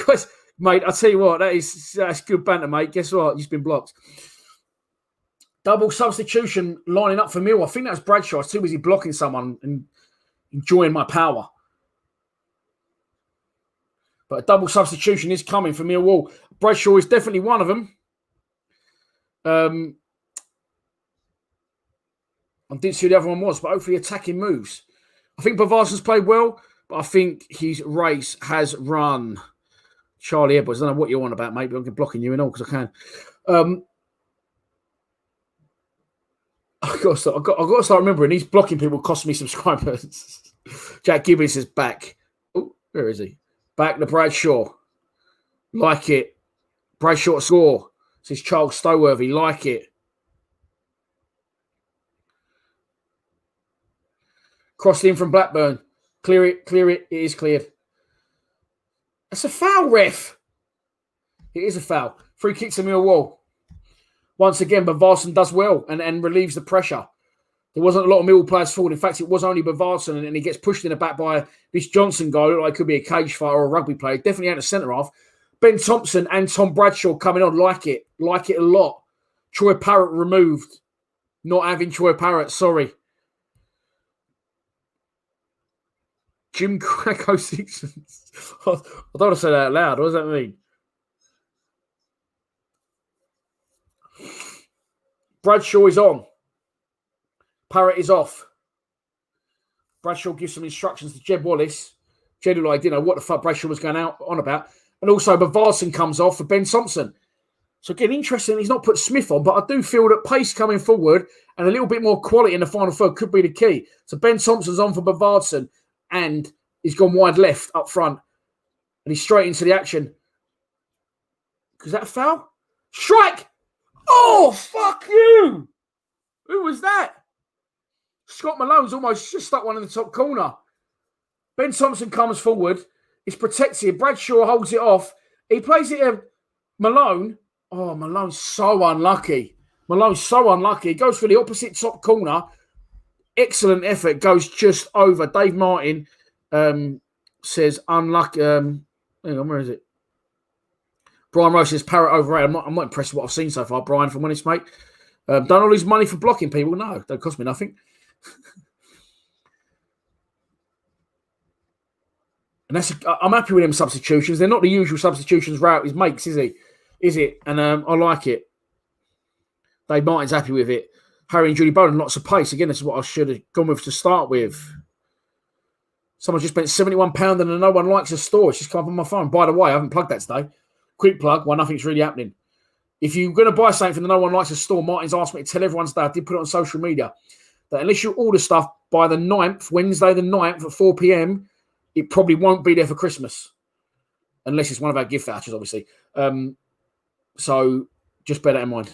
Guys, mate, I'll tell you what, that's good banter, mate. Guess what? You've been blocked. Double substitution lining up for Mill. I think that was Bradshaw. I was too busy blocking someone and enjoying my power. But a double substitution is coming for Millwall. Bradshaw is definitely one of them. I didn't see who the other one was, but hopefully attacking moves. I think Bavarsson's played well, but I think his race has run. Charlie Edwards, I don't know what you're on about, mate, but I'm blocking you and all because I can. I've got to start remembering these blocking people cost me subscribers. Jack Gibbons is back. Oh, where is he? Back to Bradshaw. Like it. Bradshaw score. Says Charles Stoworthy. Like it. Crossed in from Blackburn. Clear it. It is cleared. That's a foul, ref. It is a foul. Free kick to Millwall. Once again, Bavarsson does well and relieves the pressure. There wasn't a lot of Millwall players forward. In fact, it was only Bavarsson, and he gets pushed in the back by this Johnson guy. Looked like it could be a cage fighter or a rugby player. Definitely out of centre half. Ben Thompson and Tom Bradshaw coming on. Like it a lot. Troy Parrott removed. Not having Troy Parrott. Sorry. Jim Cracko Sixons. I don't want to say that out loud. What does that mean? Bradshaw is on. Parrott is off. Bradshaw gives some instructions to Jed Wallace. Jed like, what the fuck Bradshaw was going on about. And also Bavarsson comes off for Ben Thompson. So again, interesting, he's not put Smith on, but I do feel that pace coming forward and a little bit more quality in the final third could be the key. So Ben Thompson's on for Bavarsson and he's gone wide left up front. And he's straight into the action. Is that a foul? Strike! Oh, fuck you! Who was that? Scott Malone's almost just stuck one in the top corner. Ben Thompson comes forward. It's protected. Bradshaw holds it off. He plays it to Malone. Oh, Malone's so unlucky. He goes for the opposite top corner. Excellent effort. Goes just over. Dave Martin says unlucky. Hang on, where is it? Brian Rose says Parrott overrated. I'm not impressed with what I've seen so far, Brian, if I'm honest, mate. Don't all lose money for blocking people. No, don't cost me nothing. And I'm happy with them substitutions. They're not the usual substitutions Rout makes, is he? Is it? And I like it. Dave Martin's happy with it. Harry and Julie Bowden, lots of pace. Again, this is what I should have gone with to start with. Someone just spent £71 and no one likes a store. It's just come up on my phone. By the way, I haven't plugged that today. Quick plug, while nothing's really happening. If you're going to buy something that no one likes a store, Martin's asked me to tell everyone today, I did put it on social media, that unless you order stuff by the 9th, Wednesday the 9th at 4 p.m, it probably won't be there for Christmas. Unless it's one of our gift vouchers, obviously. So just bear that in mind.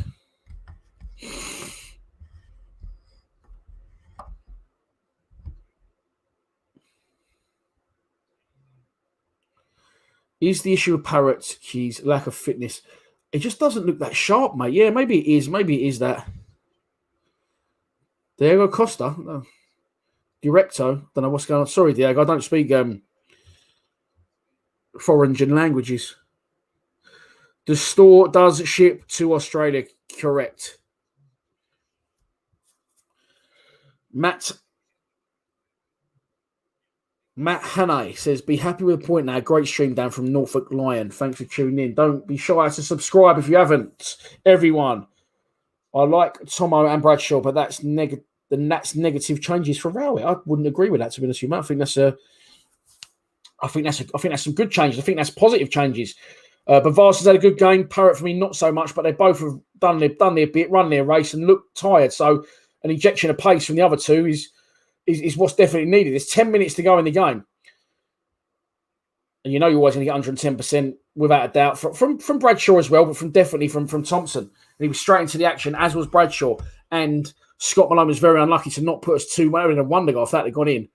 Is the issue of Parrott his lack of fitness? It just doesn't look that sharp, mate. Yeah, maybe it is. Maybe it is that. Diego Costa. No. Directo. Don't know what's going on. Sorry, Diego. I don't speak foreign languages. The store does ship to Australia. Correct. Matt Hannay says, be happy with the point now. Great stream down from Norfolk Lion. Thanks for tuning in. Don't be shy to subscribe if you haven't. Everyone. I like Tomo and Bradshaw, but that's negative changes for Rowett. I wouldn't agree with that, to be honest with you, Matt. I think that's some good changes. I think that's positive changes. Bavarson's had a good game. Parrott for me, not so much, but they both have done their bit, run their race, and look tired. So an injection of pace from the other two is what's definitely needed. There's 10 minutes to go in the game. And you're always going to get 110% without a doubt from Bradshaw as well, but definitely from Thompson. And he was straight into the action, as was Bradshaw. And Scott Malone was very unlucky to not put us 2-1 in a wonder goal if that had gone in.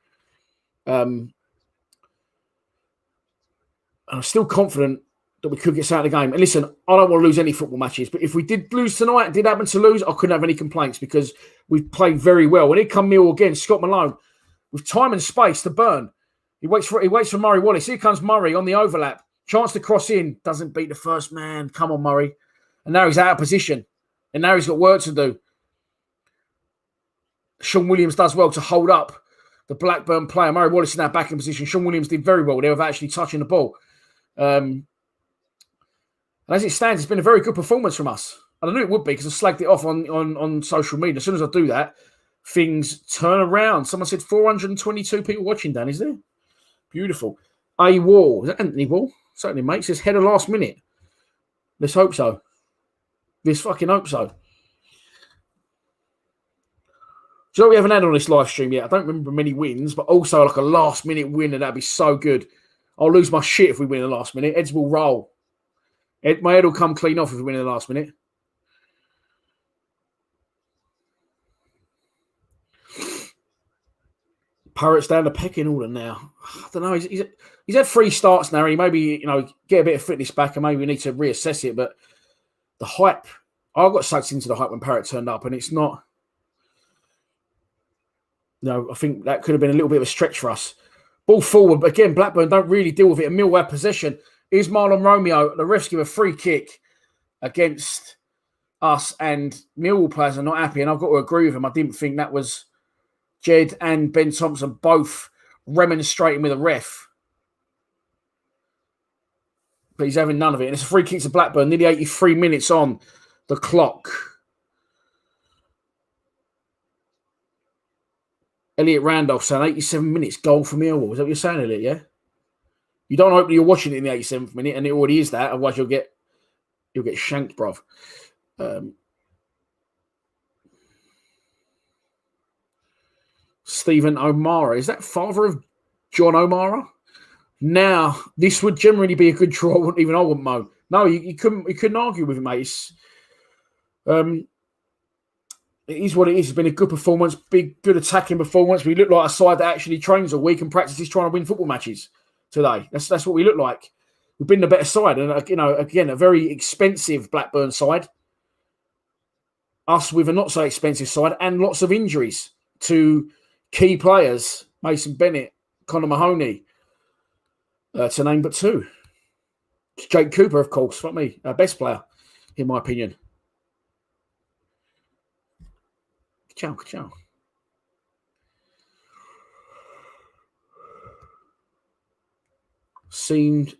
And I'm still confident that we could get out of the game. And listen, I don't want to lose any football matches, but if we did lose tonight, did happen to lose, I couldn't have any complaints because we've played very well. When it come Millwall again, Scott Malone, with time and space to burn, he waits for Murray Wallace. Here comes Murray on the overlap. Chance to cross in, doesn't beat the first man. Come on, Murray. And now he's out of position. And now he's got work to do. Sean Williams does well to hold up the Blackburn player. Murray Wallace is now back in position. Sean Williams did very well there with actually touching the ball. And as it stands, it's been a very good performance from us. And I knew it would be because I slagged it off on social media. As soon as I do that, things turn around. Someone said 422 people watching, Dan, is there? Beautiful. A Wall. Is that Anthony Wall? Certainly, mate. Says header last minute. Let's hope so. Let's fucking hope so. you know what we haven't had on this live stream yet? I don't remember many wins, but also like a last-minute win, and that'd be so good. I'll lose my shit if we win in the last minute. Heads will roll. My head will come clean off if we win in the last minute. Pirates down the pecking order now. I don't know. He's had 3 starts now. He maybe get a bit of fitness back, and maybe we need to reassess it. But the hype, I got sucked into the hype when Parrott turned up, and it's not. I think that could have been a little bit of a stretch for us. Ball forward, but again, Blackburn don't really deal with it. And Millwall have possession. Here's Marlon Romeo. The refs give a free kick against us, and Millwall players are not happy. And I've got to agree with him. I didn't think that was Jed and Ben Thompson both remonstrating with a ref. But he's having none of it. And it's a free kick to Blackburn, nearly 83 minutes on the clock. Elliot Randolph saying 87 minutes, goal for Millwall. Is that what you're saying, Elliot? Yeah? You don't hope that you're watching it in the 87th minute, and it already is that. Otherwise, you'll get shanked, bruv. Stephen O'Mara. Is that father of John O'Mara? Now, this would generally be a good draw. Even I wouldn't moan. No, you couldn't argue with it, mate. It is what it is. It's been a good performance, good attacking performance. We look like a side that actually trains all week and practices trying to win football matches today. That's what we look like. We've been the better side, and again, a very expensive Blackburn side. Us with a not so expensive side, and lots of injuries to key players: Mason Bennett, Conor Mahoney, to name but 2. Jake Cooper, of course, fuck me, best player in my opinion. Ciao. Seemed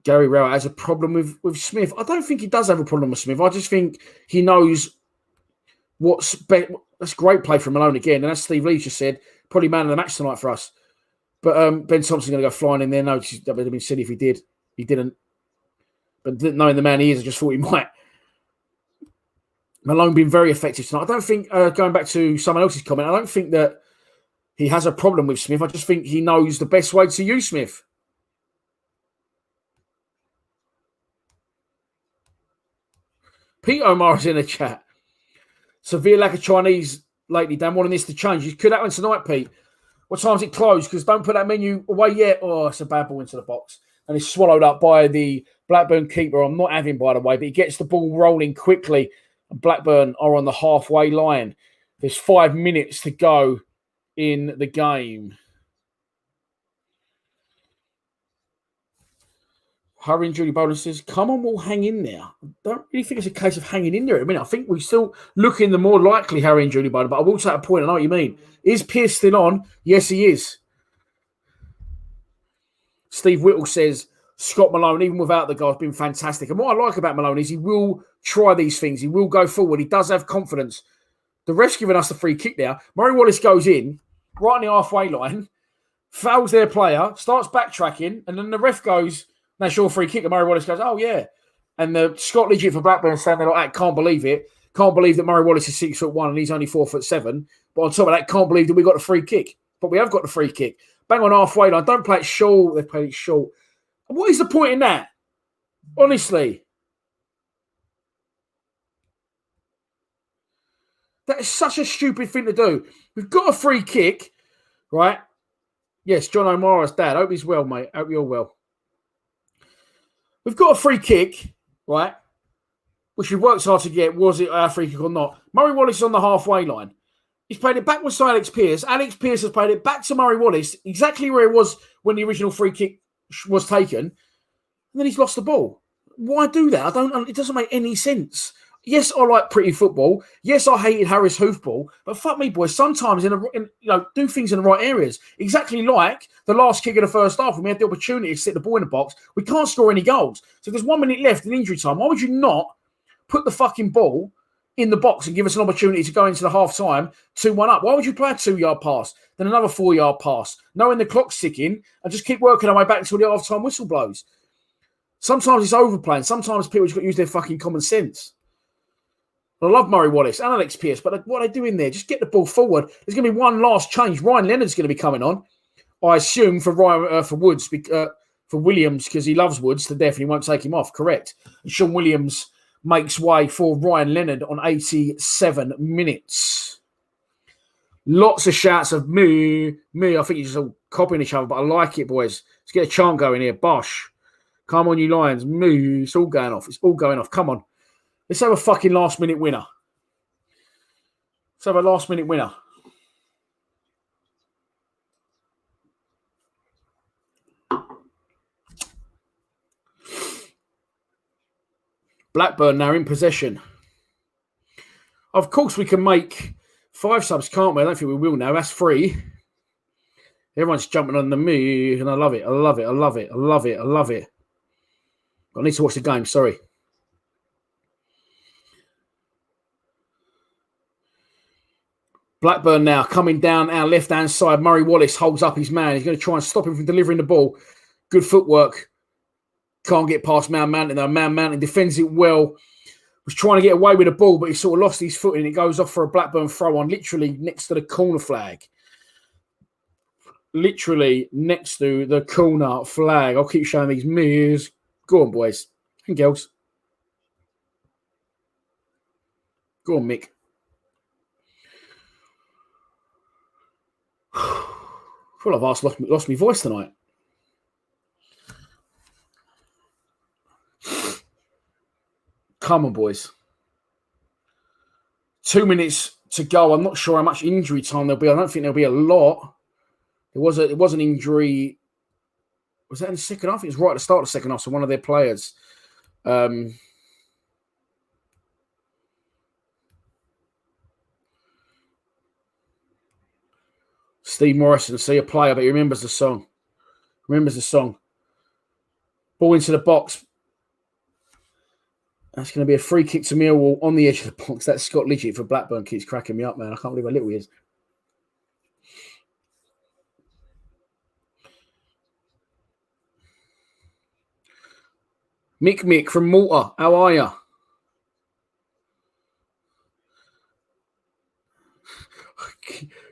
Gary Rowett has a problem with Smith. I don't think he does have a problem with Smith. I just think he knows what's best. That's great play from Malone again. And as Steve Lee just said, probably man of the match tonight for us. But Ben Thompson's going to go flying in there. No, that would have been silly if he did. He didn't. But knowing the man he is, I just thought he might. Malone been very effective tonight. I don't think, going back to someone else's comment, I don't think that he has a problem with Smith. I just think he knows the best way to use Smith. Pete Omar's in the chat. Severe lack of Chinese lately, Dan, wanting this to change. You could happen tonight, Pete. What time's it closed? Because don't put that menu away yet. Oh, it's a bad ball into the box. And it's swallowed up by the Blackburn keeper. I'm not having, by the way, but he gets the ball rolling quickly. Blackburn are on the halfway line. There's 5 minutes to go in the game. Harry and Julie Bowden says, come on, we'll hang in there. I don't really think it's a case of hanging in there at the minute. I think we're still looking the more likely Harry and Julie Bowden, but I will take a point. I know what you mean. Is Pierce still on? Yes, he is. Steve Whittle says, Scott Malone, even without the guy, has been fantastic. And what I like about Malone is he will try these things. He will go forward. He does have confidence. The ref's giving us the free kick now. Murray Wallace goes in, right on the halfway line, fouls their player, starts backtracking, and then the ref goes, that's your free kick. And Murray Wallace goes, oh, yeah. And the Scott Legit for Blackburn standing there like that, can't believe it. Can't believe that Murray Wallace is 6'1" and he's only 4'7". But on top of that, can't believe that we got the free kick. But we have got the free kick. Bang on halfway line. Don't play it short. They play it short. What is the point in that? Honestly. That is such a stupid thing to do. We've got a free kick, right? Yes, John O'Mara's dad. Hope he's well, mate. Hope you're well. We've got a free kick, right? Which we've worked hard to get. Was it our free kick or not? Murray Wallace is on the halfway line. He's played it backwards to Alex Pearce. Alex Pearce has played it back to Murray Wallace, exactly where it was when the original free kick was taken. And then he's lost the ball. Why do that? It doesn't make any sense. Yes, I like pretty football. Yes, I hated Harris hoofball. But fuck me, boys. Sometimes do things in the right areas. Exactly like the last kick of the first half when we had the opportunity to sit the ball in the box. We can't score any goals. So there's 1 minute left in injury time. Why would you not put the fucking ball in the box and give us an opportunity to go into the half time 2-1 up? Why would you play a 2-yard pass, then another 4-yard pass, knowing the clock's ticking, and just keep working our way back until the half time whistle blows? Sometimes it's overplaying. Sometimes people just got to use their fucking common sense. I love Murray Wallace and Alex Pearce, but what are they doing there? Just get the ball forward. There's going to be one last change. Ryan Leonard's going to be coming on, I assume, for Woods, for Williams, because he loves Woods to death and he won't take him off. Correct. And Sean Williams makes way for Ryan Leonard on 87 minutes. Lots of shouts of me. I think you're just all copying each other, but I like it, boys. Let's get a chant going here. Bosh. Come on, you Lions. Moo. It's all going off. It's all going off. Come on. Let's have a fucking last-minute winner. Let's have a last-minute winner. Blackburn now in possession. Of course, we can make 5 subs, can't we? I don't think we will now. That's free. Everyone's jumping on the move, and I love it. I love it. I love it. I love it. I love it. I need to watch the game. Sorry. Blackburn now coming down our left-hand side. Murray Wallace holds up his man. He's going to try and stop him from delivering the ball. Good footwork. Can't get past Man Mountain, though. Man Mountain defends it well. Was trying to get away with the ball, but he sort of lost his footing. It goes off for a Blackburn throw-on, literally next to the corner flag. Literally next to the corner flag. I'll keep showing these moves. Go on, boys and girls. Go on, Mick. I feel like I've lost my voice tonight. Come on, boys. 2 minutes to go. I'm not sure how much injury time there'll be. I don't think there'll be a lot. There was an injury. Was that in the second half? It was right at the start of the second half. So one of their players. Steve Morrison, see a player, but he remembers the song. Ball into the box. That's going to be a free kick to Millwall on the edge of the box. That Scott Lidgett for Blackburn keeps cracking me up, man. I can't believe how little he is. Mick from Malta. How are you?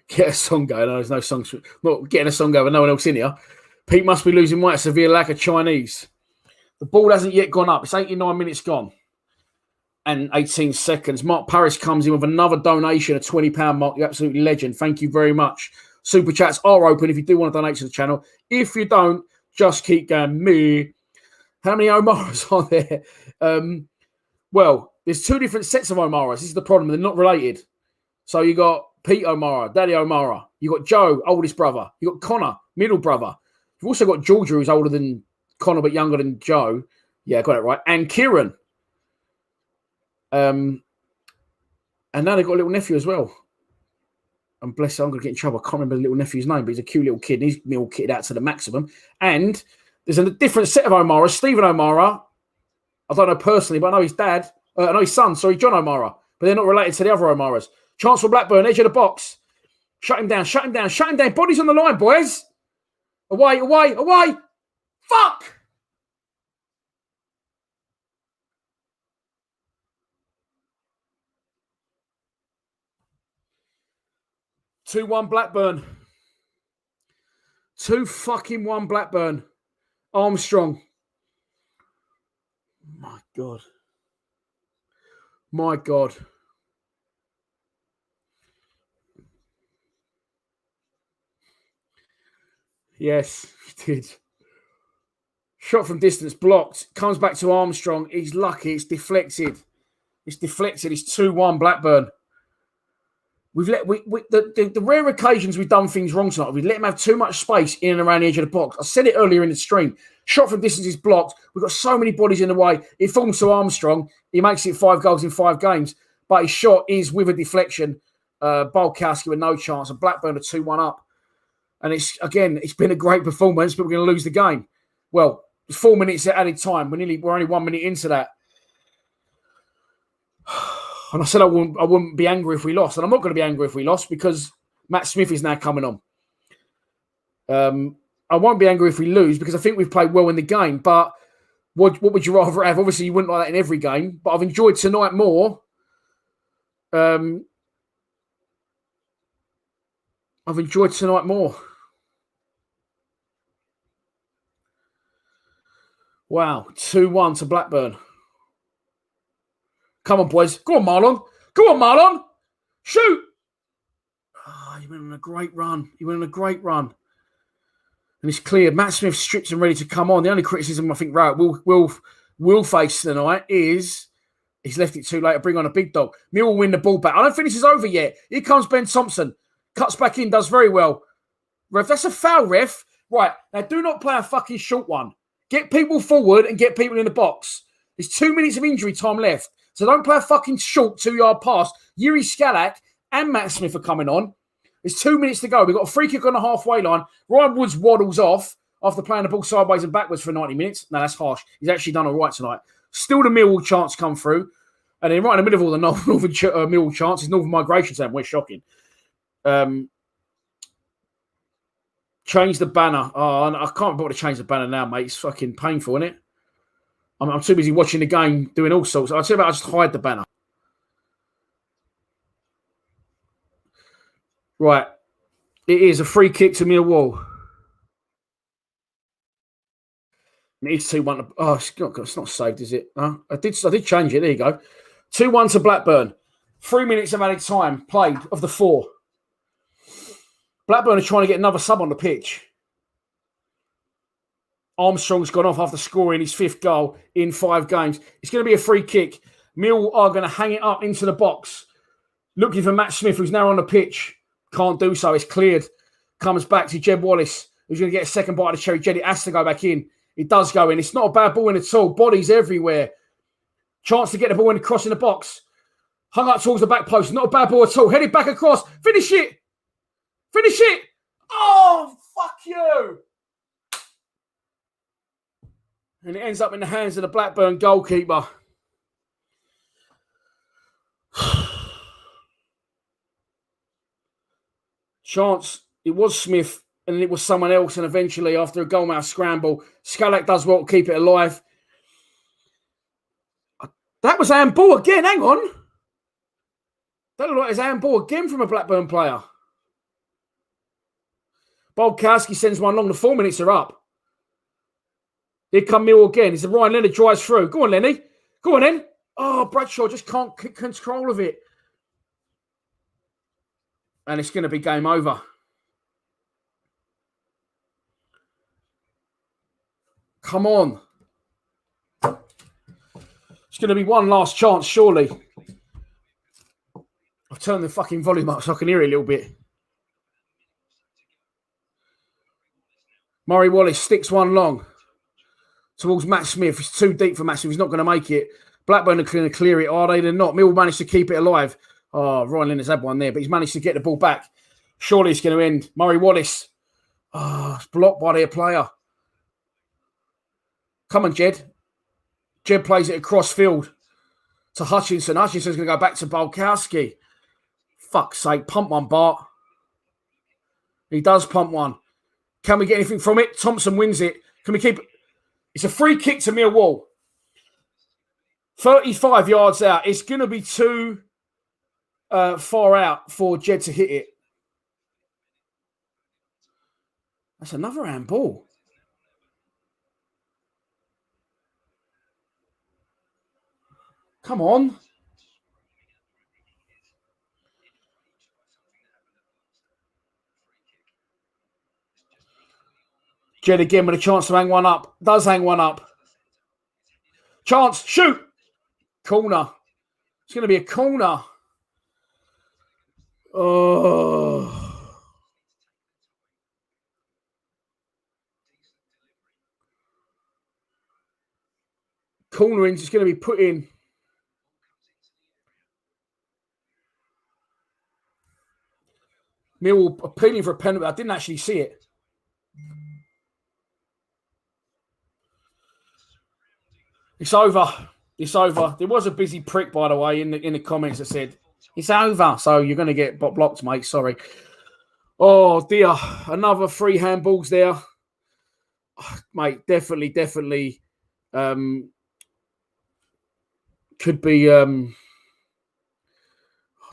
Get a song going. There's no songs. Not getting a song going with no one else in here. Pete must be losing weight. Severe lack of Chinese. The ball hasn't yet gone up. It's 89 minutes gone. And 18 seconds. Mark Paris comes in with another donation, a £20. Mark, you're absolutely legend. Thank you very much. Super chats are open if you do want to donate to the channel. If you don't, just keep going. Me. How many Omaras are there? Well, there's 2 different sets of Omaras. This is the problem. They're not related. So you got Pete O'Mara, Daddy O'Mara. You got Joe, oldest brother. You got Connor, middle brother. You've also got Georgia, who's older than Connor but younger than Joe. Yeah, I got it right. And Kieran. And now they've got a little nephew as well. And bless him, I'm going to get in trouble. I can't remember the little nephew's name, but he's a cute little kid. And he's meal kitted out to the maximum. And there's a different set of O'Maras. Stephen O'Mara. I don't know personally, but I know his dad. I know his son, John O'Mara. But they're not related to the other O'Maras. Chance for Blackburn, edge of the box. Shut him down. Bodies on the line, boys. Away. Fuck! Two-one Blackburn. 2-1 Blackburn. Armstrong. My God. Yes, he did. Shot from distance, blocked. Comes back to Armstrong. He's lucky. It's deflected. It's 2-1 Blackburn. We've let the rare occasions we've done things wrong tonight. We've let him have too much space in and around the edge of the box. I said it earlier in the stream. Shot from distance is blocked. We've got so many bodies in the way. It falls to Armstrong. He makes it 5 goals in 5 games. But his shot is with a deflection. Bolkowski with no chance. And Blackburn are 2-1 up. And it's been a great performance, but we're going to lose the game. Well, 4 minutes at added time. We're only 1 minute into that. And I said I wouldn't be angry if we lost. And I'm not going to be angry if we lost because Matt Smith is now coming on. I won't be angry if we lose because I think we've played well in the game. But what would you rather have? Obviously, you wouldn't like that in every game. But I've enjoyed tonight more I've enjoyed tonight more. Wow, 2-1 to Blackburn. Come on, boys. Go on, Marlon. Go on, Marlon. Shoot. Oh, he went on a great run. And it's clear. Matt Smith stripped and ready to come on. The only criticism I think will face tonight is he's left it too late to bring on a big dog. Mill will win the ball back. I don't think this is over yet. Here comes Ben Thompson. Cuts back in, does very well. Ref, that's a foul, ref. Right, now do not play a fucking short one. Get people forward and get people in the box. There's 2 minutes of injury time left. So don't play a fucking short 2-yard pass. Yuri Skalak and Matt Smith are coming on. There's 2 minutes to go. We've got a free kick on the halfway line. Ryan Woods waddles off after playing the ball sideways and backwards for 90 minutes. No, that's harsh. He's actually done all right tonight. Still the Millwall chance come through. And then right in the middle of all the Northern Millwall chance is Northern Migration saying, we're shocking. Change the banner. Oh, I can't bother to change the banner now, mate. It's fucking painful, isn't it? I'm too busy watching the game, doing all sorts. I'll tell you about, I just hide the banner. Right. It is a free kick to Milwall. It's 2-1. Oh, it's not saved, is it? I did change it. There you go. 2-1 to Blackburn. 3 minutes of added time played of the 4. Blackburn are trying to get another sub on the pitch. Armstrong's gone off after scoring his 5th goal in 5 games. It's going to be a free kick. Mill are going to hang it up into the box. Looking for Matt Smith, who's now on the pitch. Can't do so. It's cleared. Comes back to Jed Wallace, who's going to get a second bite of the cherry. Jed, it has to go back in. It does go in. It's not a bad ball in at all. Bodies everywhere. Chance to get the ball in, cross in the box. Hung up towards the back post. Not a bad ball at all. Headed back across. Finish it. Finish it. Oh, fuck you. And it ends up in the hands of the Blackburn goalkeeper. Chance. It was Smith and then it was someone else. And eventually, after a goalmouth scramble, Skalak does well to keep it alive. That was handball again. Hang on. That looked like his handball again from a Blackburn player. Bolkowski sends one long. The 4 minutes are up. Here come Mill again. It's Ryan Leonard drives through. Go on, Lenny. Go on, then. Oh, Bradshaw just can't get control of it. And it's going to be game over. Come on. It's going to be one last chance, surely. I've turned the fucking volume up so I can hear it a little bit. Murray Wallace sticks one long towards Matt Smith. It's too deep for Matt Smith. He's not going to make it. Blackburn are going to clear it. Are they? They're not. Mill managed to keep it alive. Oh, Ryan Leonard's had one there, but he's managed to get the ball back. Surely it's going to end. Murray Wallace. Oh, it's blocked by their player. Come on, Jed. Jed plays it across field to Hutchinson. Hutchinson's going to go back to Bolkowski. Fuck's sake. Pump one, Bart. He does pump one. Can we get anything from it? Thompson wins it. Can we keep it? It's a free kick to Milwall. 35 yards out. It's going to be too far out for Jed to hit it. That's another handball. Come on. Jed again with a chance to hang one up. Does hang one up. Chance. Shoot. Corner. It's going to be a corner. Oh. Cornering is going to be put in. Millwall appealing for a penalty. I didn't actually see it. It's over. It's over. There was a busy prick, by the way, in the comments that said, it's over. So you're going to get blocked, mate. Sorry. Oh, dear. Another 3 handballs there. Oh, mate, definitely could be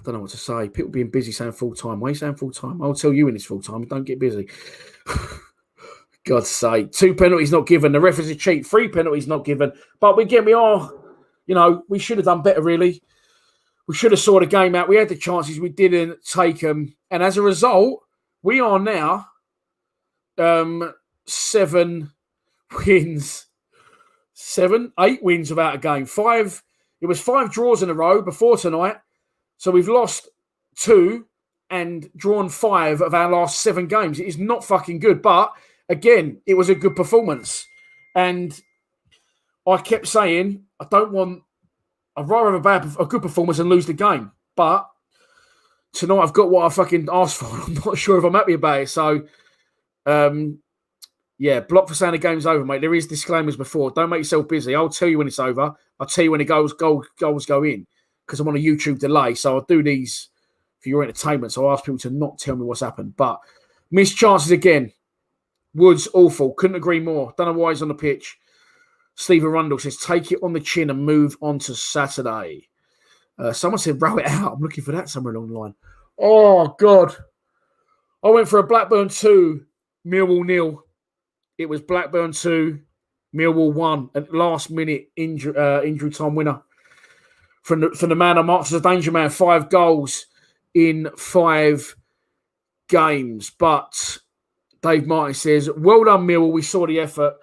don't know what to say. People being busy saying full-time. Why are you saying full-time? I'll tell you when it's full-time. Don't get busy. God's sake. 2 penalties not given. The ref is a cheat. 3 penalties not given. But we are, we should have done better, really. We should have saw the game out. We had the chances. We didn't take them. And as a result, we are now 7 wins. 8 wins without a game. 5. It was 5 draws in a row before tonight. So we've lost 2 and drawn 5 of our last 7 games. It is not fucking good. But again, it was a good performance. And I kept saying, I'd rather have a good performance and lose the game. But tonight I've got what I fucking asked for. I'm not sure if I'm happy about it. So, block for saying the game's over, mate. There is disclaimers before. Don't make yourself busy. I'll tell you when it's over. I'll tell you when the goals go in because I'm on a YouTube delay. So I'll do these for your entertainment. So I ask people to not tell me what's happened. But missed chances again. Woods, awful. Couldn't agree more. Don't know why he's on the pitch. Stephen Rundle says, take it on the chin and move on to Saturday. Someone said, row it out. I'm looking for that somewhere along the line. Oh, God. I went for a Blackburn 2, Millwall 0. It was Blackburn 2, Millwall 1. At last minute injury time winner. From the man I marked as a danger man. 5 goals in 5 games. But Dave Martin says, well done, Millwall. We saw the effort.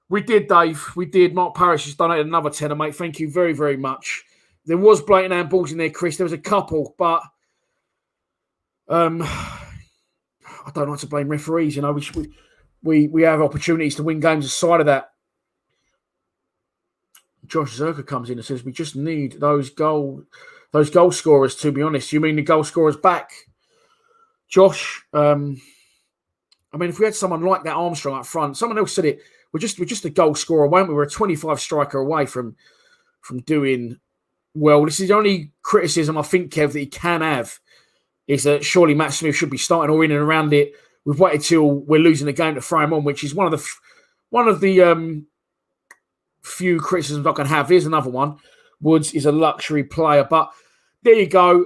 We did, Dave. We did. Mark Parrish has donated another tenner, mate. Thank you very, very much. There was blatant handballs in there, Chris. There was a couple, but I don't like to blame referees. We have opportunities to win games aside of that. Josh Zerka comes in and says, we just need those goal scorers, to be honest. You mean the goal scorers back? Josh, if we had someone like that Armstrong up front, someone else said it, we're just a goal scorer, weren't we? We're a 25 striker away from doing well. This is the only criticism I think, Kev, that he can have is that surely Matt Smith should be starting or in and around it. We've waited till we're losing the game to throw him on, which is one of the few criticisms I can have. Here's another one. Woods is a luxury player, but there you go.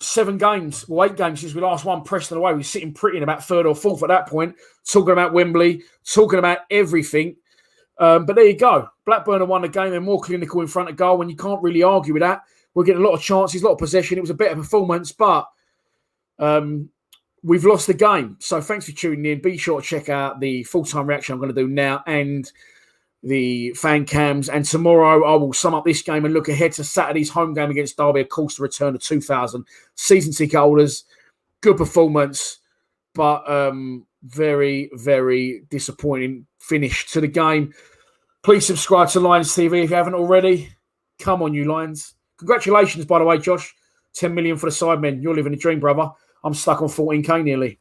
8 games since we last won Preston away. We're sitting pretty in about 3rd or 4th at that point, talking about Wembley, talking about everything. But there you go. Blackburn have won the game. They're more clinical in front of goal, and you can't really argue with that. We're getting a lot of chances, a lot of possession. It was a better performance, but we've lost the game. So thanks for tuning in. Be sure to check out the full-time reaction I'm going to do now and the fan cams. And tomorrow I will sum up this game and look ahead to Saturday's home game against Derby. Of course, the return of 2,000 season ticket holders. Good performance, but very, very disappointing finish to the game. Please subscribe to Lions TV if you haven't already. Come on, you Lions. Congratulations, by the way, Josh. 10 million for the Sidemen. You're living a dream, brother. I'm stuck on 14k nearly.